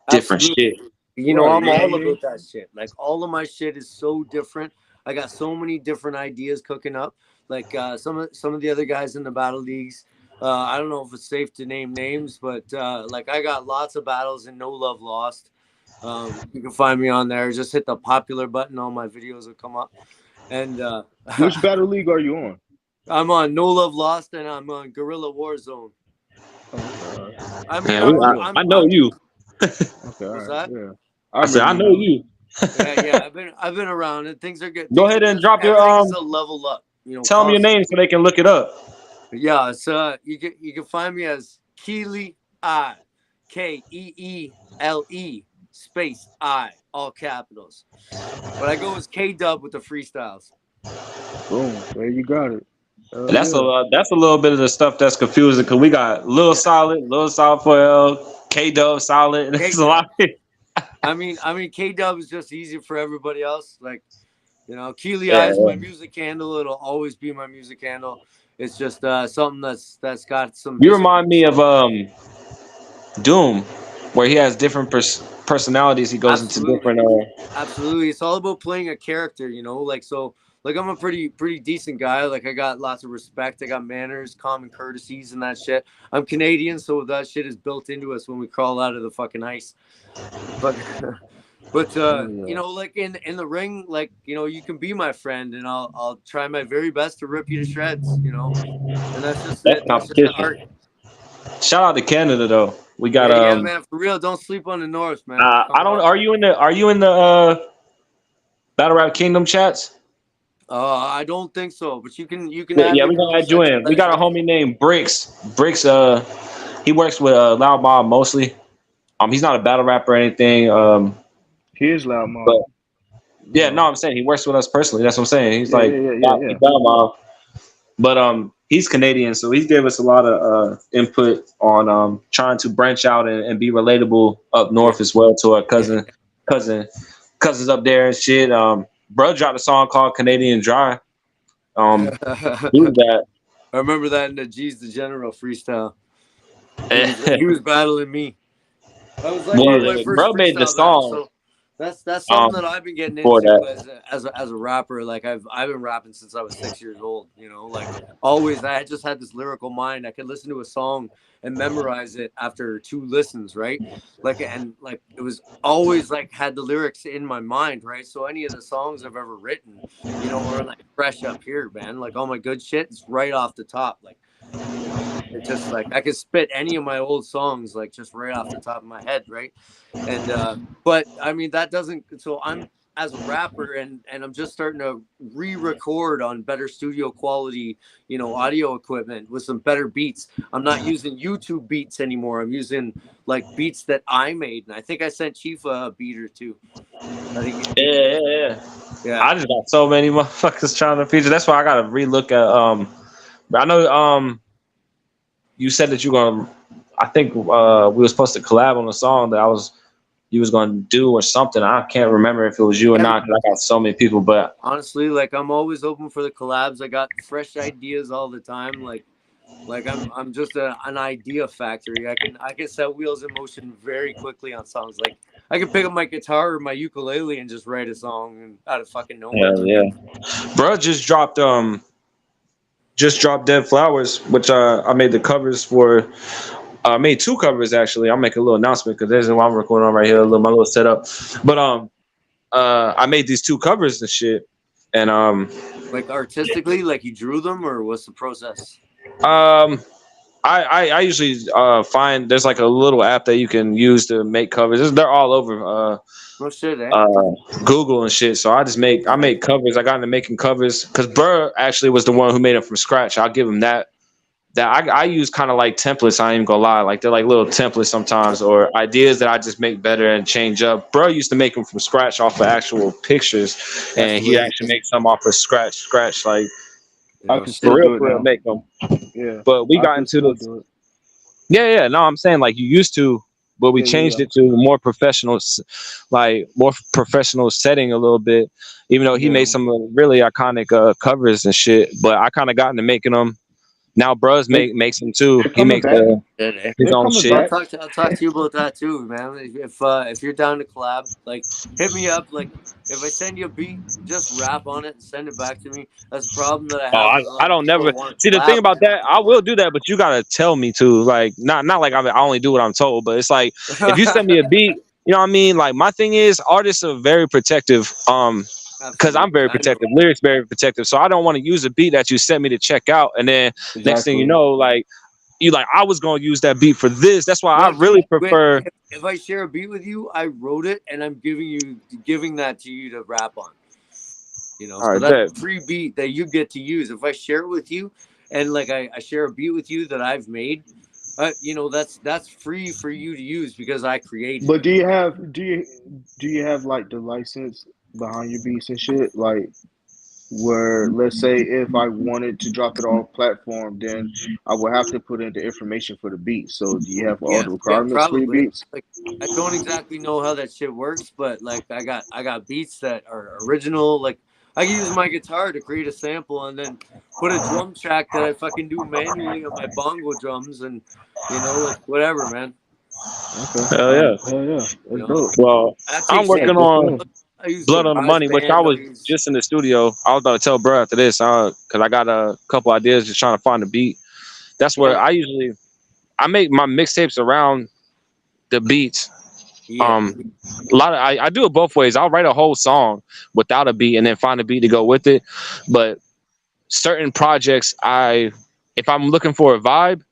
different shit. absolutely. You know, Right. I'm You know what I all mean? about that shit. Like all of my shit is so different. I got so many different ideas cooking up. Like some of the other guys in the battle leagues. I don't know if it's safe to name names, but like I got lots of battles in No Love Lost. You can find me on there. Just hit the popular button. All my videos will come up. And Which battle league are you on? I'm on No Love Lost, and I'm on Guerrilla Warzone. Oh, okay. All right. I mean, Man, Yeah. I know you. Okay. All what's right. that? Yeah. I I said I remember you know now. you. Yeah. I've been around, and things are good. Go Things are ahead and just drop your everything is a level up. You know, tell me your constantly. name so they can look it up. Yeah, it's you can find me as Keely I, Keele space I, all capitals. But I go as K Dub with the freestyles. Boom. There you got it. And Yeah. that's a little bit of the stuff that's confusing because we got Lil Solid for L, K Dub Solid, and K there's a lot. Dub. I mean, K Dub is just easy for everybody else. Like, Keely I Yeah, is my music handle. It'll always be my music handle. It's just something that's got some you history. remind me of Doom, where he has different personalities. He goes into Absolutely. different. Absolutely. It's all about playing a character, like I'm a pretty decent guy. Like I got lots of respect. I got manners, common courtesies and that shit. I'm Canadian, so that shit is built into us when we crawl out of the fucking ice. But but Oh yeah. like in the ring, like, you can be my friend and I'll try my very best to rip you to shreds. And that's just That's it. That's just the competition. art. Shout out to Canada though. We got Yeah, man, for real. Don't sleep on the North, man. I Come don't. on. Are you in the Battle Rap Kingdom chats? I don't think so, but you can Yeah, add yeah, me, we're bro. gonna add you Such a in. We got a pleasure. homie named Bricks. Bricks, he works with Loud Mob mostly. He's not a battle rapper or anything. Here's Loud But Mob. You yeah, no, know. I'm saying he works with us personally. That's what I'm saying. He's Yeah, like, yeah, yeah, yeah, he's yeah. Loud Mob. But he's Canadian, so he gave us a lot of input on trying to branch out and be relatable up Yeah. north as well to our cousin cousins up there and shit. Bro dropped a song called Canadian Dry. Do that. I remember that in the G's the General freestyle. He was battling me. That was like one of Well, my first bro made the freestyle battles. song So that's something that um I've been getting for into that. as a rapper. Like I've been rapping since I was 6 years old. Like always, I just had this lyrical mind. I could listen to a song and memorize it after 2 listens, right? Like it was always like had the lyrics in my mind, right? So any of the songs I've ever written, are like fresh up here, man. Like all my good shit is right off the top. Like It's just like I could spit any of my old songs like just right off the top of my head, right? And but I mean that doesn't. So I'm as a rapper, and I'm just starting to re-record on better studio quality, audio equipment with some better beats. I'm not using YouTube beats anymore. I'm using like beats that I made, and I think I sent Chief a beat or two. I think Yeah. I just got so many motherfuckers trying to feature. That's why I gotta relook at I know you said that you're gonna I think we were supposed to collab on a song that you was gonna do or something. I can't remember if it was you or not because I got so many people. But honestly, like I'm always open for the collabs. I got fresh ideas all the time. Like I'm just an idea factory. I can set wheels in motion very quickly on songs. Like I can pick up my guitar or my ukulele and just write a song and out of fucking nowhere. yeah. Bro just dropped Dead Flowers, which I made the covers for. I made 2 covers actually. I'll make a little announcement because there's what I'm recording on right here, my little setup. But I made these 2 covers and shit. And like artistically, like you drew them, or what's the process? I usually find there's like a little app that you can use to make covers. They're all over Google and shit. So I make covers. I got into making covers because Burr actually was the one who made them from scratch. I'll give him that. I use kind of like templates. I ain't even gonna lie, like they're like little templates sometimes, or ideas that I just make better and change up. Bro used to make them from scratch off of actual pictures, and he actually makes some off of scratch. Like I can still for do it real, now. make them. Yeah, but we got into the. Yeah. No, I'm saying like you used to, but we changed it to more professional, setting a little bit. Even though he made some really iconic covers and shit, but I kind of got into making them. Now, Bruz makes them too. He makes his own shit. I'll talk to you about that too, man. If you're down to collab, like hit me up. Like if I send you a beat, just rap on it and send it back to me. That's the problem that I have. I don't never see the thing about that. I will do that, but you gotta tell me to. Like not like I only do what I'm told, but it's like if you send me a beat, you know what I mean. Like my thing is, artists are very protective. Because I'm very protective, lyrics very protective. So I don't want to use a beat that you sent me to check out, and then next thing you know, like I was gonna use that beat for this. That's why I really prefer. If I share a beat with you, I wrote it, and I'm giving that to you to rap on. So that's a free beat that you get to use. If I share it with you, and like I share a beat with you that I've made, that's free for you to use because I created. But do you have like the license behind your beats and shit, like where let's say if I wanted to drop it off platform, then I would have to put in the information for the beat. So do you have all the requirements for your beats? Like I don't exactly know how that shit works, but like I got beats that are original. Like I can use my guitar to create a sample and then put a drum track that I fucking do manually on my bongo drums, and like whatever, man. Okay. Hell yeah. That's dope. Well, I'm working on Blood on the Money, which I was just in the studio. I was about to tell bro after this, because I got a couple ideas just trying to find a beat. That's where I make my mixtapes around the beats. I do it both ways. I'll write a whole song without a beat and then find a beat to go with it. But certain projects, if I'm looking for a vibe,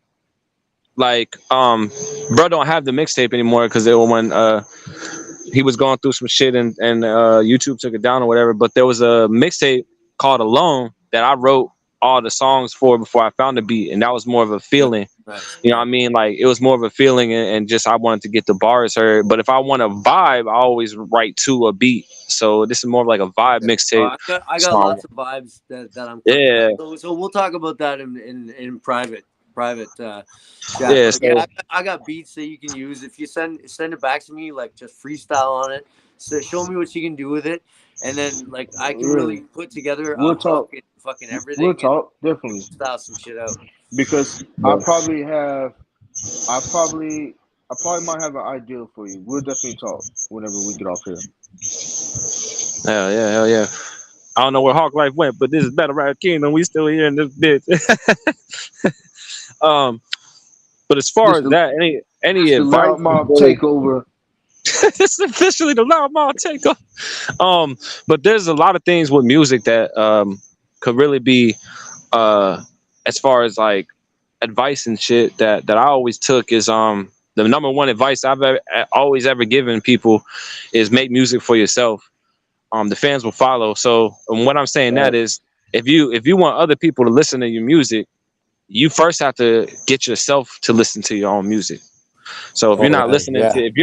like bro don't have the mixtape anymore because when he was going through some shit and YouTube took it down or whatever. But there was a mixtape called Alone that I wrote all the songs for before I found the beat, and that was more of a feeling. Right. You know what I mean? Like it was more of a feeling, and just I wanted to get the bars heard. But if I want a vibe, I always write to a beat. So this is more like a vibe mixtape. I got lots of vibes that I'm. Yeah. So we'll talk about that in private. Yeah, I got beats that you can use. If you send it back to me, like just freestyle on it. So show me what you can do with it, and then like I can really put together fucking everything. We'll talk definitely. Style some shit out because I probably might have an idea for you. We'll definitely talk whenever we get off here. Hell yeah. I don't know where Hawk Life went, but this is Battle Rap Kingdom. We still here in this bitch. But as far as that, any advice? Loudmouth takeover. It's officially the Loudmouth takeover. But there's a lot of things with music that could really be, as far as like advice and shit that I always took is the number one advice I've always ever given people is make music for yourself. The fans will follow. So what I'm saying that is if you want other people to listen to your music, you first have to get yourself to listen to your own music. So if you're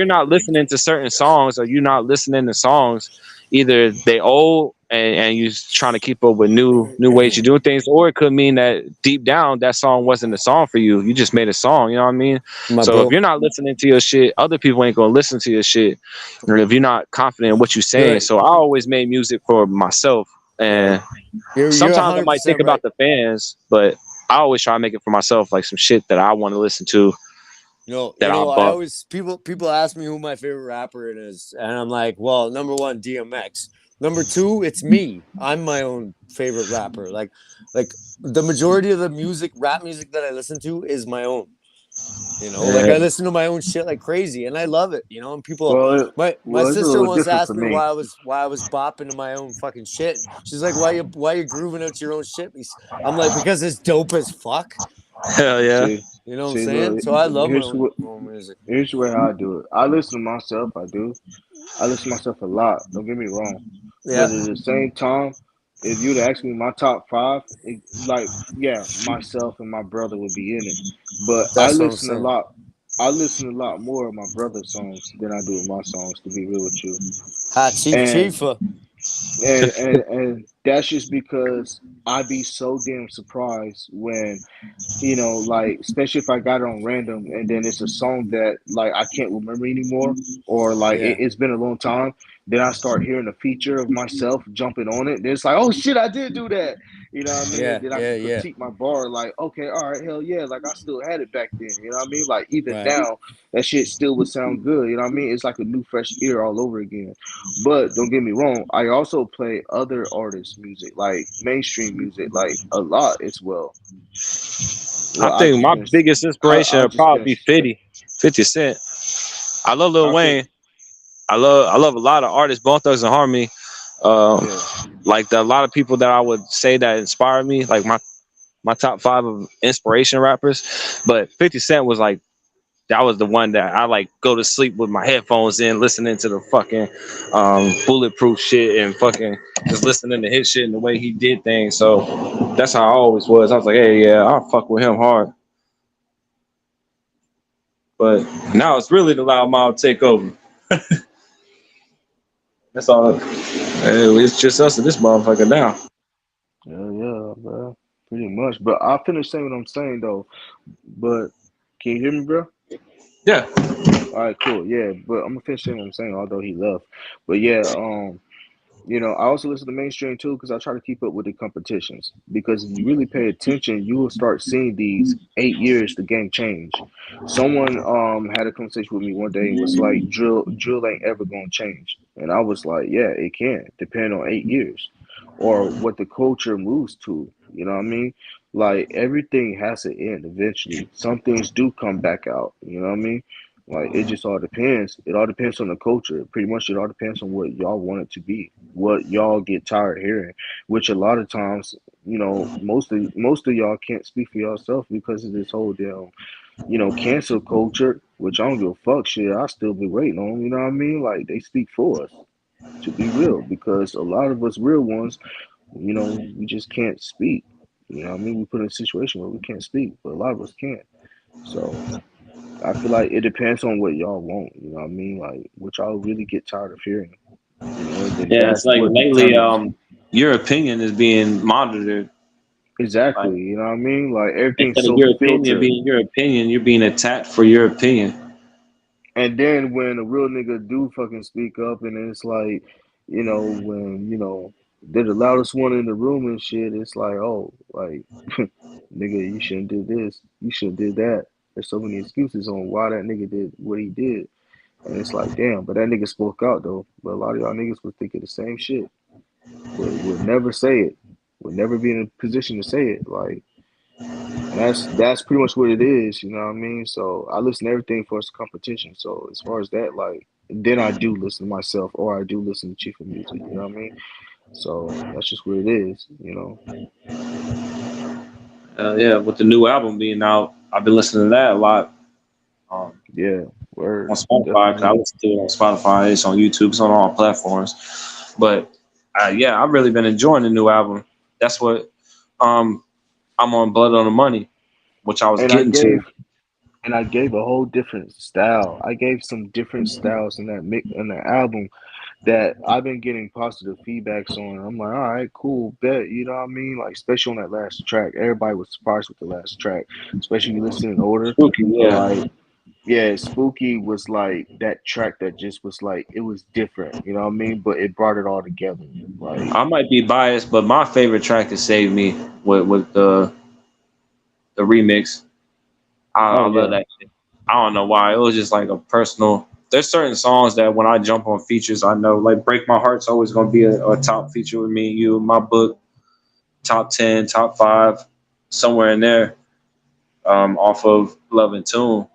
not listening to certain songs, or you're not listening to songs, either they old and you're trying to keep up with new ways to do things, or it could mean that deep down that song wasn't a song for you. You just made a song, you know what I mean? So if you're not listening to your shit, other people ain't gonna listen to your shit. Or if you're not confident in what you're saying. So I always made music for myself, and You're sometimes I might 100% think about the fans, but I always try to make it for myself, like some shit that I want to listen to. I always people ask me who my favorite rapper is, and I'm like, well, number one, DMX. Number two, it's me. I'm my own favorite rapper. Like the majority of the rap music that I listen to is my own. Like I listen to my own shit like crazy, and I love it. And people, my it's a sister little once different asked for me me. why I was bopping to my own fucking shit. She's like, why you grooving out your own shit? I'm like, because it's dope as fuck. Hell yeah. You know what I'm See, saying? look, So I love my own music. here's the way how I do it. I listen to myself. I do. I listen to myself a lot. Don't get me wrong. Yeah. But at the same time, if you'd ask me my top five, myself and my brother would be in it. But That's what I'm saying. I listen a lot more of my brother's songs than I do of my songs, to be real with you. Chief. And that's just because I be so damn surprised when like, especially if I got it on random and then it's a song that like I can't remember anymore, or like it's been a long time. Then I start hearing a feature of myself jumping on it. Then it's like, oh shit, I did do that. You know what I mean? And then I can critique my bar, like, okay, all right, hell yeah, like I still had it back then. You know what I mean? Like even now, that shit still would sound good. You know what I mean? It's like a new, fresh ear all over again. But don't get me wrong, I also play other artists' music, like mainstream music, like a lot as well. Well, I think my biggest inspiration would probably be 50 Cent. I love Lil Wayne. I love a lot of artists, Bone Thugs and Harmony. Like a lot of people that I would say that inspired me, like my top five of inspiration rappers. But 50 Cent was like, that was the one that I like go to sleep with my headphones in, listening to the fucking bulletproof shit and fucking just listening to his shit and the way he did things. So that's how I always was. I was like, hey, yeah, I'll fuck with him hard. But now it's really the Loud Mouth take over. That's all. It's just us and this motherfucker now. Yeah, bro. Pretty much. But I'll finish saying what I'm saying though. But can you hear me, bro? Yeah. All right, cool. Yeah, but I'm gonna finish saying what I'm saying, although he left. But yeah, I also listen to mainstream too because I try to keep up with the competitions. Because if you really pay attention, you will start seeing these 8 years the game change. Someone had a conversation with me one day and was like, drill ain't ever gonna change. And I was like, yeah, it can, depend on 8 years or what the culture moves to. You know what I mean? Like everything has to end eventually. Some things do come back out, you know what I mean? Like it just all depends. It all depends on the culture. Pretty much it all depends on what y'all want it to be. What y'all get tired of hearing. Which a lot of times, most of y'all can't speak for yourself because of this whole damn, cancel culture, which I don't give a fuck shit. I still be waiting on, you know what I mean? Like they speak for us, to be real, because a lot of us real ones, we just can't speak. You know what I mean? We put in a situation where we can't speak, but a lot of us can't. So I feel like it depends on what y'all want. You know what I mean? Like what y'all really get tired of hearing. And then Yeah, it's that's like what lately, determines. your opinion is being monitored. Exactly. Like You know what I mean? Like everything's instead of so your opinion filtered. being your opinion, you're being attacked for your opinion. And then when a real nigga do fucking speak up, and it's like, when they're the loudest one in the room and shit, it's like, oh, like, nigga, you shouldn't do this, you shouldn't did that. There's so many excuses on why that nigga did what he did, and it's like, damn. But that nigga spoke out though. But a lot of y'all niggas would think of the same shit, but would never say it, would never be in a position to say it, like. And that's pretty much what it is, you know what I mean? So I listen to everything for its competition. So as far as that, like, then I do listen to myself or I do listen to Chief of Music, you know what I mean? So that's just what it is, Yeah, with the new album being out, I've been listening to that a lot. Um, Yeah, on word, Spotify, 'cause I definitely. listen to it on Spotify. It's on YouTube. It's on all platforms. But yeah, I've really been enjoying the new album. That's what um, I'm on Blood on the Money, which I was And I getting to. gave and I gave a whole different style. I gave some different styles in that in the album that I've been getting positive feedbacks on. I'm like, all right, cool, bet. You know what I mean? Like, especially on that last track, everybody was surprised with the last track, especially if you listen in order. Spooky, yeah. Like, yeah, Spooky was like that track that just was like it was different. You know what I mean? But it brought it all together. Like, I might be biased, but my favorite track to save me with the remix. I oh love yeah, that shit. I don't know why. It was just like a personal. There's certain songs that when I jump on features, I know like "Break My Heart's" always gonna be a top feature with me and you. My book, top 10, top 5, somewhere in there. Off of Love and Tune.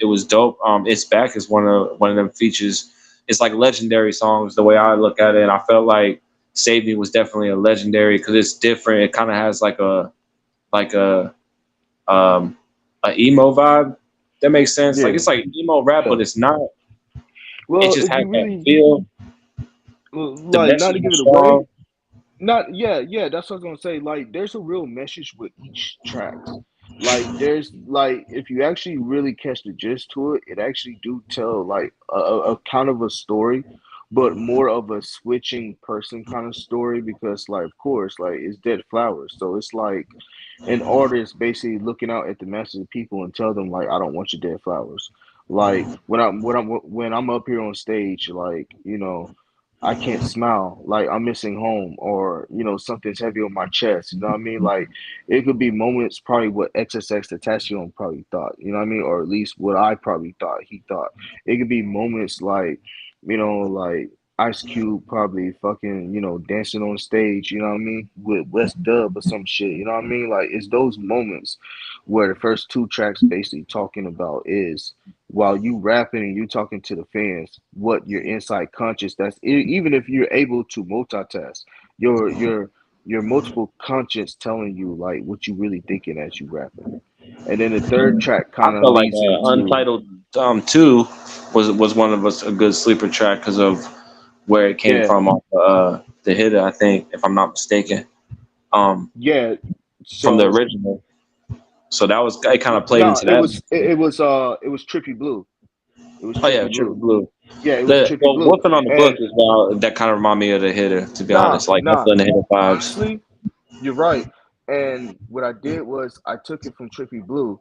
It was dope. It's Back is one of them features. It's like legendary songs the way I look at it. And I felt like Save Me was definitely a legendary because it's different. It kind of has like um a emo vibe. That makes sense. Like yeah, it's like emo rap, but yeah. it's not. It Well, just if has you that really feel. The like, not message to give was it away, strong. not yeah, that's what I was gonna say. Like, there's a real message with each tracks. Like, there's like if you actually really catch the gist to it, it actually do tell like a kind of a story, but more of a switching person kind of story because like of course like it's Dead Flowers, so it's like an artist basically looking out at the masses of people and tell them like I don't want your dead flowers. Like when I'm up here on stage, like I can't smile, like I'm missing home, or something's heavy on my chest. You know what I mean? Like it could be moments, probably what XXX Tentacion probably thought. You know what I mean? Or at least what I probably thought he thought. It could be moments like like Ice Cube probably fucking dancing on stage. You know what I mean? With West Dub or some shit. You know what I mean? Like it's those moments where the first two tracks basically talking about is while you rapping and you talking to the fans, what your inside conscious even if you're able to multitask, your your your multiple conscience telling you like what you really thinking as you rapping. And then the third track I kind of felt like leads into Untitled 2 was one of us a good sleeper track because of where it came yeah, from off the hitter, I think, if I'm not mistaken. Um, yeah. from the So original. So that was it kind of played no, into that. it was Trippy Blue. It was Oh yeah, Trippy Triple Blue. Blue. Yeah, it was Trippy Well, Blue. Wolfing on the Book And is that kind of remind me of the hitter, to be nah, honest. Like nah. Wolfing the hitter vibes. Honestly, you're right. And what I did was I took it from Trippy Blue.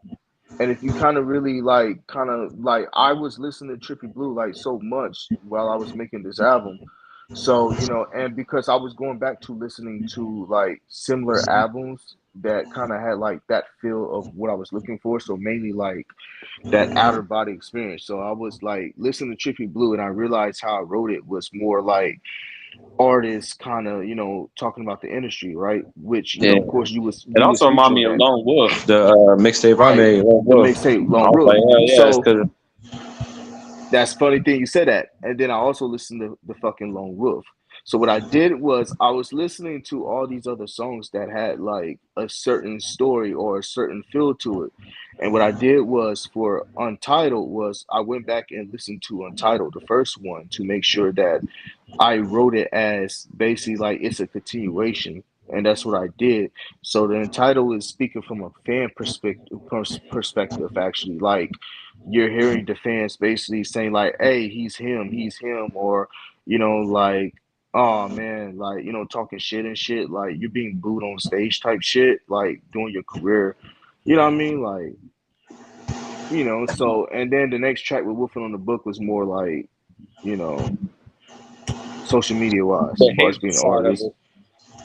And if you kind of really kind of like, I was listening to Trippy Blue like so much while I was making this album. So, and because I was going back to listening to like similar albums that kind of had like that feel of what I was looking for. So mainly like that outer body experience. So I was like listening to Trippy Blue and I realized how I wrote it was more like artists kind of talking about the industry, right? Which Yeah. of course It you would also speak reminded on me of that, Lone Wolf, the mixtape I right? made, Lone The Wolf. mixtape I Lone was like, Wolf. hell yeah, it's So because that's funny thing you said that. And then I also listened to the fucking Lone Wolf. So what I did was I was listening to all these other songs that had like a certain story or a certain feel to it. And what I did was for Untitled was I went back and listened to Untitled, the first one, to make sure that I wrote it as basically like it's a continuation, and that's what I did. So the entitled is speaking from a fan perspective actually. Like you're hearing the fans basically saying like, "Hey, he's him," or like, "Oh man, like talking shit and shit, like you're being booed on stage type shit, like doing your career." You know what I mean? Like so and then the next track with Wolfing on the Book was more like you know social media wise, as the far as hate being an side of artist. it.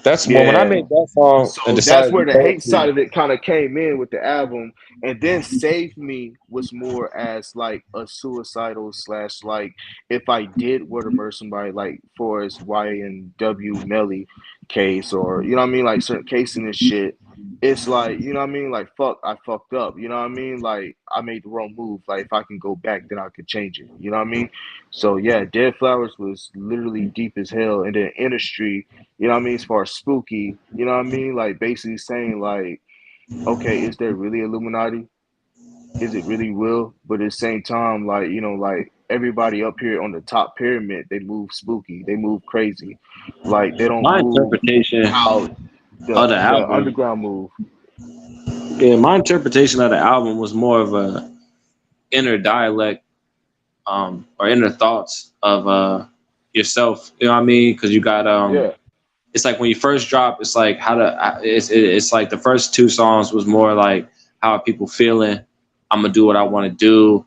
That's when I Yeah. made that song and So that's decided to where the hate side poetry. of it kind of came in with the album. And then Save Me was more as like a suicidal slash like if I did were to murder somebody, like for his YNW Melly case, or you know what I mean, like certain casing and shit. It's like, you know what I mean? Like fuck, I fucked up. You know what I mean? Like I made the wrong move. Like if I can go back, then I could change it. You know what I mean? So yeah, Dead Flowers was literally deep as hell. And then Industry, you know what I mean, as far as spooky, you know what I mean? Like basically saying like okay, is there really Illuminati? Is it really real? But at the same time, like, like everybody up here on the top pyramid, they move spooky, they move crazy, like they don't My move interpretation how of the the album, underground move. yeah, my interpretation of the album was more of a inner dialect, or inner thoughts of yourself. You know what I mean? Because you got Yeah, it's like when you first drop, it's like it's like the first two songs was more like how are people feeling. I'm gonna do what I want to do.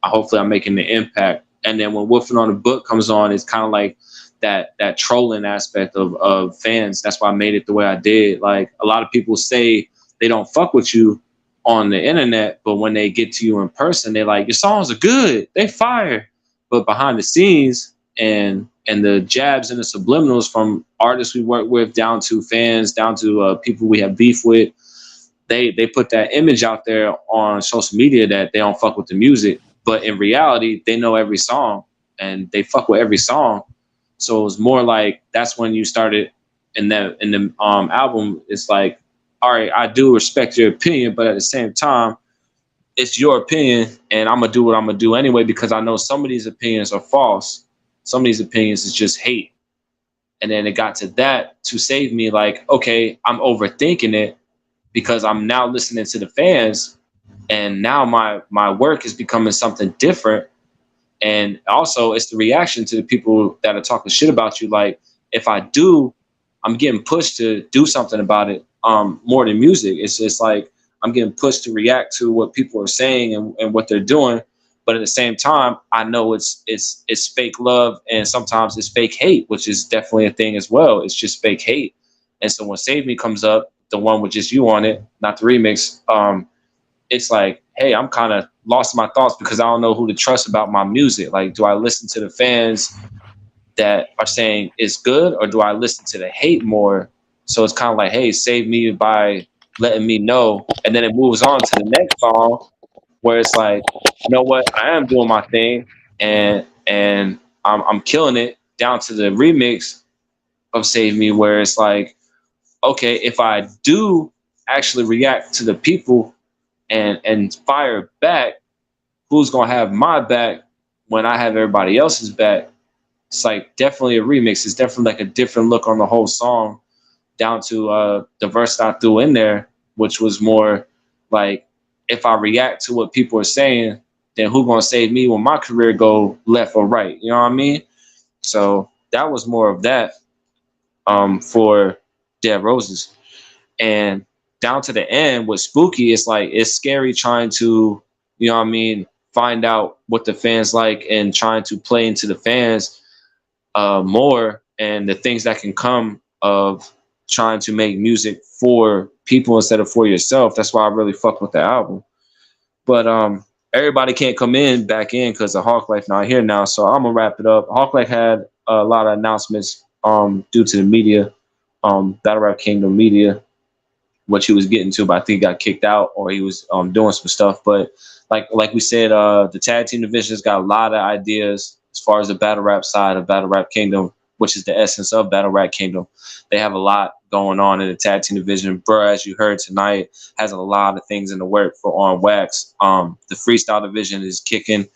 Hopefully I'm making the impact. And then when Wolfing on the Book comes on, it's kind of like that trolling aspect of fans. That's why I made it the way I did. Like a lot of people say they don't fuck with you on the internet, but when they get to you in person, they're like, your songs are good, they fire. But behind the scenes and the jabs and the subliminals from artists we work with down to fans, down to people we have beef with, they put that image out there on social media that they don't fuck with the music, but in reality they know every song and they fuck with every song. So it was more like that's when you started in the album. It's like, all right, I do respect your opinion, but at the same time, it's your opinion, and I'm gonna do what I'm gonna do anyway because I know some of these opinions are false. Some of these opinions is just hate. And then it got to that to save me. Like, okay, I'm overthinking it because I'm now listening to the fans, and now my work is becoming something different. And also, it's the reaction to the people that are talking shit about you. Like, if I do, I'm getting pushed to do something about it. More than music, it's just like I'm getting pushed to react to what people are saying and what they're doing. But at the same time, I know it's fake love and sometimes it's fake hate, which is definitely a thing as well. It's just fake hate. And so when Save Me comes up, the one with just you on it, not the remix, it's like, hey, I'm kind of lost in my thoughts because I don't know who to trust about my music. Like, do I listen to the fans that are saying it's good, or do I listen to the hate more? So it's kind of like, hey, save me by letting me know. And then it moves on to the next song where it's like, you know what, I am doing my thing and I'm killing it, down to the remix of Save Me, where it's like, okay, if I do actually react to the people and fire back, who's gonna have my back when I have everybody else's back? It's like definitely a remix. It's definitely like a different look on the whole song, down to the verse I threw in there, which was more like, if I react to what people are saying, then who gonna save me when my career go left or right? You know what I mean? So that was more of that for Dead Roses. And down to the end with Spooky, it's like it's scary trying to, you know what I mean, find out what the fans like and trying to play into the fans more, and the things that can come of trying to make music for people instead of for yourself. That's why I really fuck with the album. But everybody can't come in back in because of Hawk Life not here now. So I'm gonna wrap it up. Hawk Life had a lot of announcements due to the media, Battle Rap Kingdom media, what he was getting to, but I think he got kicked out or he was doing some stuff. But like we said, the tag team division's got a lot of ideas as far as the battle rap side of Battle Rap Kingdom, which is the essence of Battle Rap Kingdom. They have a lot going on in the tag team division. Bro, as you heard tonight, has a lot of things in the work for On Wax. The freestyle division is kicking.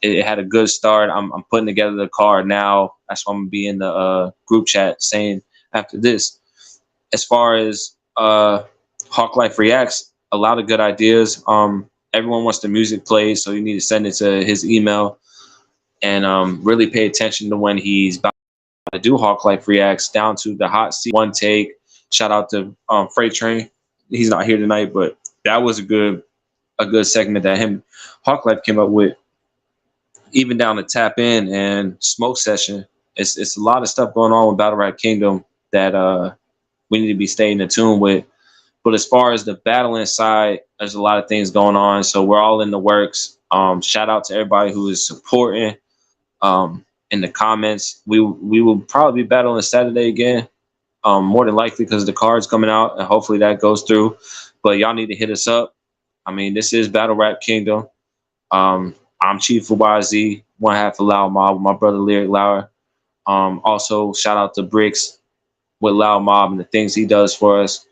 It had a good start. I'm putting together the card now. That's why I'm gonna be in the group chat saying after this. As far as Hawk Life Reacts, a lot of good ideas. Everyone wants the music played, so you need to send it to his email and really pay attention to when he's about to do Hawk Life Reacts, down to the hot seat one take. Shout out to Freight Train. He's not here tonight, but that was a good segment that Hawk Life came up with. Even down to Tap In and Smoke Session. It's a lot of stuff going on with Battle Rap Kingdom that we need to be staying in tune with. But as far as the battling side, there's a lot of things going on. So we're all in the works. Shout out to everybody who is supporting in the comments. We will probably be battling Saturday again, more than likely because the card's coming out and hopefully that goes through. But y'all need to hit us up. I mean, this is Battle Rap Kingdom. I'm Chief for YZ, one half of Loud Mob with my brother Lyric Lauer. Also, shout out to Bricks with Loud Mob and the things he does for us.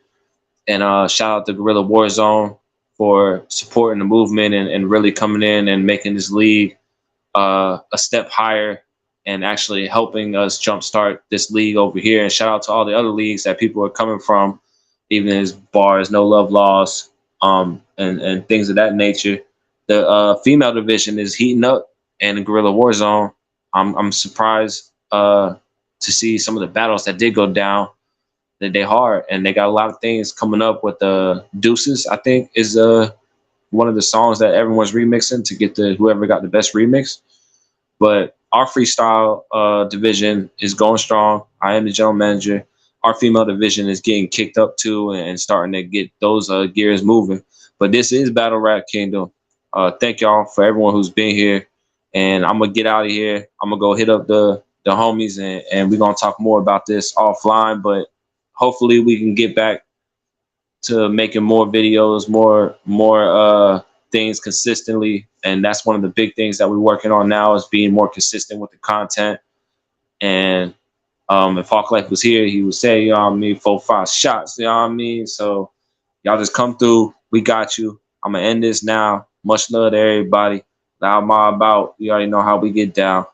And shout out to Guerrilla Warzone for supporting the movement and really coming in and making this league a step higher and actually helping us jumpstart this league over here. And shout out to all the other leagues that people are coming from, even as far as No Love Lost, and things of that nature. The female division is heating up, and in Guerrilla Warzone, I'm surprised to see some of the battles that did go down. That they hard, and they got a lot of things coming up with the Deuces. I think is one of the songs that everyone's remixing to get the whoever got the best remix. But our freestyle division is going strong. I am the general manager. Our female division is getting kicked up too and starting to get those gears moving. But this is Battle Rap Kingdom. Thank y'all for everyone who's been here. And I'm going to get out of here. I'm going to go hit up the homies, and we're going to talk more about this offline. But hopefully we can get back to making more videos, more things consistently. And that's one of the big things that we're working on now is being more consistent with the content. And if Hawk Life was here, he would say, you know what I mean, 4-5 shots, you know what I mean? So y'all just come through. We got you. I'm going to end this now. Much love to everybody. Loud mob out. You already know how we get down.